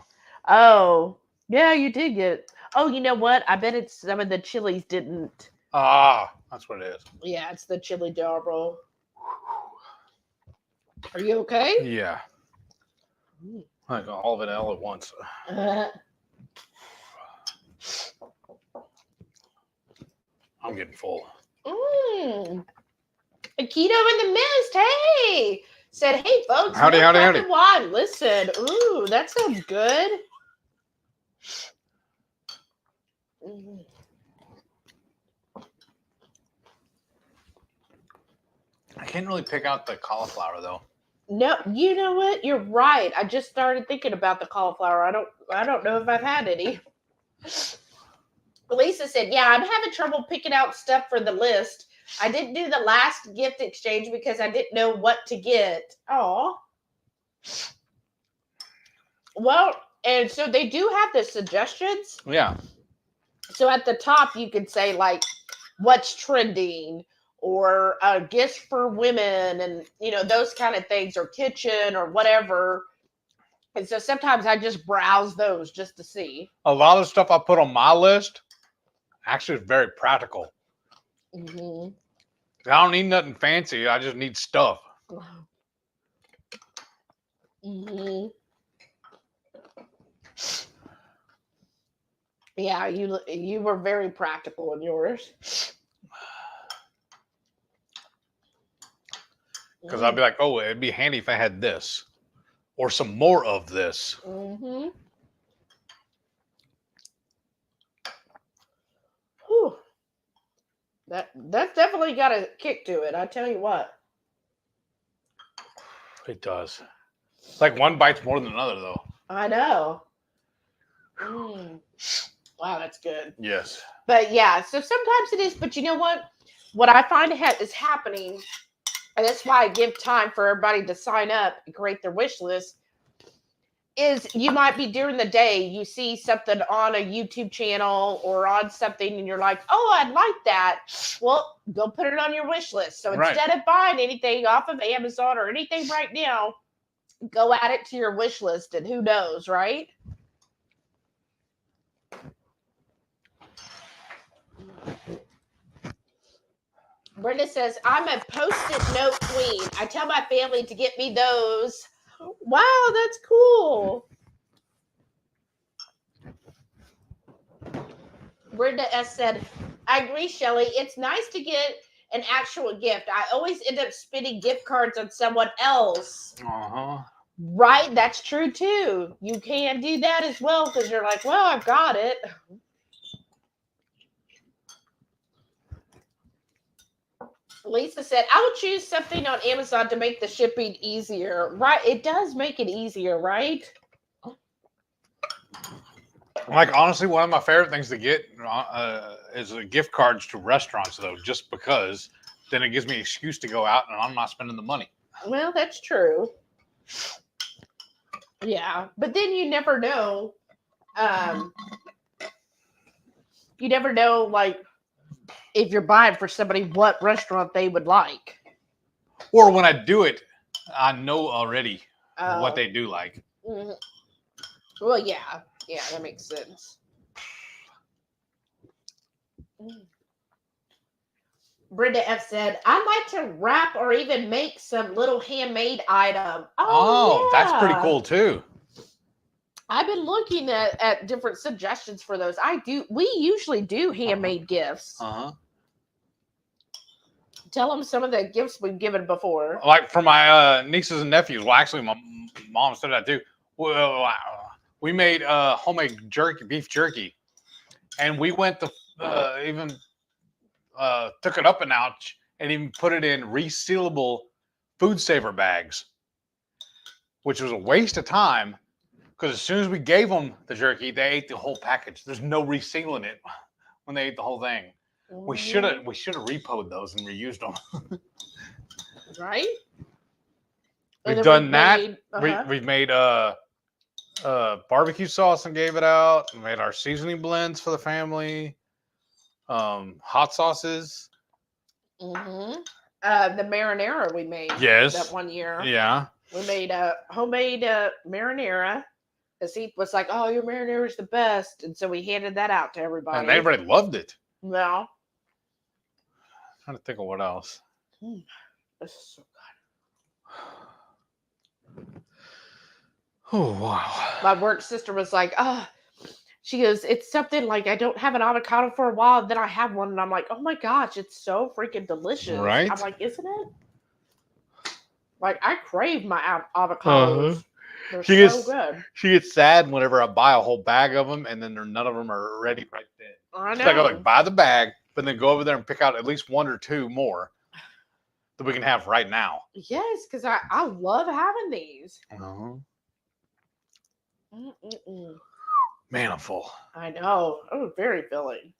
Speaker 1: Oh, yeah, you did get. Oh, you know what? I bet it's some of the chilies didn't.
Speaker 2: Ah, that's what it is.
Speaker 1: Yeah, it's the chili jar Are you okay?
Speaker 2: Yeah. Like all of it all at once. I'm getting full.
Speaker 1: A keto in the mist. Hey, said, hey, folks.
Speaker 2: Howdy.
Speaker 1: Wine. Listen. Ooh, that sounds good.
Speaker 2: I can't really pick out the cauliflower though.
Speaker 1: No, you know what? You're right. I just started thinking about the cauliflower. I don't know if I've had any. Lisa said, yeah, I'm having trouble picking out stuff for the list. I didn't do the last gift exchange because I didn't know what to get. Oh. Well, and so they do have the suggestions.
Speaker 2: Yeah.
Speaker 1: So at the top, you could say, like, what's trending or gifts for women and, those kind of things, or kitchen or whatever. And so sometimes I just browse those just to see.
Speaker 2: A lot of stuff I put on my list actually is very practical.
Speaker 1: Mm-hmm.
Speaker 2: I don't need nothing fancy. I just need stuff.
Speaker 1: Mm-hmm. Yeah, you were very practical in yours.
Speaker 2: Because I'd be like, oh, it'd be handy if I had this or some more of this.
Speaker 1: Mm-hmm. Whew. That's definitely got a kick to it. I tell you what.
Speaker 2: It does. It's like one bite's more than another, though.
Speaker 1: I know. Wow, that's good.
Speaker 2: Yes.
Speaker 1: But yeah, so sometimes it is. But you know what? What I find is happening, and that's why I give time for everybody to sign up and create their wish list, is you might be during the day, you see something on a YouTube channel or on something, and you're like, oh, I'd like that. Well, go put it on your wish list. So instead of buying anything off of Amazon or anything right now, go add it to your wish list, and who knows, right? Brenda says, I'm a Post-it note queen. I tell my family to get me those. Wow, that's cool. Brenda S. said, I agree, Shelly. It's nice to get an actual gift. I always end up spending gift cards on someone else. Right? That's true too. You can do that as well because you're like, well, I've got it. Lisa said, I would choose something on Amazon to make the shipping easier. Right? It does make it easier, right?
Speaker 2: Like, honestly, one of my favorite things to get is gift cards to restaurants, though, just because then it gives me an excuse to go out and I'm not spending the money.
Speaker 1: Well, that's true. Yeah, but then you never know. You never know, like, if you're buying for somebody, what restaurant they would like.
Speaker 2: Or when I do it, I know already what they do like.
Speaker 1: Mm-hmm. Well, yeah, that makes sense. Brenda F said, I like to wrap or even make some little handmade item. Oh yeah.
Speaker 2: That's pretty cool too.
Speaker 1: I've been looking at different suggestions for those. We usually do handmade gifts. Tell them some of the gifts we've given before.
Speaker 2: Like for my nieces and nephews. Well, actually, my mom said that too. Well, we made homemade beef jerky, and we went to even took it up a notch and even put it in resealable food saver bags, which was a waste of time because as soon as we gave them the jerky, they ate the whole package. There's no resealing it when they ate the whole thing. We should have repoed those and reused them.
Speaker 1: Right?
Speaker 2: We've done that. We've made barbecue sauce and gave it out. We made our seasoning blends for the family. Hot sauces.
Speaker 1: The marinara we made.
Speaker 2: Yes.
Speaker 1: That one year.
Speaker 2: Yeah.
Speaker 1: We made a homemade marinara. Because he was like, oh, your marinara is the best. And so we handed that out to everybody.
Speaker 2: And everybody loved it.
Speaker 1: Well.
Speaker 2: I'm trying to think of what else.
Speaker 1: This is so good.
Speaker 2: Oh, wow.
Speaker 1: My work sister was like, she goes, it's something like I don't have an avocado for a while. Then I have one. And I'm like, oh my gosh, it's so freaking delicious.
Speaker 2: Right?
Speaker 1: I'm like, isn't it? Like, I crave my avocados. They're so good.
Speaker 2: She gets sad whenever I buy a whole bag of them and then none of them are ready right then.
Speaker 1: I know.
Speaker 2: So I go like, buy the bag, but then go over there and pick out at least one or two more that we can have right now.
Speaker 1: Yes, because I love having these.
Speaker 2: Man, I'm full.
Speaker 1: I know. Oh, very filling.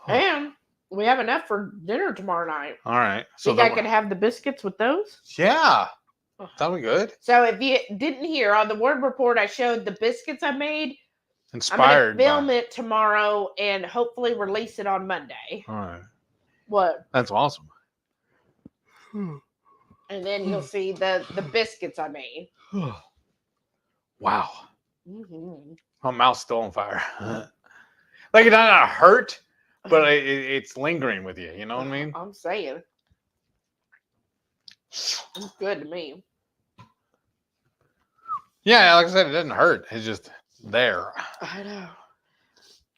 Speaker 1: And we have enough for dinner tomorrow night.
Speaker 2: All right.
Speaker 1: So think I could have the biscuits with those?
Speaker 2: Yeah. That'll be good.
Speaker 1: So if you didn't hear, on the word report, I showed the biscuits I made.
Speaker 2: Inspired.
Speaker 1: I'm going to film it tomorrow and hopefully release it on Monday.
Speaker 2: All right.
Speaker 1: What?
Speaker 2: That's awesome.
Speaker 1: And then you'll see the biscuits I made.
Speaker 2: Wow. My mouth's still on fire. Like it doesn't hurt, but it's lingering with you. You know what I mean?
Speaker 1: I'm saying. It's good to me.
Speaker 2: Yeah, like I said, it doesn't hurt. It's just there.
Speaker 1: I know.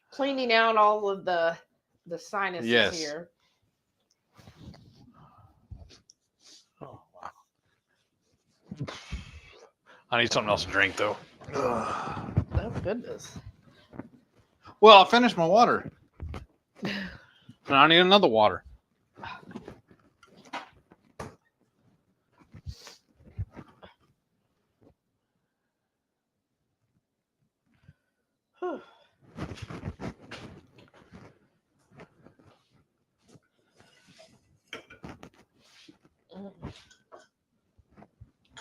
Speaker 1: Cleaning out all of the sinuses here.
Speaker 2: Oh, wow. I need something else to drink, though.
Speaker 1: Oh, goodness.
Speaker 2: Well, I finished my water. And I need another water.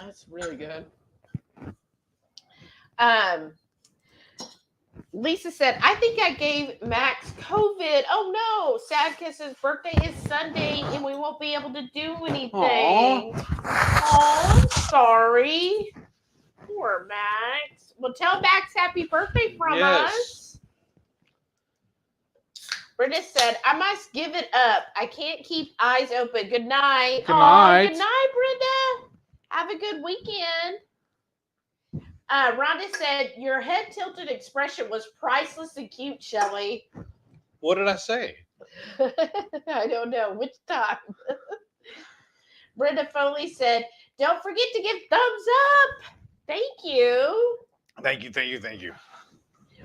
Speaker 1: That's really good. Lisa said, I think I gave Max COVID. Oh no, Sad Kiss's birthday is Sunday and we won't be able to do anything. Oh, I'm sorry. Poor Max. Well, tell Max happy birthday from us. Brenda said, I must give it up. I can't keep eyes open. Good night.
Speaker 2: Good night.
Speaker 1: Good night, Brenda. Have a good weekend. Rhonda said, your head tilted expression was priceless and cute, Shelly.
Speaker 2: What did I say?
Speaker 1: I don't know which time. Brenda Foley said, don't forget to give thumbs up. Thank you.
Speaker 2: Thank you.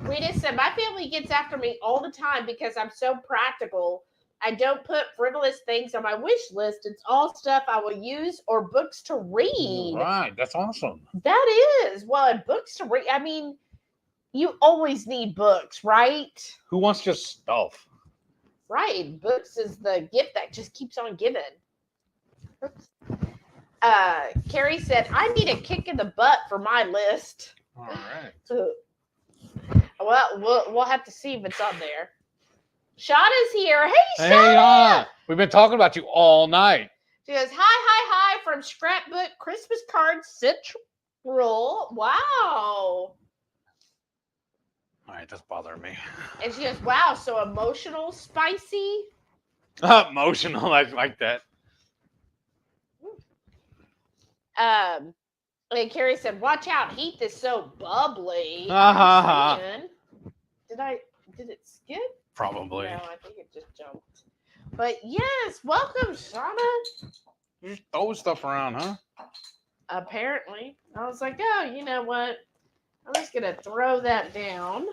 Speaker 1: Rita said, my family gets after me all the time because I'm so practical. I don't put frivolous things on my wish list. It's all stuff I will use or books to read.
Speaker 2: Right. That's awesome.
Speaker 1: That is. Well, and books to read. I mean, you always need books, right?
Speaker 2: Who wants just stuff?
Speaker 1: Right. Books is the gift that just keeps on giving. Oops. Carrie said, I need a kick in the butt for my list.
Speaker 2: All right.
Speaker 1: Well, we'll have to see if it's on there. Shauna's here. Hey, Shauna.
Speaker 2: Hey, we've been talking about you all night.
Speaker 1: She goes, hi from Scrapbook Christmas Card Central. Wow.
Speaker 2: All right, that's bothering me.
Speaker 1: And she goes, wow, so emotional, spicy.
Speaker 2: Emotional, like that.
Speaker 1: And Carrie said, watch out, Heath is so bubbly. Did it skip?
Speaker 2: Probably.
Speaker 1: No, I think it just jumped. But yes, welcome, Shauna.
Speaker 2: You just throw stuff around, huh?
Speaker 1: Apparently. I was like, oh, you know what? I'm just going to throw that down.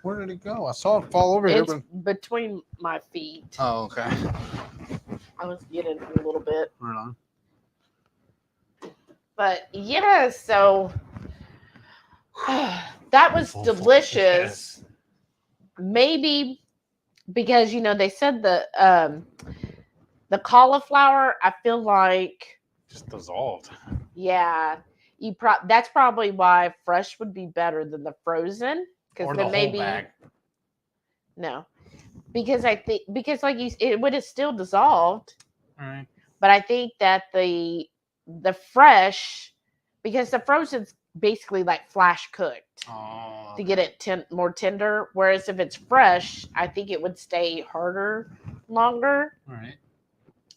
Speaker 2: Where did it go? I saw it fall over here.
Speaker 1: It's between my feet.
Speaker 2: Oh, okay.
Speaker 1: I was getting a little bit.
Speaker 2: Right on.
Speaker 1: But yeah, so that was delicious.
Speaker 2: Yes.
Speaker 1: Maybe because they said the cauliflower, I feel like
Speaker 2: just dissolved.
Speaker 1: Yeah, that's probably why fresh would be better than the frozen, because then maybe
Speaker 2: bag.
Speaker 1: No, because like it would have still dissolved.
Speaker 2: All right.
Speaker 1: But I think that the fresh, because the frozen's basically like flash cooked to get it more tender, whereas if it's fresh, I think it would stay harder longer.
Speaker 2: All right.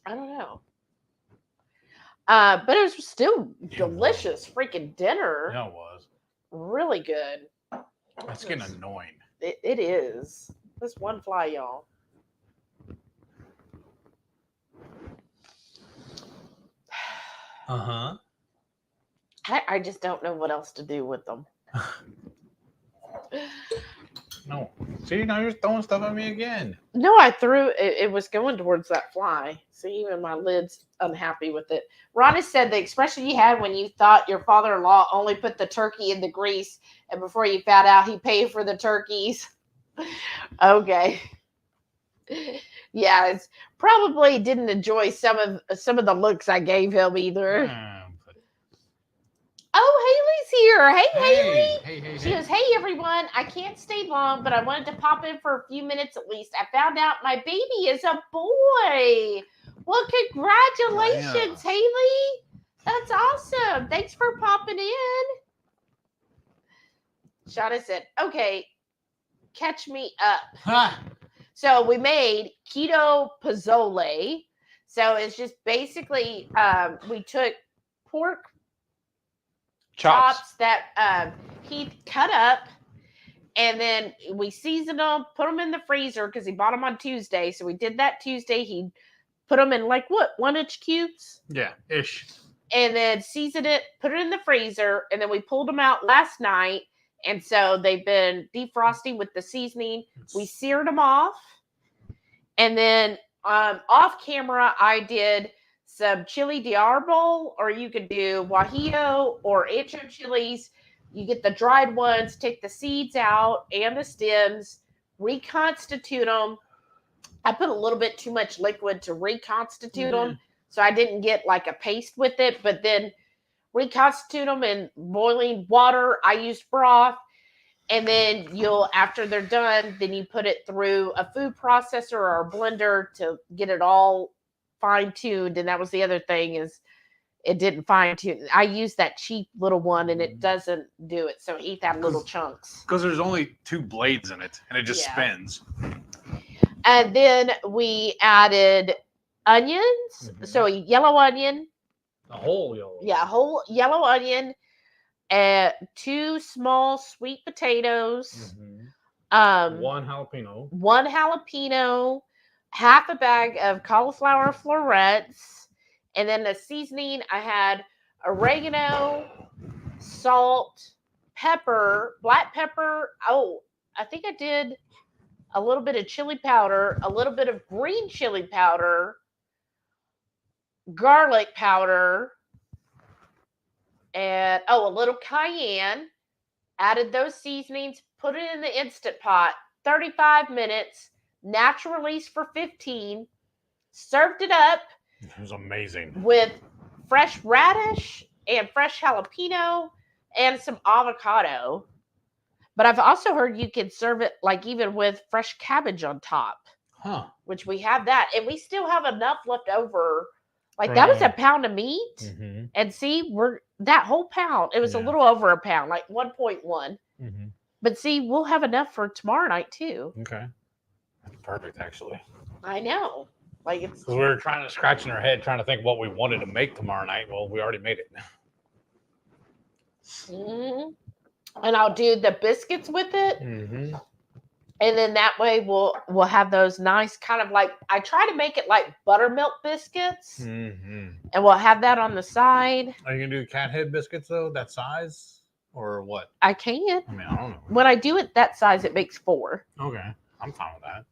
Speaker 1: I don't know. But it was still delicious freaking dinner.
Speaker 2: Yeah, it was.
Speaker 1: Really good.
Speaker 2: That's getting annoying.
Speaker 1: It is. This one fly, y'all.
Speaker 2: Uh-huh.
Speaker 1: I just don't know what else to do with them.
Speaker 2: No. See, now you're throwing stuff at me again.
Speaker 1: No, I threw it was going towards that fly. See, even my lid's unhappy with it. Ronnie said the expression you had when you thought your father-in-law only put the turkey in the grease, and before you found out he paid for the turkeys. Okay. Yeah, it's probably didn't enjoy some of the looks I gave him either. Oh, Haley's here. Hey, Haley.
Speaker 2: Hey.
Speaker 1: She goes, hey, everyone. I can't stay long, but I wanted to pop in for a few minutes at least. I found out my baby is a boy. Well, congratulations, Haley. That's awesome. Thanks for popping in. Shauna said, okay, catch me up. So we made Keto Pozole. So it's just basically we took pork chops that Heath cut up, and then we seasoned them, put them in the freezer because he bought them on Tuesday. So we did that Tuesday. He put them in 1-inch cubes?
Speaker 2: Yeah, ish.
Speaker 1: And then seasoned it, put it in the freezer, and then we pulled them out last night. And so they've been defrosting with the seasoning. We seared them off. And then off camera, I did some chili de árbol, or you could do guajillo or ancho chilies. You get the dried ones, take the seeds out and the stems, reconstitute them. I put a little bit too much liquid to reconstitute them, so I didn't get a paste with it, but then reconstitute them in boiling water. I used broth. And then after they're done, then you put it through a food processor or a blender to get it all fine-tuned. And that was the other thing, is it didn't fine-tune. I used that cheap little one, and it doesn't do it. So eat that little chunks.
Speaker 2: Because there's only 2 blades in it, and it just spins.
Speaker 1: And then we added onions. So a yellow onion.
Speaker 2: A whole yellow.
Speaker 1: Yeah, a whole yellow onion. 2 small sweet potatoes,
Speaker 2: One jalapeno.
Speaker 1: One jalapeno, half a bag of cauliflower florets, and then the seasoning, I had oregano, salt, pepper, black pepper. Oh, I think I did a little bit of chili powder, a little bit of green chili powder, garlic powder, and a little cayenne. Added those seasonings, put it in the Instant Pot, 35 minutes, natural release for 15, served it up.
Speaker 2: It was amazing.
Speaker 1: With fresh radish and fresh jalapeno and some avocado. But I've also heard you can serve it like even with fresh cabbage on top.
Speaker 2: Huh.
Speaker 1: Which we have that. And we still have enough left over. Like that was a pound of meat.
Speaker 2: Mm-hmm.
Speaker 1: And see, that whole pound, it was a little over a pound, like 1.1.
Speaker 2: Mm-hmm.
Speaker 1: But see, we'll have enough for tomorrow night too.
Speaker 2: Okay. That's perfect, actually.
Speaker 1: I know. Like it's
Speaker 2: because we were trying to scratch in our head, trying to think what we wanted to make tomorrow night. Well, we already made it.
Speaker 1: Mm-hmm. And I'll do the biscuits with it.
Speaker 2: Mm-hmm.
Speaker 1: And then that way we'll have those nice kind of like, I try to make it like buttermilk biscuits.
Speaker 2: Mm-hmm.
Speaker 1: And we'll have that on the side.
Speaker 2: Are you going to do cat head biscuits, though, that size? Or what?
Speaker 1: I can.
Speaker 2: I mean, I don't know.
Speaker 1: When I do it that size, it makes 4.
Speaker 2: Okay. I'm fine with that.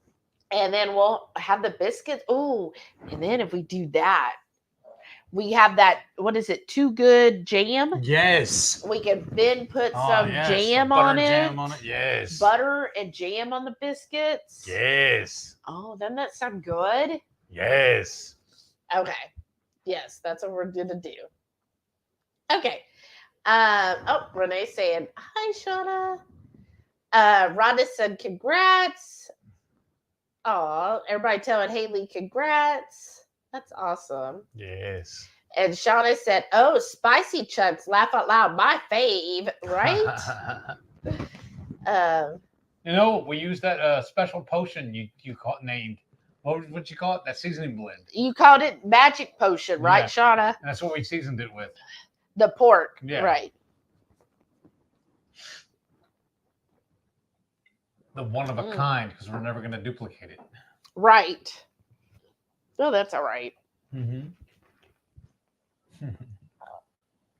Speaker 1: And then we'll have the biscuits. Ooh. And then if we do that, we have that, what is it, Too Good jam?
Speaker 2: Yes.
Speaker 1: We can then put some jam on it.
Speaker 2: Jam on it. Yes.
Speaker 1: Butter and jam on the biscuits.
Speaker 2: Yes.
Speaker 1: Oh, doesn't that sound good?
Speaker 2: Yes.
Speaker 1: Okay. Yes, that's what we're going to do. Okay. Renee saying, hi, Shauna. Rhonda said, congrats. Oh, everybody telling Haley congrats. That's awesome.
Speaker 2: Yes.
Speaker 1: And Shauna said, oh, spicy chunks, laugh out loud, my fave, right?
Speaker 2: You know, we used that special potion you caught named. What you call it? That seasoning blend.
Speaker 1: You called it magic potion, right, Shauna?
Speaker 2: And that's what we seasoned it with.
Speaker 1: The pork, right.
Speaker 2: The one of a kind, because we're never going to duplicate it.
Speaker 1: Right. Oh, that's all right.
Speaker 2: Mm-hmm.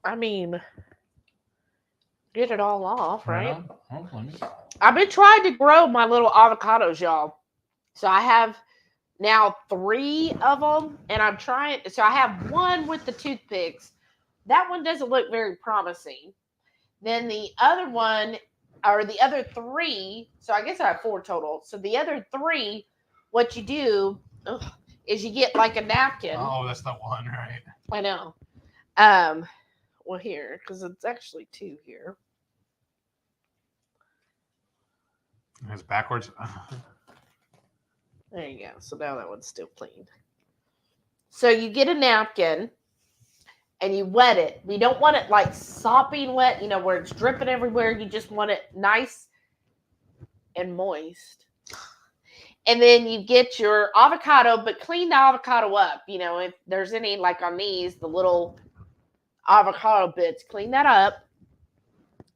Speaker 1: I mean, get it all off, right?
Speaker 2: Yeah.
Speaker 1: I've been trying to grow my little avocados, y'all. So I have now 3 of them, and I'm trying. So I have one with the toothpicks. That one doesn't look very promising. Then the other one, or the other 3, so I guess I have 4 total. So the other 3, what you do is you get like a napkin.
Speaker 2: Oh, that's the one, right?
Speaker 1: I know. Well, here, because it's actually 2 here.
Speaker 2: It's backwards.
Speaker 1: There you go. So now that one's still clean. So you get a napkin and you wet it. You don't want it like sopping wet, where it's dripping everywhere. You just want it nice and moist. And then you get your avocado, but clean the avocado up. If there's any, like on these, the little avocado bits, clean that up.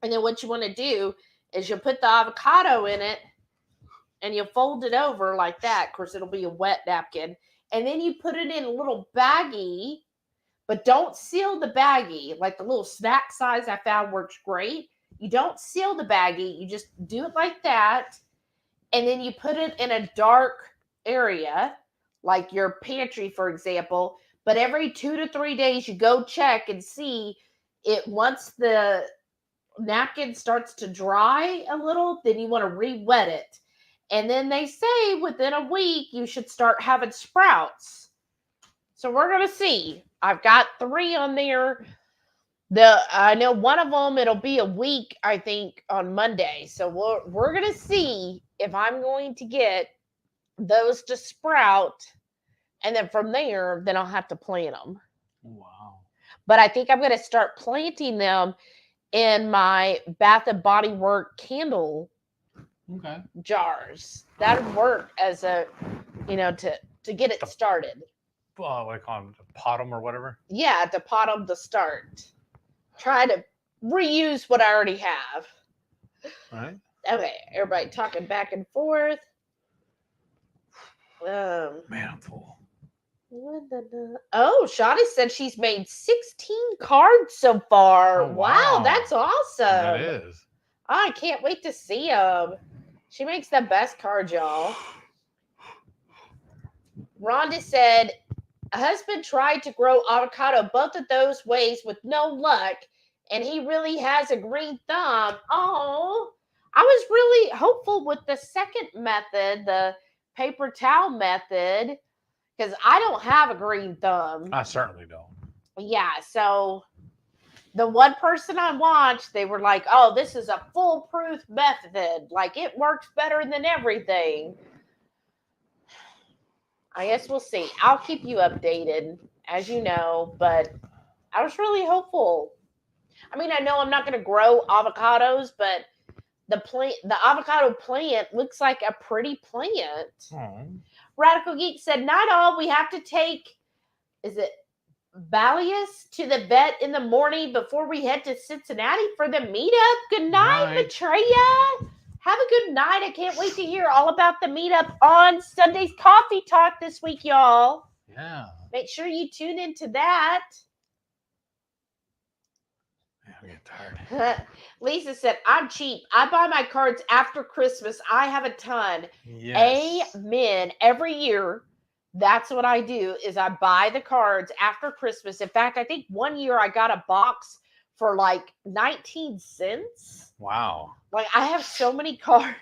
Speaker 1: And then what you want to do is you'll put the avocado in it and you'll fold it over like that. Of course, it'll be a wet napkin. And then you put it in a little baggie, but don't seal the baggie. Like the little snack size I found works great. You don't seal the baggie. You just do it like that. And then you put it in a dark area, like your pantry, for example. But every 2 to 3 days, you go check and see it. Once the napkin starts to dry a little, then you want to re-wet it. And then they say within a week, you should start having sprouts. So we're going to see. I've got 3 on there. I know one of them, it'll be a week, I think, on Monday. So we're going to see if I'm going to get those to sprout. And then from there, then I'll have to plant them.
Speaker 2: Wow.
Speaker 1: But I think I'm going to start planting them in my Bath and Body Works candle jars. That would work as a, to get it started.
Speaker 2: What do you call them? Pot them or whatever?
Speaker 1: Yeah, to pot them to start. Try to reuse what I already have.
Speaker 2: Right.
Speaker 1: Okay, everybody talking back and forth.
Speaker 2: Man, I'm full.
Speaker 1: Oh, Shadi said she's made 16 cards so far.
Speaker 2: Oh,
Speaker 1: wow,
Speaker 2: wow.
Speaker 1: that's awesome.
Speaker 2: That is.
Speaker 1: I can't wait to see them. She makes the best cards, y'all. Rhonda said, a husband tried to grow avocado both of those ways with no luck, and he really has a green thumb. Oh, I was really hopeful with the second method, the paper towel method, because I don't have a green thumb.
Speaker 2: I certainly don't.
Speaker 1: Yeah, so the one person I watched, they were like, oh, this is a foolproof method. Like, it works better than everything. I guess we'll see. I'll keep you updated, as you know, but I was really hopeful. I mean, I know I'm not going to grow avocados, but the avocado plant looks like a pretty plant. Radical Geek said, night all, we have to take, is it Balius to the vet in the morning before we head to Cincinnati for the meetup. Good night, Maitreya. Have a good night. I can't wait to hear all about the meetup on Sunday's Coffee Talk this week, y'all.
Speaker 2: Yeah.
Speaker 1: Make sure you tune into that.
Speaker 2: I'm getting tired.
Speaker 1: Lisa said, I'm cheap. I buy my cards after Christmas. I have a ton.
Speaker 2: Yes.
Speaker 1: Amen. Every year, that's what I do, is I buy the cards after Christmas. In fact, I think one year I got a box for like 19 cents.
Speaker 2: Wow.
Speaker 1: Like, I have so many cards.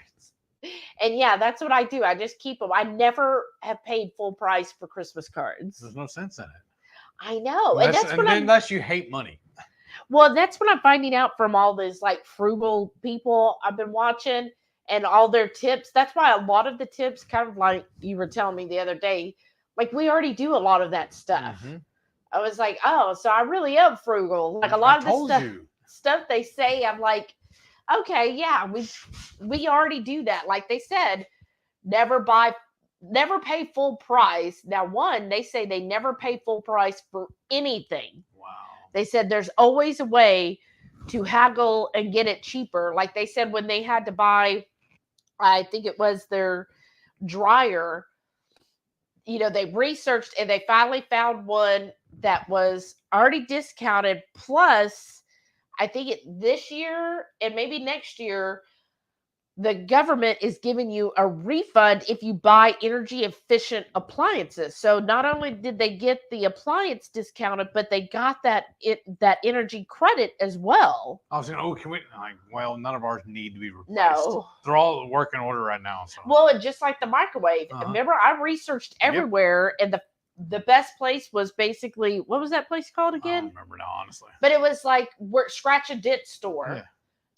Speaker 1: And yeah, that's what I do. I just keep them. I never have paid full price for Christmas cards.
Speaker 2: There's no sense in it.
Speaker 1: I know.
Speaker 2: Unless you hate money.
Speaker 1: Well, that's what I'm finding out from all these like frugal people I've been watching and all their tips. That's why a lot of the tips, kind of like you were telling me the other day, like we already do a lot of that stuff. Mm-hmm. I was like, oh, so I really am frugal. Like a lot of the stuff they say, I'm like, okay, yeah, we already do that. Like they said, never pay full price. Now, they say they never pay full price for anything.
Speaker 2: Wow.
Speaker 1: They said there's always a way to haggle and get it cheaper. Like they said when they had to buy, I think it was their dryer, they researched and they finally found one that was already discounted. Plus, I think this year and maybe next year, the government is giving you a refund if you buy energy efficient appliances. So not only did they get the appliance discounted, but they got that energy credit as well.
Speaker 2: I was going, can we? None of ours need to be replaced.
Speaker 1: No.
Speaker 2: They're all working order right now. So.
Speaker 1: Well, and just like the microwave. Remember, I researched everywhere, and the best place was basically, what was that place called again?
Speaker 2: I don't remember now, honestly.
Speaker 1: But it was like Scratch a Dent store. Yeah.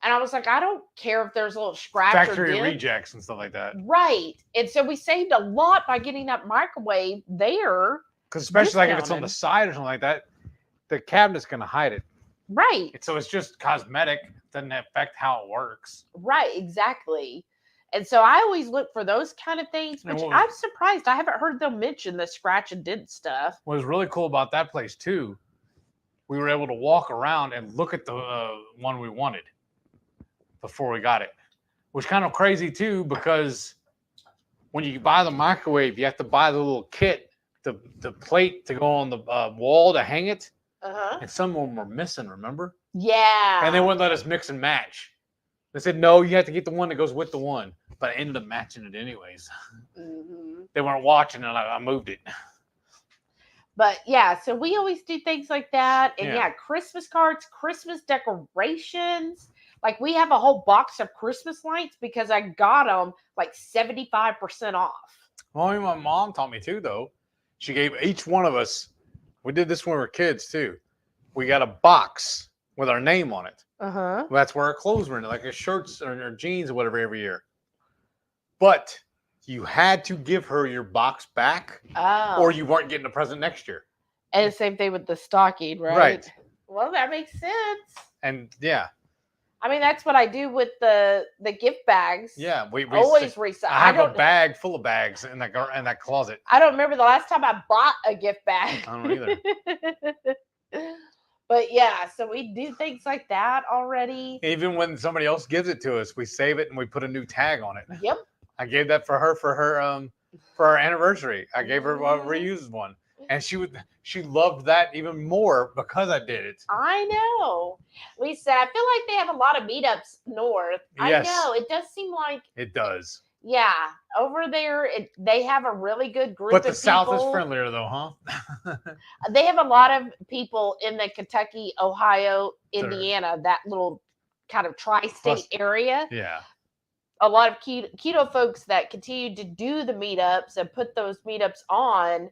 Speaker 1: And I was like, I don't care if there's a little scratch
Speaker 2: factory
Speaker 1: or
Speaker 2: rejects and stuff like that.
Speaker 1: Right. And so we saved a lot by getting that microwave there.
Speaker 2: Because especially like if it's on the side or something like that, the cabinet's going to hide it.
Speaker 1: Right.
Speaker 2: So it's just cosmetic. It doesn't affect how it works.
Speaker 1: Right. Exactly. And so I always look for those kind of things, which I'm surprised. I haven't heard them mention the scratch and dent stuff.
Speaker 2: What was really cool about that place too, we were able to walk around and look at the one we wanted before we got it, which kind of crazy too, because when you buy the microwave, you have to buy the little kit, the plate to go on the wall to hang it. And some of them were missing, remember?
Speaker 1: Yeah.
Speaker 2: And they wouldn't let us mix and match. They said, no, you have to get the one that goes with the one. But I ended up matching it anyways. Mm-hmm. They weren't watching and I moved it.
Speaker 1: But yeah, so we always do things like that. And yeah, Christmas cards, Christmas decorations. Like we have a whole box of Christmas lights because I got them like 75% off.
Speaker 2: Well, my mom taught me too, though. She gave each one of us, we did this when we were kids too. We got a box with our name on it. Well, that's where our clothes were in, like our shirts or our jeans or whatever every year. But you had to give her your box back or you weren't getting a present next year.
Speaker 1: And the same thing with the stocking, right? Right. Well, that makes sense.
Speaker 2: And yeah.
Speaker 1: I mean, that's what I do with the gift bags.
Speaker 2: Yeah, we
Speaker 1: always recycle.
Speaker 2: I have a bag full of bags in that closet.
Speaker 1: I don't remember the last time I bought a gift bag.
Speaker 2: I don't either.
Speaker 1: But But yeah, so we do things like that already.
Speaker 2: Even when somebody else gives it to us, we save it and we put a new tag on it.
Speaker 1: Yep.
Speaker 2: I gave that for her for our anniversary. I gave her a reused one, and she loved that even more because I did it.
Speaker 1: I know. Lisa, I feel like they have a lot of meetups north.
Speaker 2: Yes.
Speaker 1: I know. It does seem like
Speaker 2: it does.
Speaker 1: Yeah, over there they have a really good group.
Speaker 2: But the
Speaker 1: of
Speaker 2: South
Speaker 1: people.
Speaker 2: is friendlier, though, huh?
Speaker 1: They have a lot of people in the Kentucky, Ohio, Indiana, that little kind of tri-state area.
Speaker 2: Yeah.
Speaker 1: A lot of keto folks that continue to do the meetups and put those meetups on.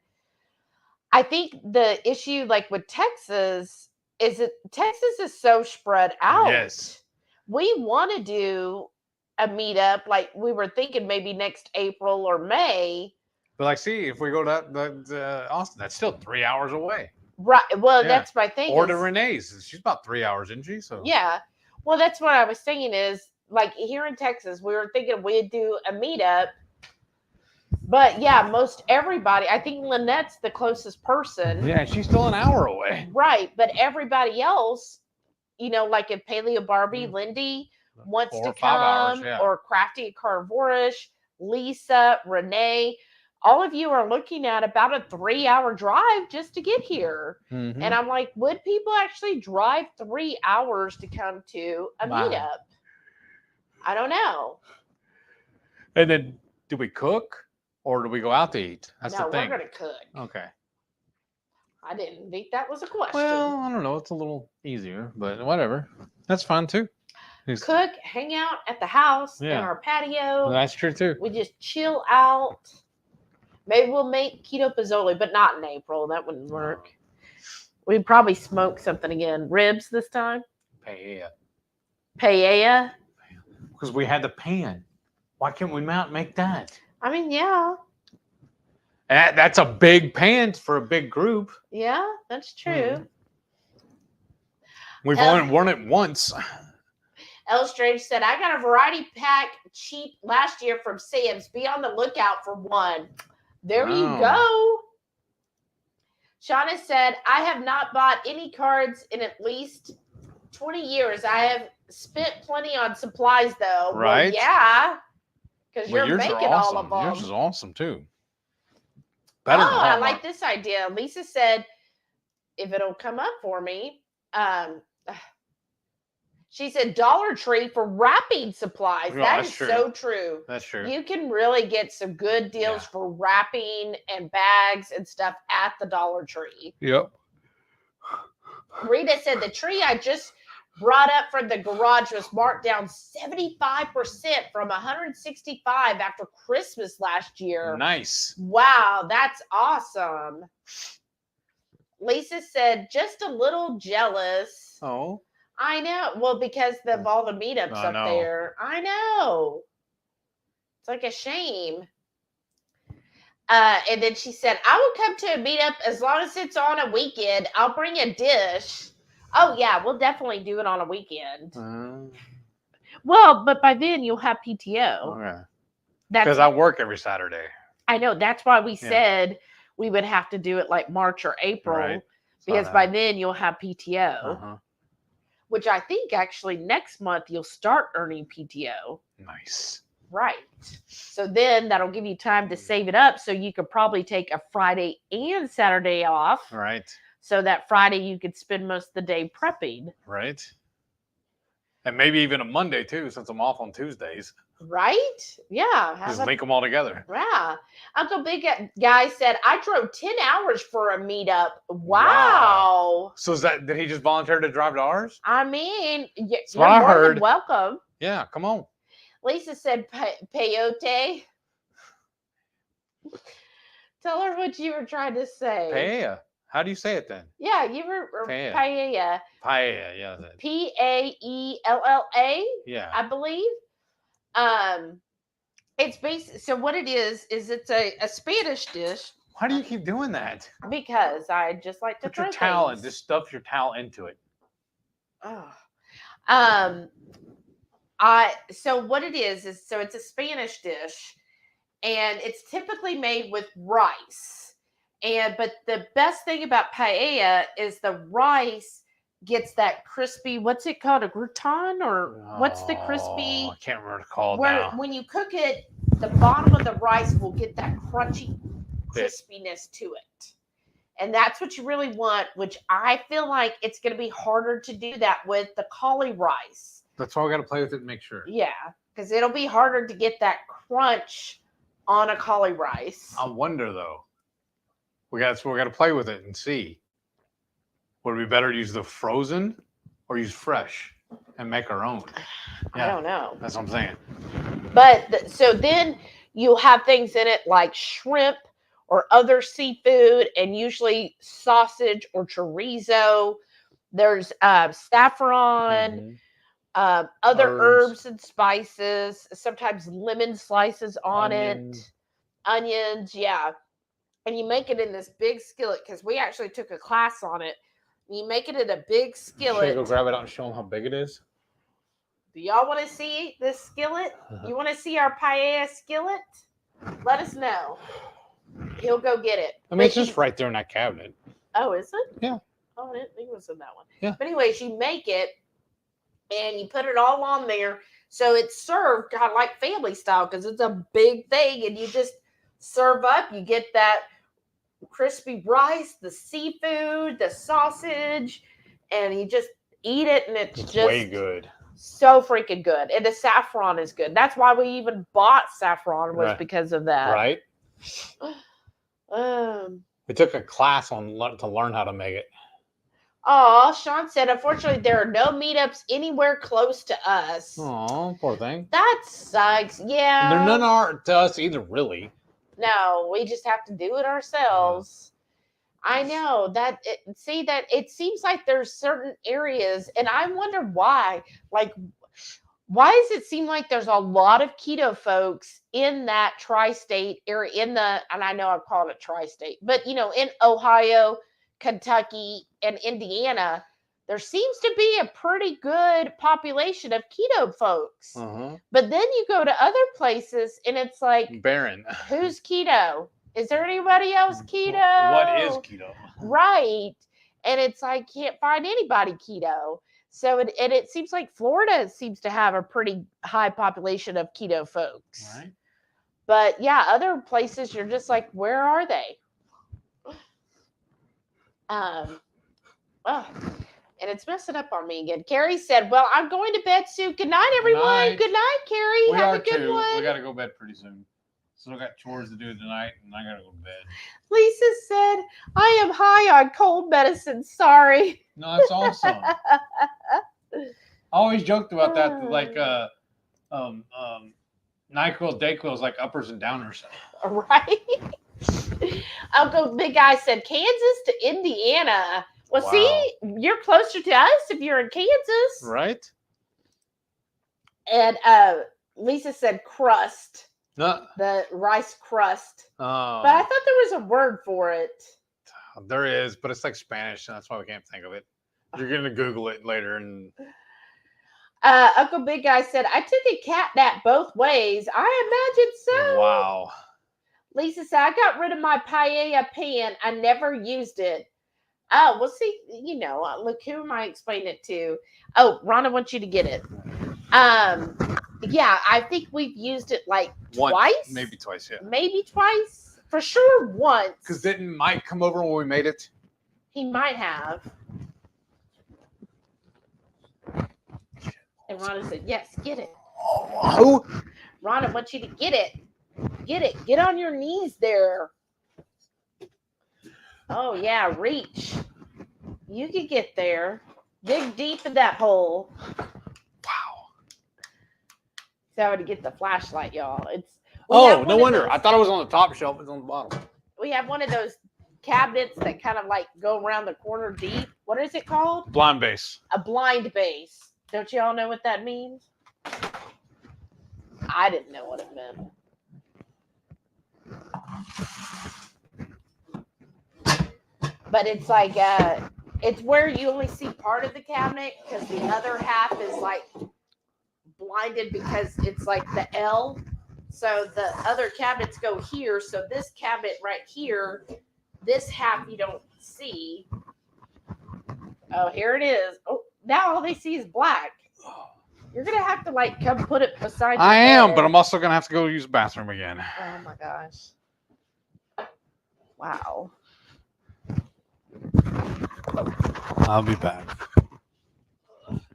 Speaker 1: I think the issue, like with Texas, is that Texas is so spread out.
Speaker 2: Yes.
Speaker 1: We want to do a meetup, like we were thinking maybe next April or May.
Speaker 2: But like, see, if we go to Austin, that's still 3 hours away.
Speaker 1: Right. Well, that's my thing.
Speaker 2: Or to Renee's. She's about 3 hours, isn't she? So
Speaker 1: yeah. Well, that's what I was thinking is, like, here in Texas, we were thinking we'd do a meetup. But yeah, most everybody, I think Lynette's the closest person.
Speaker 2: Yeah, she's still an hour away.
Speaker 1: Right. But everybody else, like if Paleo Barbie, Lindy wants to come, or Crafty Carnivorish, Lisa, Renee, all of you are looking at about a 3-hour drive just to get here.
Speaker 2: Mm-hmm.
Speaker 1: And I'm like, would people actually drive 3 hours to come to a meetup? I don't know.
Speaker 2: And then do we cook or do we go out to eat? That's the thing.
Speaker 1: We're going to cook.
Speaker 2: Okay.
Speaker 1: I didn't think that was a question.
Speaker 2: Well, I don't know. It's a little easier, but whatever. That's fine too.
Speaker 1: Cook, hang out at the house in our patio.
Speaker 2: Well, that's true too.
Speaker 1: We just chill out. Maybe we'll make Keto Pozole, but not in April. That wouldn't work. We'd probably smoke something again. Ribs this time?
Speaker 2: Paella.
Speaker 1: Paella?
Speaker 2: Because we had the pan. Why can't we make that?
Speaker 1: I mean, yeah.
Speaker 2: That's a big pan for a big group.
Speaker 1: Yeah, that's true.
Speaker 2: We've only worn it once.
Speaker 1: L Strange said, I got a variety pack cheap last year from Sam's. Be on the lookout for one. There you go. Shauna said, I have not bought any cards in at least 20 years. I have spent plenty on supplies, though.
Speaker 2: Right.
Speaker 1: Well, yeah. Because you're making all of them.
Speaker 2: Yours is awesome, too.
Speaker 1: I like this idea. Lisa said, if it'll come up for me, she said Dollar Tree for wrapping supplies. That is so true.
Speaker 2: That's true.
Speaker 1: You can really get some good deals for wrapping and bags and stuff at the Dollar Tree.
Speaker 2: Yep.
Speaker 1: Rita said the tree I just brought up from the garage was marked down 75% from $165 after Christmas last year.
Speaker 2: Nice.
Speaker 1: Wow, that's awesome. Lisa said, just a little jealous.
Speaker 2: Oh.
Speaker 1: I know. Well, because of all the meetups up there. I know. It's like a shame. And then she said, I will come to a meetup as long as it's on a weekend. I'll bring a dish. Oh, yeah, we'll definitely do it on a weekend. Well, but by then you'll have PTO.
Speaker 2: Okay. Because I work every Saturday.
Speaker 1: I know. That's why we said we would have to do it like March or April. Right. Because by then you'll have PTO. Which I think actually next month you'll start earning PTO.
Speaker 2: Nice.
Speaker 1: Right. So then that'll give you time to save it up so you could probably take a Friday and Saturday off.
Speaker 2: Right.
Speaker 1: So that Friday you could spend most of the day prepping.
Speaker 2: Right. And maybe even a Monday too, since I'm off on Tuesdays.
Speaker 1: Right? Yeah.
Speaker 2: Just link them all together.
Speaker 1: Yeah. Uncle Big Guy said, I drove 10 hours for a meetup. Wow.
Speaker 2: So did he just volunteer to drive to ours?
Speaker 1: I mean, you're
Speaker 2: more
Speaker 1: than welcome.
Speaker 2: Yeah, come on.
Speaker 1: Lisa said, peyote. Tell her what you were trying to say.
Speaker 2: Paella. How do you say it then?
Speaker 1: Yeah, you were paella.
Speaker 2: Paella, yeah.
Speaker 1: Paella.
Speaker 2: Yeah.
Speaker 1: I believe. It's based. So what it is it's a Spanish dish.
Speaker 2: Why do you keep doing that?
Speaker 1: Because I just like to
Speaker 2: put your towel and just stuff your towel into it.
Speaker 1: Oh. So what it is so it's a Spanish dish, and it's typically made with rice. But the best thing about paella is the rice gets that crispy, what's it called? A gratin or what's the crispy?
Speaker 2: I can't remember what it's called
Speaker 1: where
Speaker 2: now.
Speaker 1: when you cook it, the bottom of the rice will get that crunchy crispiness to it. And that's what you really want, which I feel like it's going to be harder to do that with the cauli rice.
Speaker 2: That's why we got to play with it and make sure.
Speaker 1: Yeah, because it'll be harder to get that crunch on a cauli rice.
Speaker 2: I wonder though. We got to play with it and see. Would it be better to use the frozen or use fresh and make our own?
Speaker 1: Yeah, I don't know.
Speaker 2: That's what I'm saying.
Speaker 1: But so then you'll have things in it like shrimp or other seafood, and usually sausage or chorizo. There's saffron, other herbs and spices, sometimes lemon slices on it, onions, yeah. And you make it in this big skillet, because we actually took a class on it. You make it in a big skillet.
Speaker 2: Should I go grab it out and show them how big it is?
Speaker 1: Do y'all want to see this skillet? You want to see our paella skillet? Let us know. He'll go get it.
Speaker 2: I mean, it's just right there in that cabinet.
Speaker 1: Oh, is it?
Speaker 2: Yeah.
Speaker 1: Oh, I didn't think it was in that one.
Speaker 2: Yeah.
Speaker 1: But anyways, you make it and you put it all on there. So it's served kind of like family style, because it's a big thing, and you just serve up. You get that crispy rice, the seafood, the sausage, and you just eat it, and it's just
Speaker 2: way good.
Speaker 1: So freaking good. And the saffron is good. That's why we even bought saffron, was because of that.
Speaker 2: Right. We took a class on to learn how to make it.
Speaker 1: Oh, Sean said, unfortunately, there are no meetups anywhere close to us.
Speaker 2: Oh, poor thing.
Speaker 1: That sucks. Yeah.
Speaker 2: There none are to us either, really.
Speaker 1: No, we just have to do it ourselves. I know that. It seems like there's certain areas, and I wonder why. Like, why does it seem like there's a lot of keto folks in that tri-state area? And I know I called it tri-state, but in Ohio, Kentucky, and Indiana, there seems to be a pretty good population of keto folks. But then you go to other places, and it's like
Speaker 2: barren.
Speaker 1: Who's keto? Is there anybody else keto?
Speaker 2: What is keto?
Speaker 1: Right. And it's like, can't find anybody keto. So it seems like Florida seems to have a pretty high population of keto folks.
Speaker 2: Right.
Speaker 1: But yeah, other places you're just like, where are they? And it's messing up on me again. Carrie said, well, I'm going to bed soon. Good night, everyone. Good night, Carrie. Have a good one.
Speaker 2: We got to go to bed pretty soon. So I got chores to do tonight, and I got to go to bed.
Speaker 1: Lisa said, I am high on cold medicine. Sorry.
Speaker 2: No, that's awesome. I always joked about that. Like, NyQuil, DayQuil is like uppers and downers.
Speaker 1: Right? Uncle Big Guy said, Kansas to Indiana. Well, wow. See, you're closer to us if you're in Kansas.
Speaker 2: Right.
Speaker 1: And Lisa said crust.
Speaker 2: No.
Speaker 1: The rice crust.
Speaker 2: Oh.
Speaker 1: But I thought there was a word for it.
Speaker 2: There is, but it's like Spanish, and that's why we can't think of it. You're going to Google it later. And
Speaker 1: Uncle Big Guy said, I took a cat nap both ways. I imagine so.
Speaker 2: Wow.
Speaker 1: Lisa said, I got rid of my paella pan. I never used it. Oh, well, see, look, who am I explaining it to? Oh, Rhonda wants you to get it. Yeah, I think we've used it like twice.
Speaker 2: Maybe twice, yeah.
Speaker 1: Maybe twice. For sure once.
Speaker 2: Because didn't Mike come over when we made it?
Speaker 1: He might have. And Rhonda said, yes, get it.
Speaker 2: Who?
Speaker 1: Rhonda wants you to get it. Get it. Get on your knees there. Oh, yeah, reach. You can get there. Dig deep in that hole.
Speaker 2: Wow.
Speaker 1: So I would get the flashlight, y'all.
Speaker 2: No wonder. I thought it was on the top shelf. It's on the bottom.
Speaker 1: We have one of those cabinets that kind of like go around the corner deep. What is it called?
Speaker 2: Blind base.
Speaker 1: A blind base. Don't y'all know what that means? I didn't know what it meant. But it's like, it's where you only see part of the cabinet because the other half is like blinded because it's like the L. So the other cabinets go here. So this cabinet right here, this half you don't see. Oh, here it is. Oh, now all they see is black. You're gonna have to like come put it beside your bed.
Speaker 2: but I'm also gonna have to go use the bathroom again.
Speaker 1: Oh my gosh. Wow.
Speaker 2: I'll be back.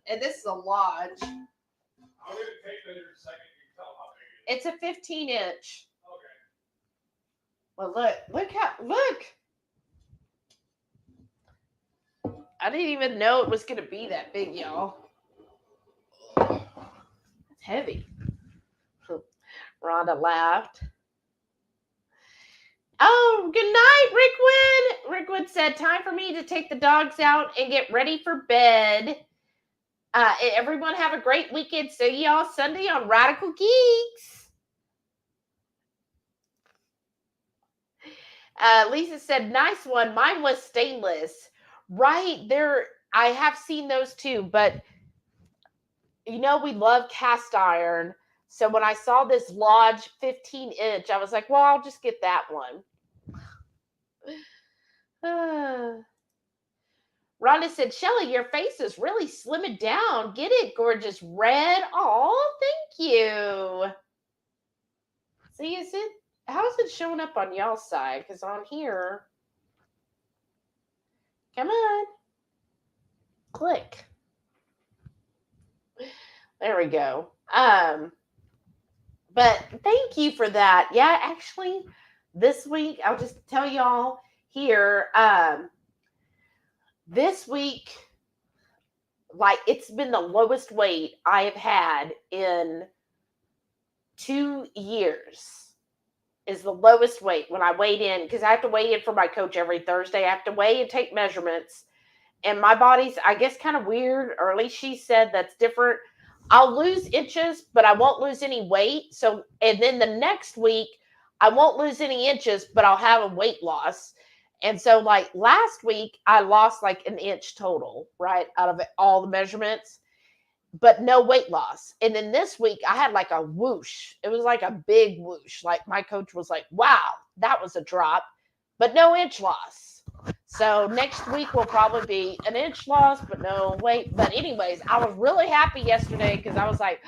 Speaker 1: And this is a lodge.
Speaker 2: I'm gonna take measure in a second. You can tell how big
Speaker 1: It's a 15-inch.
Speaker 2: Okay.
Speaker 1: Well, look. I didn't even know it was gonna be that big, y'all. It's heavy. Rhonda laughed. Oh, good night, Rickwood. Rickwood said, time for me to take the dogs out and get ready for bed. Everyone have a great weekend. See y'all Sunday on Radical Geeks. Lisa said, nice one. Mine was stainless. Right there. I have seen those too, but you know, we love cast iron. So when I saw this Lodge 15-inch, I was like, well, I'll just get that one. Rhonda said, Shelly, your face is really slimming down. Get it, gorgeous red. Oh, thank you. See, how is it showing up on y'all's side? Because on here, come on. Click. There we go. But thank you for that. Yeah, actually, this week, I'll just tell y'all here, this week, like, it's been the lowest weight I have had in 2 years. Is the lowest weight when I weighed in, because I have to weigh in for my coach every Thursday. I have to weigh and take measurements. And my body's, I guess, kind of weird, or at least she said that's different. I'll lose inches, but I won't lose any weight. So, and then the next week, I won't lose any inches, but I'll have a weight loss. And so, like, last week, I lost like an inch total, right, out of all the measurements, but no weight loss. And then this week, I had like a whoosh. It was like a big whoosh. Like, my coach was like, wow, that was a drop, but no inch loss. So next week will probably be an inch loss, but no weight. But anyways, I was really happy yesterday because I was like,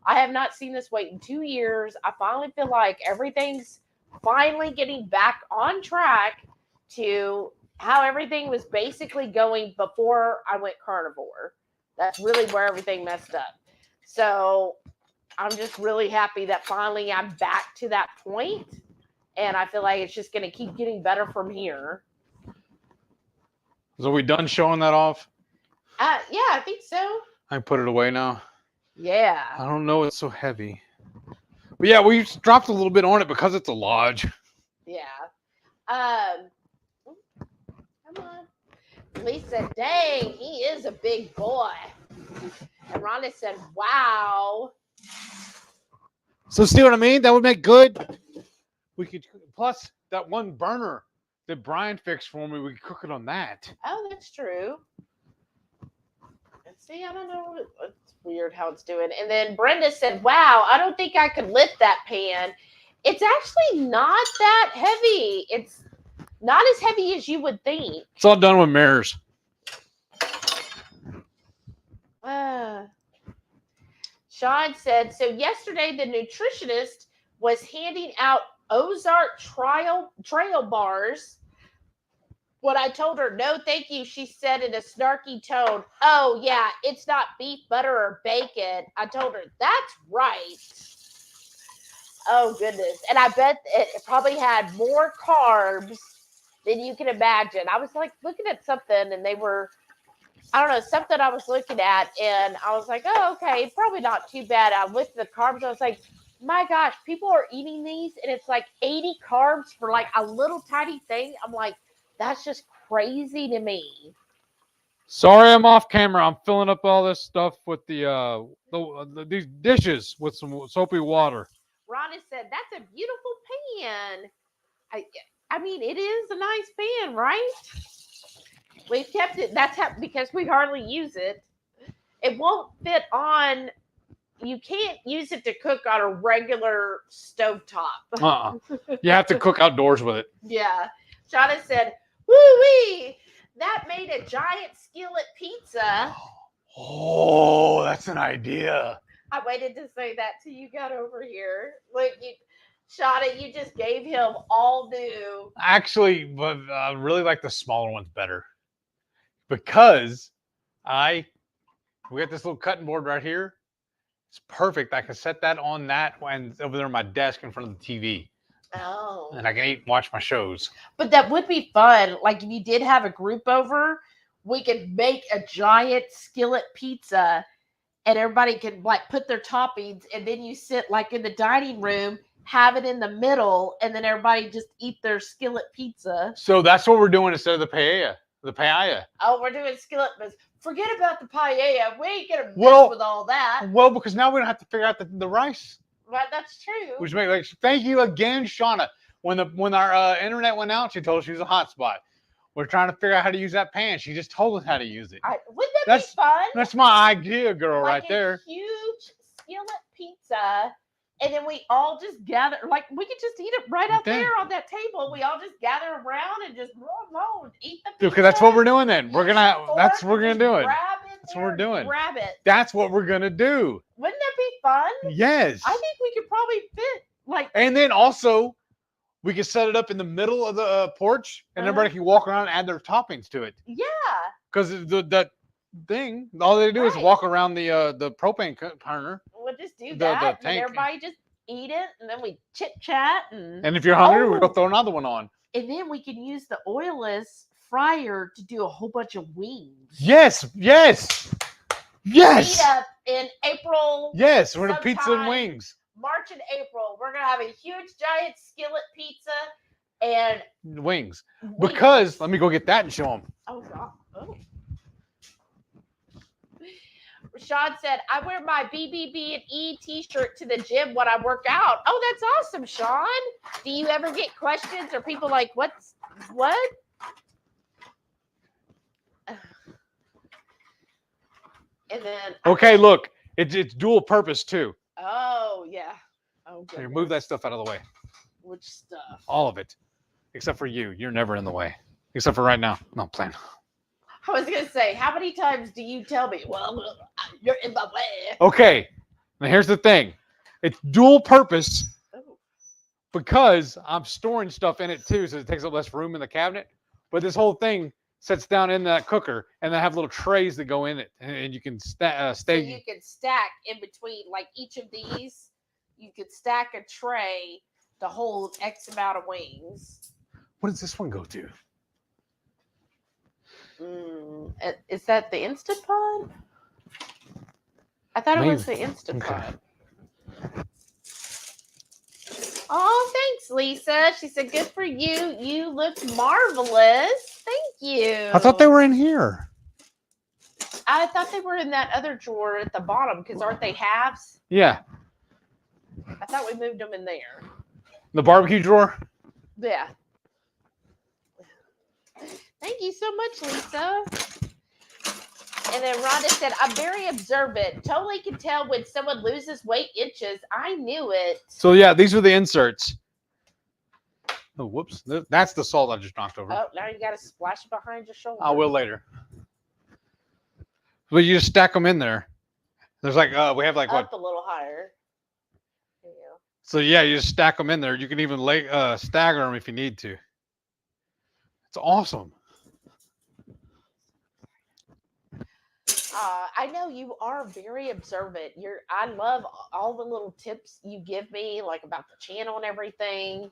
Speaker 1: I have not seen this weight in 2 years. I finally feel like everything's finally getting back on track to how everything was basically going before I went carnivore. That's really where everything messed up. So I'm just really happy that finally I'm back to that point. And I feel like it's just going to keep getting better from here.
Speaker 2: So we done showing that off?
Speaker 1: Yeah, I think so.
Speaker 2: I can put it away now.
Speaker 1: Yeah.
Speaker 2: I don't know. It's so heavy. But yeah, we dropped a little bit on it because it's a lodge.
Speaker 1: Yeah. Come on. Lisa, dang, he is a big boy. And Rhonda said, wow.
Speaker 2: So see what I mean? That would make good. We could, plus that one burner that Brian fixed for me, we could cook it on that.
Speaker 1: Oh, that's true. Let's see, I don't know. It's weird how it's doing. And then Brenda said, wow, I don't think I could lift that pan. It's actually not that heavy. It's not as heavy as you would think.
Speaker 2: It's all done with mirrors.
Speaker 1: Sean said, so yesterday the nutritionist was handing out Ozark trail bars. When I told her, no, thank you, she said in a snarky tone, oh, yeah, it's not beef, butter, or bacon. I told her, that's right. Oh, goodness. And I bet it probably had more carbs than you can imagine. I was like looking at something and they were, I don't know, something I was looking at and I was like, oh, okay, probably not too bad. I looked at the carbs. I was like, my gosh, people are eating these and it's like 80 carbs for like a little tiny thing. I'm like, that's just crazy to me.
Speaker 2: Sorry, I'm off camera. I'm filling up all this stuff with these dishes with some soapy water.
Speaker 1: Rhonda said, that's a beautiful pan. I mean, it is a nice pan, right? We've kept it. That's how, because we hardly use it. It won't fit on. You can't use it to cook on a regular stovetop.
Speaker 2: You have to cook outdoors with it.
Speaker 1: Yeah. Shauna said, woo-wee. that made a giant skillet pizza.
Speaker 2: Oh, that's an idea.
Speaker 1: I waited to say that till you got over here. Look, you shot it. You just gave him all new.
Speaker 2: Actually, but I really like the smaller ones better because we got this little cutting board right here. It's perfect. I can set that on that and over there on my desk in front of the TV.
Speaker 1: Oh.
Speaker 2: And I can eat and watch my shows.
Speaker 1: But that would be fun. Like if you did have a group over, we could make a giant skillet pizza and everybody could like put their toppings and then you sit like in the dining room, have it in the middle, and then everybody just eat their skillet pizza.
Speaker 2: So that's what we're doing instead of the paella. The paella.
Speaker 1: Oh, we're doing skillet. Forget about the paella. We ain't gonna mess with all that.
Speaker 2: Well, because now we don't have to figure out the rice.
Speaker 1: Right, that's true.
Speaker 2: Which makes like thank you again, Shauna. When our internet went out, she told us she was a hotspot. We're trying to figure out how to use that pan. She just told us how to use it.
Speaker 1: Wouldn't that be fun?
Speaker 2: That's my idea, girl,
Speaker 1: like
Speaker 2: right there.
Speaker 1: Huge skillet pizza. And then we all just gather, like we could just eat it right out there on that table. We all just gather around and just eat the pizza.
Speaker 2: Because that's what we're doing then. We're gonna do it. That's what we're doing.
Speaker 1: Grab it.
Speaker 2: That's what we're gonna do.
Speaker 1: Wouldn't that be fun?
Speaker 2: Yes.
Speaker 1: I think we could probably fit like.
Speaker 2: And then also, we could set it up in the middle of the porch, and everybody can walk around and add their toppings to it.
Speaker 1: Yeah.
Speaker 2: Because that thing, all they do is walk around the propane burner.
Speaker 1: We'll just do that, and everybody just eat it, and then we chit chat.
Speaker 2: And if you're hungry, we'll go throw another one on.
Speaker 1: And then we can use the oilless fryer to do a whole bunch of wings.
Speaker 2: Yes.
Speaker 1: Meet up in April.
Speaker 2: Yes, we're the pizza and wings.
Speaker 1: March and April, we're gonna have a huge giant skillet pizza and
Speaker 2: wings. Because let me go get that and show them.
Speaker 1: Oh God. Oh. Sean said, I wear my BBB and E t-shirt to the gym when I work out. Oh, that's awesome, Sean. Do you ever get questions or people like, what? And then
Speaker 2: okay, look, it's dual purpose too.
Speaker 1: Oh yeah. Oh good.
Speaker 2: Here, move that stuff out of the way.
Speaker 1: Which stuff?
Speaker 2: All of it, except for you. You're never in the way, except for right now. No plan.
Speaker 1: I was gonna say, how many times do you tell me? Well, you're in my way.
Speaker 2: Okay, now here's the thing. It's dual purpose because I'm storing stuff in it too, so it takes up less room in the cabinet. But this whole thing sits down in that cooker, and they have little trays that go in it, and you can stay.
Speaker 1: So you can stack in between, like each of these. You could stack a tray to hold X amount of wings.
Speaker 2: What does this one go to?
Speaker 1: Is that the Instant Pot? I thought it was the Instant Pot. Oh, thanks, Lisa. She said, good for you. You look marvelous. Thank you.
Speaker 2: I thought they were in here.
Speaker 1: I thought they were in that other drawer at the bottom because aren't they halves?
Speaker 2: Yeah.
Speaker 1: I thought we moved them in there.
Speaker 2: The barbecue drawer?
Speaker 1: Yeah. Thank you so much, Lisa. And then Rhonda said, I'm very observant. Totally can tell when someone loses weight inches. I knew it.
Speaker 2: So, yeah, these are the inserts. Oh, whoops. That's the salt I just knocked over.
Speaker 1: Oh, now you got to splash it behind your shoulder.
Speaker 2: I will later. But you just stack them in there. There's like, we have like
Speaker 1: up a little higher. There you go.
Speaker 2: So, yeah, you just stack them in there. You can even stagger them if you need to. It's awesome.
Speaker 1: I know you are very observant. I love all the little tips you give me, like about the channel and everything.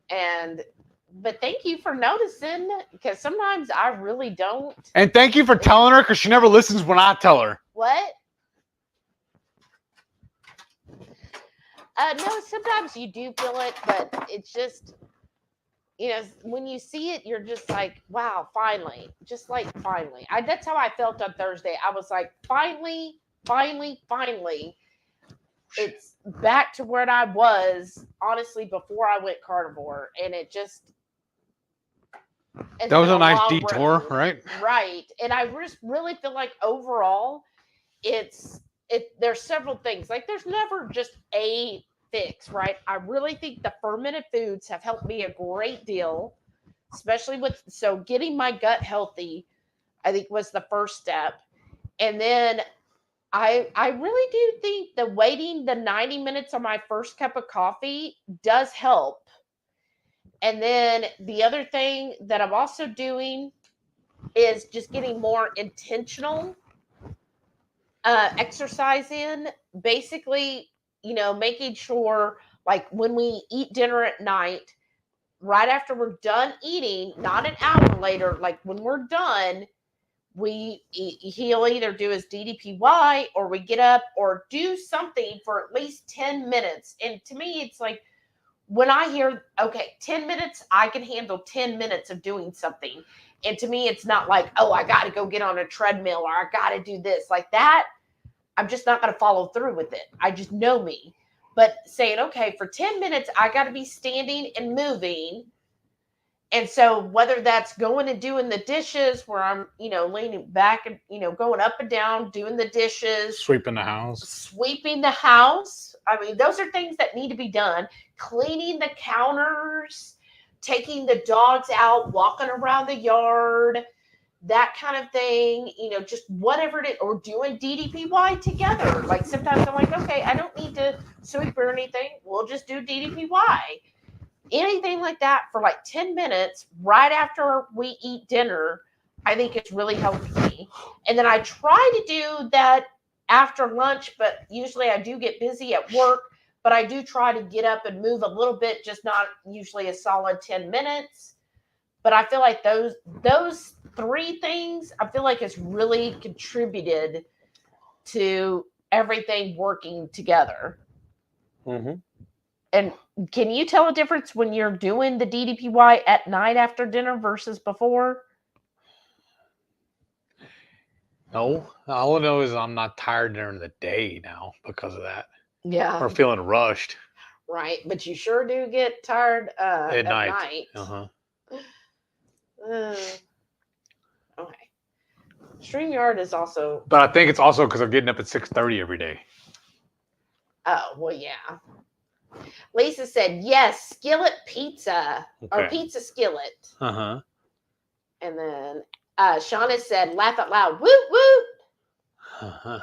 Speaker 1: But thank you for noticing, because sometimes I really don't.
Speaker 2: And thank you for telling her, because she never listens when I tell her.
Speaker 1: What? No, sometimes you do feel it, but it's just, when you see it, you're just like, wow, finally. Just like, finally. That's how I felt on Thursday. I was like, finally. It's back to where I was, honestly, before I went carnivore. And it just...
Speaker 2: That was a nice detour, right?
Speaker 1: Right. And I just really feel like overall, there's several things. Like, there's never just a fix, right? I really think the fermented foods have helped me a great deal especially so getting my gut healthy, I think was the first step. And then I really do think the waiting the 90 minutes on my first cup of coffee does help. And then the other thing that I'm also doing is just getting more intentional exercise in. Basically, making sure, like, when we eat dinner at night, right after we're done eating, not an hour later, like when we're done, he'll either do his DDPY or we get up or do something for at least 10 minutes. And to me, it's like, when I hear, okay, 10 minutes, I can handle 10 minutes of doing something. And to me, it's not like, oh, I got to go get on a treadmill or I got to do this. Like that, I'm just not going to follow through with it. I just know me. But saying, okay, for 10 minutes, I got to be standing and moving. And so whether that's going and doing the dishes where I'm, leaning back and, going up and down, doing the dishes.
Speaker 2: Sweeping the house.
Speaker 1: I mean, those are things that need to be done. Cleaning the counters, taking the dogs out, walking around the yard, that kind of thing, just whatever it is, or doing DDPY together. Like sometimes I'm like, okay, I don't need to sweep or anything. We'll just do DDPY. Anything like that for like 10 minutes right after we eat dinner, I think it's really helped me. And then I try to do that after lunch, but usually I do get busy at work, but I do try to get up and move a little bit, just not usually a solid 10 minutes. But I feel like those 3 things, I feel like has really contributed to everything working together.
Speaker 2: Mm-hmm.
Speaker 1: And can you tell a difference when you're doing the DDPY at night after dinner versus before?
Speaker 2: No. All I know is I'm not tired during the day now because of that.
Speaker 1: Yeah.
Speaker 2: Or feeling rushed.
Speaker 1: Right. But you sure do get tired at night.
Speaker 2: Uh-huh.
Speaker 1: Okay. StreamYard is also...
Speaker 2: But I think it's also because I'm getting up at 6:30 every day.
Speaker 1: Oh, well, yeah. Lisa said, yes, skillet pizza. Okay. Or pizza skillet.
Speaker 2: Uh-huh.
Speaker 1: And then Shauna said, laugh out loud, woot, woot.
Speaker 2: Uh-huh.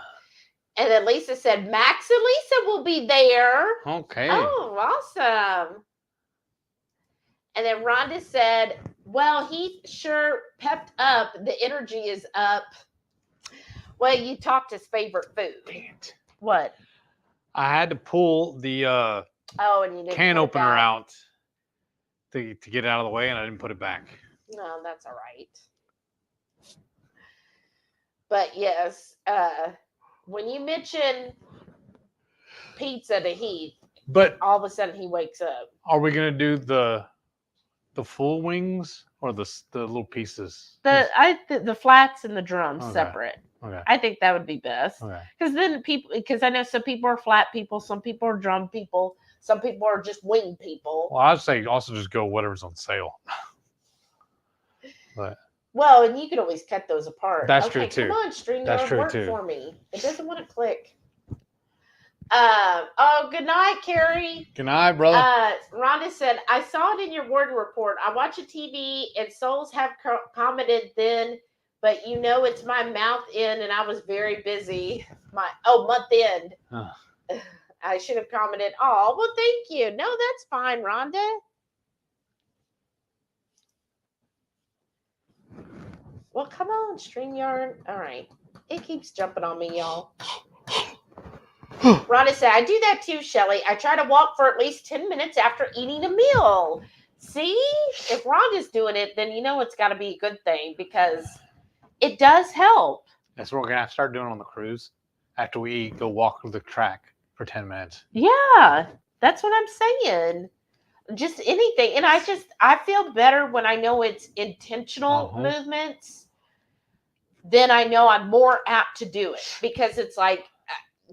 Speaker 1: And then Lisa said, Max and Lisa will be there.
Speaker 2: Okay.
Speaker 1: Oh, awesome. And then Rhonda said, well, he sure pepped up. The energy is up. Well, you talked his favorite food.
Speaker 2: Dang it.
Speaker 1: What?
Speaker 2: I had to pull the
Speaker 1: and you didn't
Speaker 2: can opener out to get it out of the way, and I didn't put it back.
Speaker 1: No, that's all right. But yes, when you mention pizza to Heath,
Speaker 2: but
Speaker 1: all of a sudden he wakes up.
Speaker 2: Are we gonna do the full wings or the little pieces?
Speaker 1: The flats and the drums separate.
Speaker 2: Okay.
Speaker 1: I think that would be best.
Speaker 2: Okay.
Speaker 1: Because I know some people are flat people, some people are drum people, some people are just wing people.
Speaker 2: Well, I'd say also just go whatever's on sale. But
Speaker 1: well, and you can always cut those apart.
Speaker 2: That's true too.
Speaker 1: Come on, StreamYard, work for me. It doesn't want to click. Good night, Carrie.
Speaker 2: Good night, brother.
Speaker 1: Rhonda said, I saw it in your warden report. I watch a TV and souls have commented then, but it's my mouth end and I was very busy. Month end. I should have commented. Oh, well, thank you. No, that's fine, Rhonda. Well, come on, StreamYard. All right. It keeps jumping on me, y'all. Rhonda said, I do that too, Shelly. I try to walk for at least 10 minutes after eating a meal. See? If Rhonda's doing it, then it's got to be a good thing because it does help.
Speaker 2: That's what we're going to have to start doing on the cruise. After we eat, go walk through the track for 10 minutes.
Speaker 1: Yeah, that's what I'm saying. Just anything. And I feel better when I know it's intentional movements. Then I know I'm more apt to do it because it's like,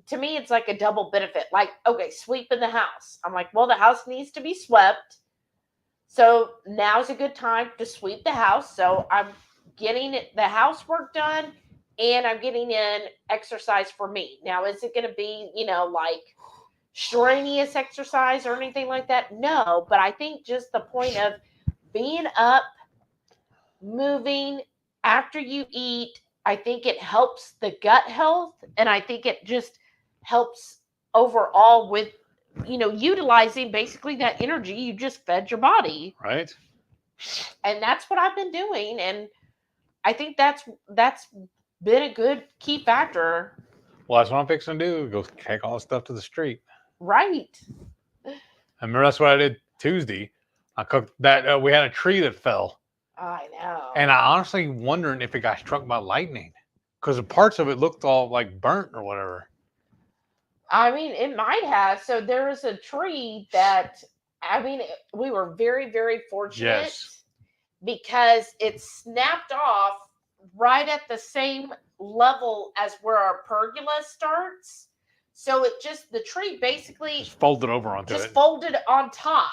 Speaker 1: to me, it's like a double benefit. Like, okay, sweeping the house. I'm like, well, the house needs to be swept. So now's a good time to sweep the house. So I'm getting the housework done and I'm getting in exercise for me. Now, is it going to be, like strenuous exercise or anything like that? No, but I think just the point of being up, moving after you eat. I think it helps the gut health, and I think it just helps overall with, utilizing basically that energy you just fed your body.
Speaker 2: Right.
Speaker 1: And that's what I've been doing, and I think that's been a good key factor.
Speaker 2: Well, that's what I'm fixing to do. Go take all the stuff to the street.
Speaker 1: Right.
Speaker 2: I remember that's what I did Tuesday. I cooked that. We had a tree that fell.
Speaker 1: I know.
Speaker 2: And I honestly wondering if it got struck by lightning, because the parts of it looked all like burnt or whatever.
Speaker 1: I mean, it might have. So there was a tree that, we were very, very fortunate because it snapped off right at the same level as where our pergola starts. So the tree basically
Speaker 2: just folded over onto it.
Speaker 1: Just folded on top.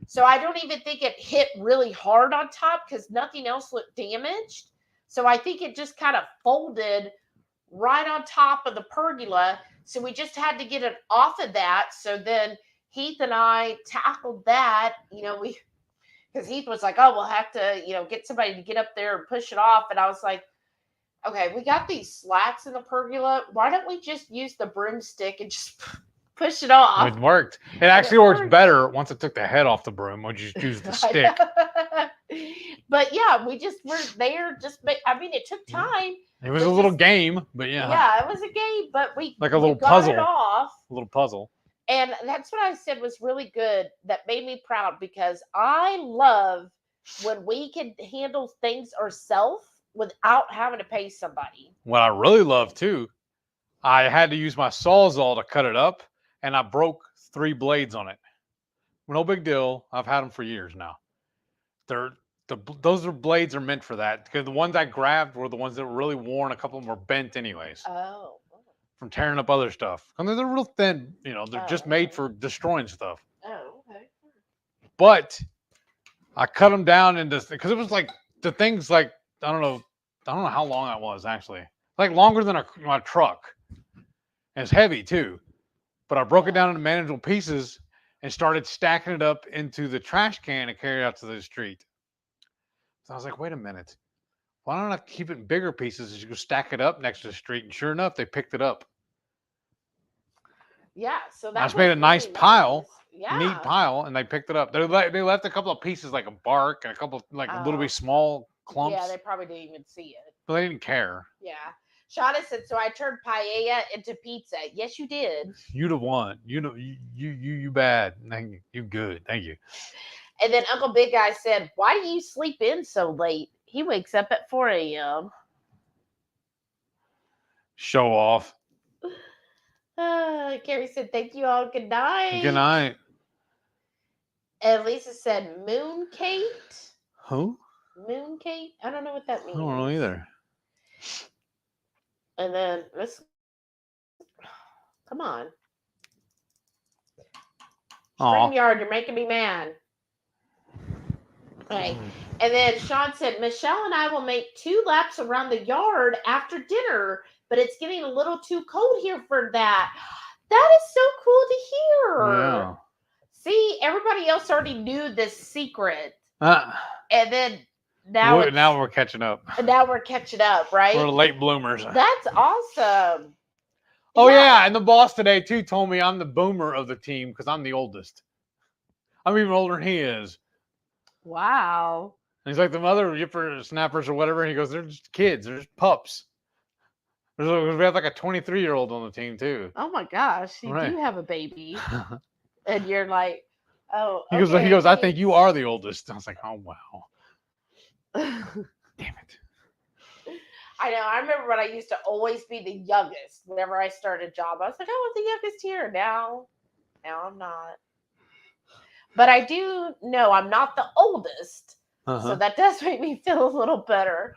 Speaker 1: So I don't even think it hit really hard on top because nothing else looked damaged. So I think it just kind of folded right on top of the pergola. So we just had to get it off of that. So then Heath and I tackled that, because Heath was like, oh, we'll have to, get somebody to get up there and push it off. And I was like, okay, we got these slats in the pergola. Why don't we just use the broomstick and just push it off?
Speaker 2: It worked. It actually worked better once it took the head off the broom. When you just use the stick.
Speaker 1: But yeah, we just were there. It took time.
Speaker 2: It was a little game, but yeah.
Speaker 1: Yeah, it was a game, but we
Speaker 2: like a little puzzle.
Speaker 1: Got it off.
Speaker 2: A little puzzle.
Speaker 1: And that's what I said was really good. That made me proud because I love when we can handle things ourselves without having to pay somebody.
Speaker 2: What I really love too, I had to use my Sawzall to cut it up, and I broke 3 blades on it. No big deal. I've had them for years now. Those blades are meant for that, because the ones I grabbed were the ones that were really worn. A couple of them were bent anyways.
Speaker 1: Oh.
Speaker 2: From tearing up other stuff. I mean, they're real thin. They're just made for destroying stuff.
Speaker 1: Oh, okay.
Speaker 2: But I cut them down into, because it was like the things like I don't know how long that was actually. Like longer than my truck. And it's heavy too. But I broke it down into manageable pieces and started stacking it up into the trash can and carry it out to the street. So I was like, wait a minute. Why don't I keep it in bigger pieces as you go stack it up next to the street? And sure enough, they picked it up.
Speaker 1: Yeah, so that
Speaker 2: I just made a nice pile,
Speaker 1: yeah.
Speaker 2: Neat pile, and they picked it up. They left a couple of pieces like a bark and a couple of a little bit small clumps.
Speaker 1: Yeah, they probably didn't even see it.
Speaker 2: But they didn't care.
Speaker 1: Yeah. Shauna said, so I turned paella into pizza. Yes, you did.
Speaker 2: You the one. You bad. Thank you. You good. Thank you.
Speaker 1: And then Uncle Big Guy said, why do you sleep in so late? He wakes up at 4 a.m.
Speaker 2: Show off.
Speaker 1: Carrie said, thank you all. Good night.
Speaker 2: Good night.
Speaker 1: And Lisa said, Moon Kate.
Speaker 2: Who?
Speaker 1: Moon Kate? I don't know what that means.
Speaker 2: I don't know either.
Speaker 1: And then let's come on. StreamYard, you're making me mad. Okay. And then Sean said, Michelle and I will make 2 laps around the yard after dinner, but it's getting a little too cold here for that. That is so cool to hear.
Speaker 2: Yeah.
Speaker 1: See, everybody else already knew this secret. And then now
Speaker 2: we're catching up.
Speaker 1: Now we're catching up, right?
Speaker 2: We're late bloomers.
Speaker 1: That's awesome.
Speaker 2: Oh, yeah. And the boss today, too, told me I'm the boomer of the team because I'm the oldest. I'm even older than he is.
Speaker 1: Wow.
Speaker 2: And he's like, the other yipper snappers or whatever. He goes, they're just kids. They're just pups. We have like a 23-year-old on the team, too.
Speaker 1: Oh, my gosh. You do have a baby. And you're like, oh,
Speaker 2: He goes, I think you are the oldest. I was like, oh, wow. Damn it.
Speaker 1: I know. I remember when I used to always be the youngest whenever I started a job. I was like, I was the youngest here. Now I'm not. But I do know I'm not the oldest. So that does make me feel a little better.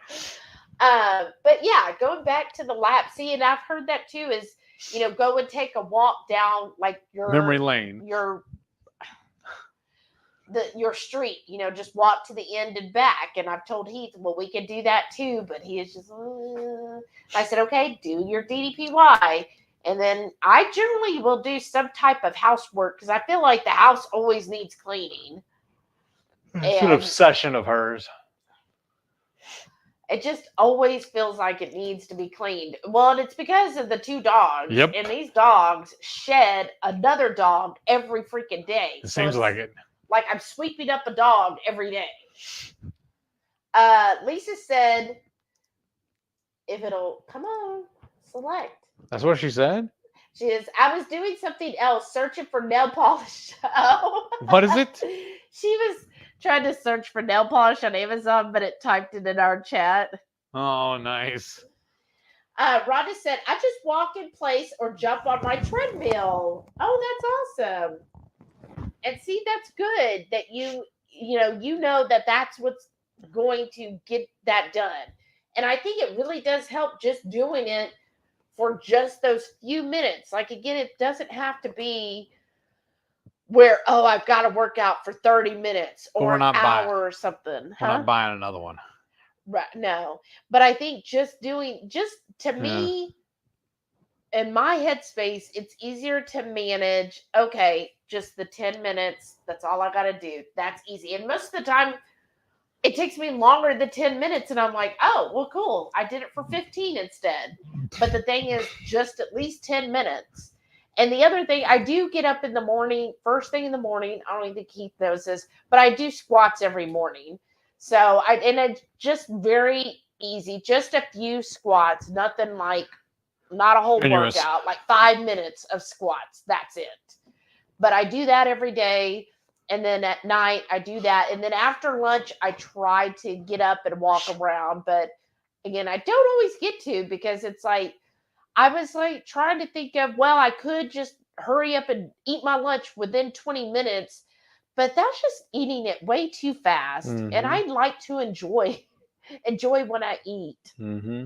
Speaker 1: But yeah, going back to the lap. See, and I've heard that too is, go and take a walk down like your
Speaker 2: memory lane.
Speaker 1: Your street, just walk to the end and back. And I've told Heath, well, we could do that too, but he is just, I said, okay, do your DDPY. And then I generally will do some type of housework because I feel like the house always needs cleaning.
Speaker 2: It's an obsession of hers.
Speaker 1: It just always feels like it needs to be cleaned. Well, and it's because of the 2 dogs.
Speaker 2: Yep.
Speaker 1: And these dogs shed another dog every freaking day.
Speaker 2: It seems like it.
Speaker 1: Like I'm sweeping up a dog every day. Lisa said, if it'll, come on, select.
Speaker 2: That's what she said?
Speaker 1: She is, I was doing something else, searching for nail polish. Oh.
Speaker 2: What is it?
Speaker 1: She was trying to search for nail polish on Amazon, but it typed it in our chat.
Speaker 2: Oh, nice.
Speaker 1: Rhonda said, I just walk in place or jump on my treadmill. Oh, that's awesome. And see, that's good that you know that that's what's going to get that done. And I think it really does help just doing it for just those few minutes. Like, again, it doesn't have to be where, I've got to work out for 30 minutes or an hour or something.
Speaker 2: We're not buying another one.
Speaker 1: Right. No. But I think just to me, in my headspace, it's easier to manage. Okay, just the 10 minutes. That's all I got to do. That's easy. And most of the time, it takes me longer than 10 minutes. And I'm like, oh, well, cool. I did it for 15 instead. But the thing is, just at least 10 minutes. And the other thing, I do get up in the morning, first thing in the morning. I don't even think Keith knows this, but I do squats every morning. So it's just very easy, just a few squats, nothing like, not a whole workout, like 5 minutes of squats. That's it. But I do that every day. And then at night I do that. And then after lunch, I try to get up and walk around. But again, I don't always get to, because it's like, I was like trying to think of, well, I could just hurry up and eat my lunch within 20 minutes. But that's just eating it way too fast. Mm-hmm. And I like to enjoy when I eat.
Speaker 2: Mm-hmm.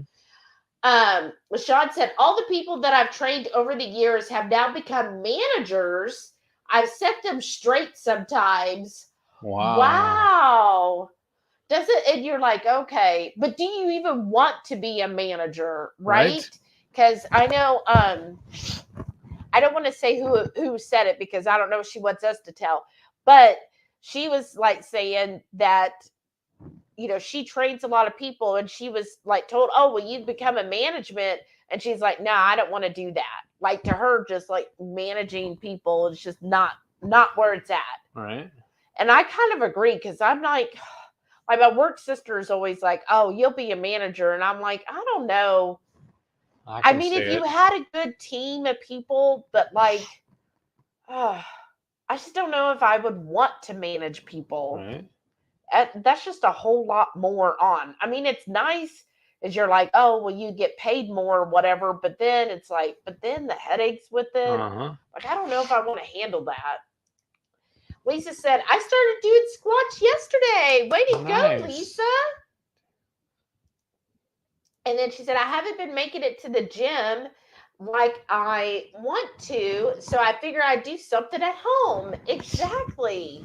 Speaker 1: LaShawn said, all the people that I've trained over the years have now become managers. I've set them straight sometimes. Wow. Does it? And you're like, okay, but do you even want to be a manager? Right? Because I know, I don't want to say who said it, because I don't know if she wants us to tell. But she was like saying that, she trains a lot of people, and she was like told, oh, well, you've become a management. And she's like, no, I don't want to do that. Like, to her, just like managing people is just not where it's at.
Speaker 2: Right.
Speaker 1: And I kind of agree, because I'm like my work sister is always like, oh, you'll be a manager. And I'm like, I don't know. I mean, if you had a good team of people, but like, I just don't know if I would want to manage people.
Speaker 2: Right.
Speaker 1: That's just a whole lot more on. I mean, it's nice as you're like, oh, well, you get paid more or whatever. But then it's like, the headaches with it.
Speaker 2: Uh-huh.
Speaker 1: Like, I don't know if I want to handle that. Lisa said, I started doing squats yesterday. Way to go, Lisa. And then she said, I haven't been making it to the gym like I want to, so I figure I'd do something at home. Exactly.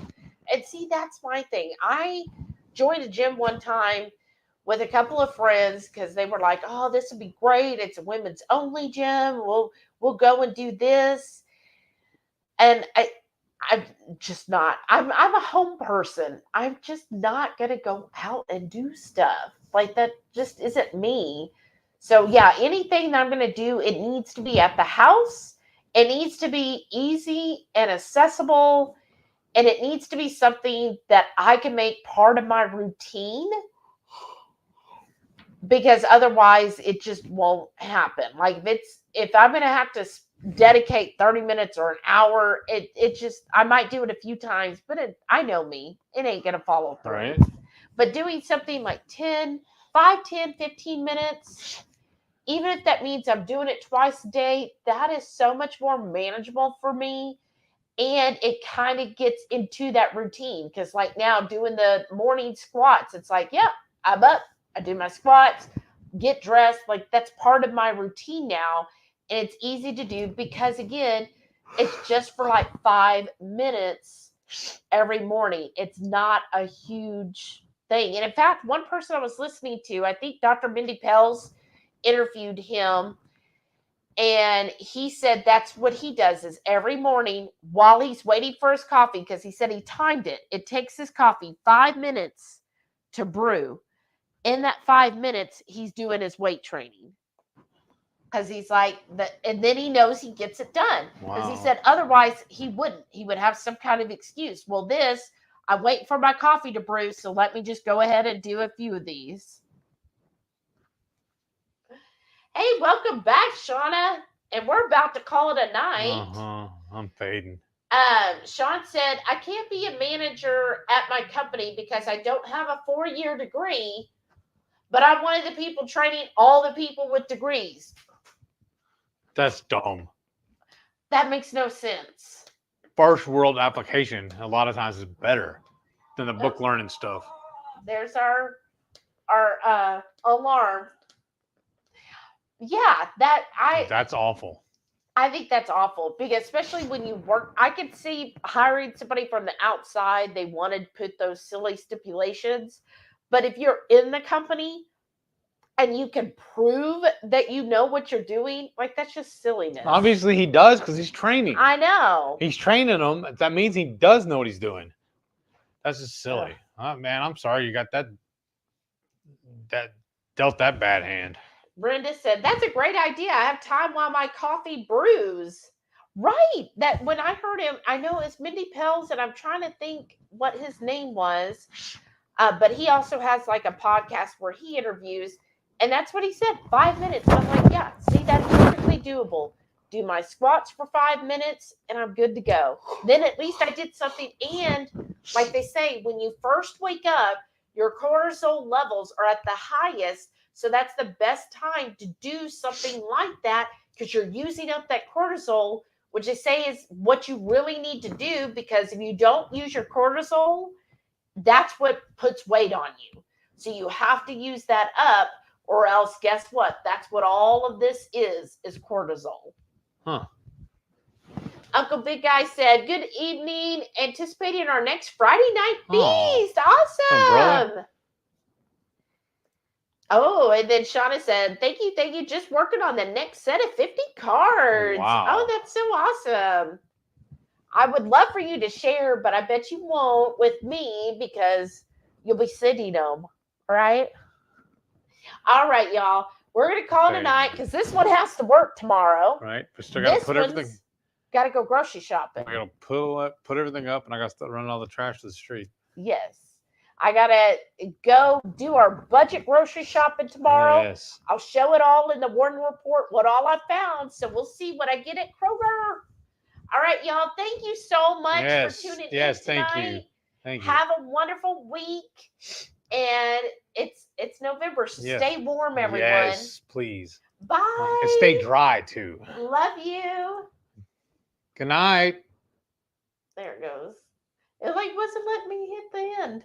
Speaker 1: And see, that's my thing. I joined a gym one time with a couple of friends, because they were like, oh, this would be great. It's a women's only gym. We'll go and do this. And I'm just not. I'm a home person. I'm just not going to go out and do stuff. Like, that just isn't me. So, yeah, anything that I'm going to do, it needs to be at the house. It needs to be easy and accessible. And it needs to be something that I can make part of my routine. Because otherwise, it just won't happen. Like, if I'm going to have to dedicate 30 minutes or an hour, it just, I might do it a few times, but I know me. It ain't going to follow through.
Speaker 2: Right.
Speaker 1: But doing something like 5, 10, 15 minutes, even if that means I'm doing it twice a day, that is so much more manageable for me. And it kind of gets into that routine. Because like now doing the morning squats, it's like, yeah, I'm up. I do my squats, get dressed. Like, that's part of my routine now. And it's easy to do because, again, it's just for like 5 minutes every morning. It's not a huge thing. And in fact, one person I was listening to, I think Dr. Mindy Pels interviewed him, and he said that's what he does is every morning while he's waiting for his coffee, because he said he timed it. It takes his coffee 5 minutes to brew. in that 5 minutes, he's doing his weight training. Because he's like, and then he knows he gets it done. Because he said otherwise he wouldn't. He would have some kind of excuse. Well, I'm waiting for my coffee to brew, so let me just go ahead and do a few of these. Hey, welcome back, Shauna. And we're about to call it a night.
Speaker 2: I'm fading.
Speaker 1: Sean said, I can't be a manager at my company because I don't have a 4-year degree, but I'm one of the people training all the people with degrees.
Speaker 2: That's dumb.
Speaker 1: That makes no sense.
Speaker 2: First world application a lot of times is better than the book learning stuff.
Speaker 1: There's our alarm. Yeah,
Speaker 2: that's awful.
Speaker 1: I think that's awful because especially when you work, I could see hiring somebody from the outside. They wanted to put those silly stipulations, but if you're in the company and you can prove that you know what you're doing, like that's just silliness.
Speaker 2: Obviously he does because he's training.
Speaker 1: I know.
Speaker 2: He's training them. That means he does know what he's doing. That's just silly. Man, I'm sorry you got that dealt that bad hand.
Speaker 1: Brenda said, that's a great idea. I have time while my coffee brews. Right. That when I heard him, I know it's Mindy Pels, and I'm trying to think what his name was. But he also has like a podcast where he interviews, and that's what he said, 5 minutes. I'm like, yeah, see, that's perfectly doable. Do my squats for 5 minutes, and I'm good to go. Then at least I did something. And like they say, when you first wake up, your cortisol levels are at the highest. So that's the best time to do something like that because you're using up that cortisol, which they say is what you really need to do, because if you don't use your cortisol, that's what puts weight on you. So you have to use that up, or else guess what? That's what all of this is cortisol.
Speaker 2: Huh.
Speaker 1: Uncle Big Guy said, good evening. Anticipating our next Friday night feast. Awesome. Oh, and then Shauna said, thank you. Just working on the next set of 50 cards.
Speaker 2: Wow.
Speaker 1: Oh, that's so awesome. I would love for you to share, but I bet you won't with me because you'll be sending them. Right? All right, y'all. We're going to call it a night because this one has to work tomorrow.
Speaker 2: Right. We still got to put everything.
Speaker 1: Got to go grocery shopping.
Speaker 2: I got to put everything up, and I got to start running all the trash to the street.
Speaker 1: Yes. I got to go do our budget grocery shopping tomorrow.
Speaker 2: Yes.
Speaker 1: I'll show it all in the Warden Report, what all I found. So we'll see what I get at Kroger. All right, y'all. Thank you so much for tuning in tonight.
Speaker 2: Yes, thank you. Thank you.
Speaker 1: Have a wonderful week. And it's November, so stay warm, everyone.
Speaker 2: Yes, please.
Speaker 1: Bye.
Speaker 2: And stay dry, too.
Speaker 1: Love you.
Speaker 2: Good night.
Speaker 1: There it goes. It wasn't letting me hit the end.